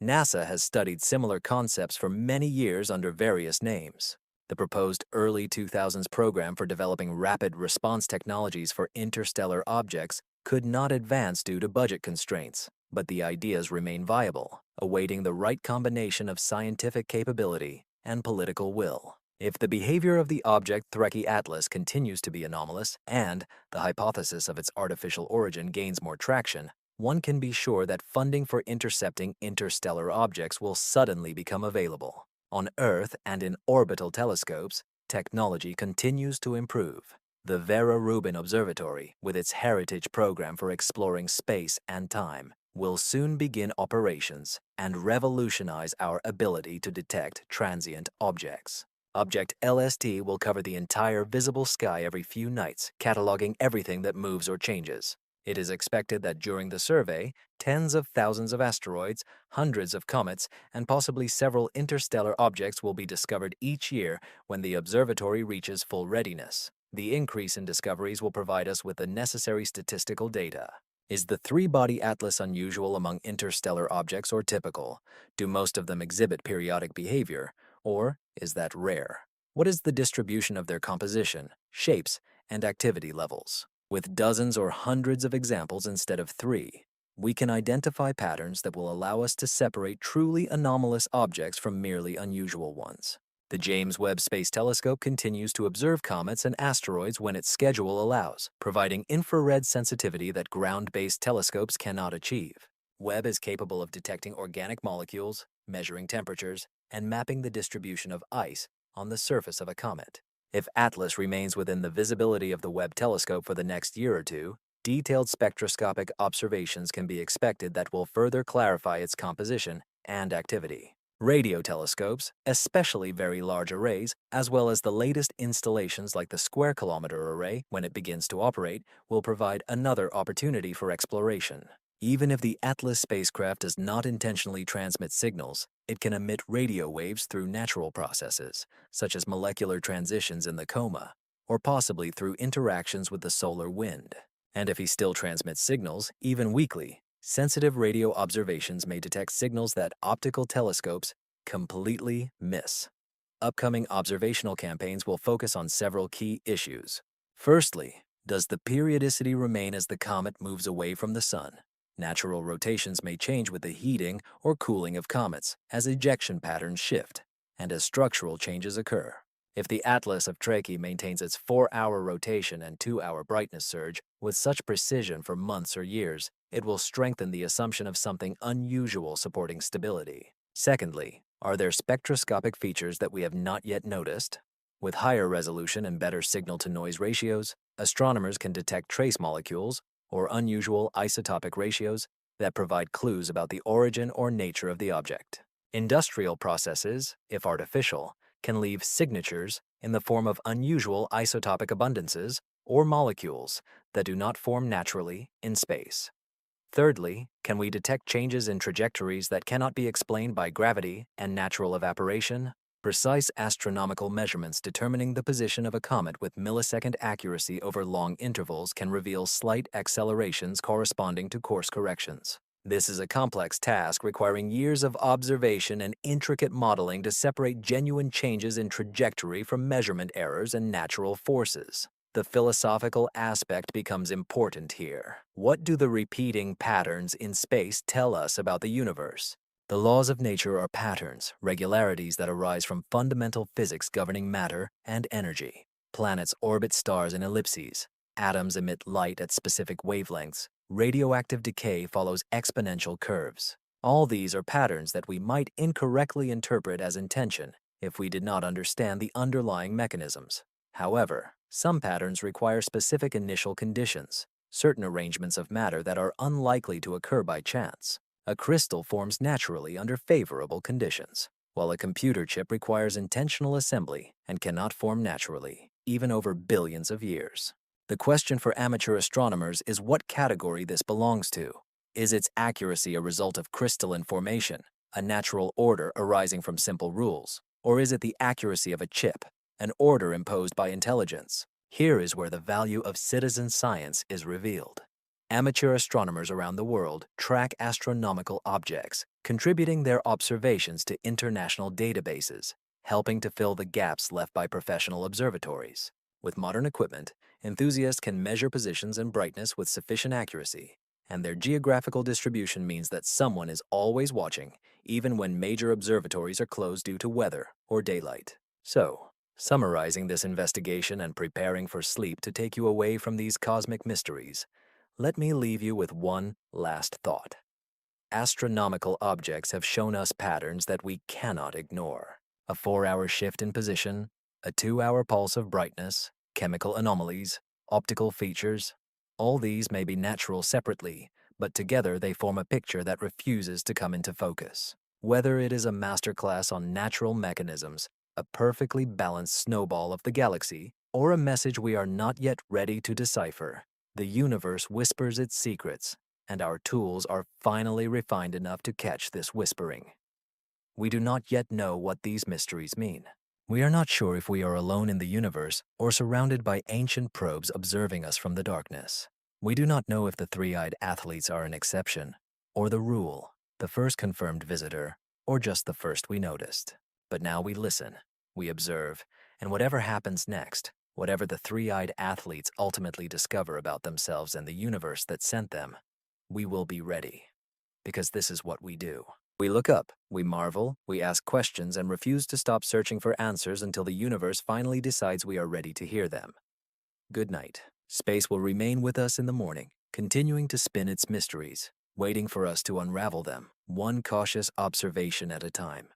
NASA has studied similar concepts for many years under various names. The proposed early 2000s program for developing rapid response technologies for interstellar objects could not advance due to budget constraints, but the ideas remain viable, awaiting the right combination of scientific capability and political will. If the behavior of the object 3 Atlas continues to be anomalous and the hypothesis of its artificial origin gains more traction, one can be sure that funding for intercepting interstellar objects will suddenly become available. On Earth and in orbital telescopes, technology continues to improve. The Vera Rubin Observatory, with its heritage program for exploring space and time, will soon begin operations and revolutionize our ability to detect transient objects. Object LST will cover the entire visible sky every few nights, cataloging everything that moves or changes. It is expected that during the survey, tens of thousands of asteroids, hundreds of comets, and possibly several interstellar objects will be discovered each year when the observatory reaches full readiness. The increase in discoveries will provide us with the necessary statistical data. Is the 3-body atlas unusual among interstellar objects or typical? Do most of them exhibit periodic behavior, or is that rare? What is the distribution of their composition, shapes, and activity levels? With dozens or hundreds of examples instead of 3, we can identify patterns that will allow us to separate truly anomalous objects from merely unusual ones. The James Webb Space Telescope continues to observe comets and asteroids when its schedule allows, providing infrared sensitivity that ground-based telescopes cannot achieve. Webb is capable of detecting organic molecules, measuring temperatures, and mapping the distribution of ice on the surface of a comet. If Atlas remains within the visibility of the Webb telescope for the next year or two, detailed spectroscopic observations can be expected that will further clarify its composition and activity. Radio telescopes, especially very large arrays, as well as the latest installations like the Square Kilometer Array, when it begins to operate, will provide another opportunity for exploration. Even if the Atlas spacecraft does not intentionally transmit signals, it can emit radio waves through natural processes, such as molecular transitions in the coma, or possibly through interactions with the solar wind. And if he still transmits signals, even weakly, Sensitive radio observations may detect signals that optical telescopes completely miss. Upcoming observational campaigns will focus on several key issues. Firstly, does the periodicity remain as the comet moves away from the Sun? Natural rotations may change with the heating or cooling of comets as ejection patterns shift and as structural changes occur. If the Atlas of Trachy maintains its 4-hour rotation and 2-hour brightness surge with such precision for months or years, it will strengthen the assumption of something unusual supporting stability. Secondly, are there spectroscopic features that we have not yet noticed? With higher resolution and better signal-to-noise ratios, astronomers can detect trace molecules or unusual isotopic ratios that provide clues about the origin or nature of the object. Industrial processes, if artificial, can leave signatures in the form of unusual isotopic abundances or molecules that do not form naturally in space. Thirdly, can we detect changes in trajectories that cannot be explained by gravity and natural evaporation? Precise astronomical measurements determining the position of a comet with millisecond accuracy over long intervals can reveal slight accelerations corresponding to course corrections. This is a complex task requiring years of observation and intricate modeling to separate genuine changes in trajectory from measurement errors and natural forces. The philosophical aspect becomes important here. What do the repeating patterns in space tell us about the universe? The laws of nature are patterns, regularities that arise from fundamental physics governing matter and energy. Planets orbit stars in ellipses. Atoms emit light at specific wavelengths. Radioactive decay follows exponential curves. All these are patterns that we might incorrectly interpret as intention if we did not understand the underlying mechanisms. However, some patterns require specific initial conditions, certain arrangements of matter that are unlikely to occur by chance. A crystal forms naturally under favorable conditions, while a computer chip requires intentional assembly and cannot form naturally, even over billions of years. The question for amateur astronomers is what category this belongs to. Is its accuracy a result of crystalline formation, a natural order arising from simple rules, or is it the accuracy of a chip, an order imposed by intelligence? Here is where the value of citizen science is revealed. Amateur astronomers around the world track astronomical objects, contributing their observations to international databases, helping to fill the gaps left by professional observatories. With modern equipment, enthusiasts can measure positions and brightness with sufficient accuracy, and their geographical distribution means that someone is always watching, even when major observatories are closed due to weather or daylight. So, summarizing this investigation and preparing for sleep to take you away from these cosmic mysteries, let me leave you with one last thought. Astronomical objects have shown us patterns that we cannot ignore. A 4-hour shift in position, a 2-hour pulse of brightness, chemical anomalies, optical features. All these may be natural separately, but together they form a picture that refuses to come into focus. Whether it is a masterclass on natural mechanisms, a perfectly balanced snowball of the galaxy, or a message we are not yet ready to decipher, the universe whispers its secrets, and our tools are finally refined enough to catch this whispering. We do not yet know what these mysteries mean. We are not sure if we are alone in the universe or surrounded by ancient probes observing us from the darkness. We do not know if the three-eyed athletes are an exception, or the rule, the first confirmed visitor, or just the first we noticed. But now we listen, we observe, and whatever happens next, whatever the three-eyed athletes ultimately discover about themselves and the universe that sent them, we will be ready. Because this is what we do. We look up, we marvel, we ask questions, and refuse to stop searching for answers until the universe finally decides we are ready to hear them. Good night. Space will remain with us in the morning, continuing to spin its mysteries, waiting for us to unravel them, one cautious observation at a time.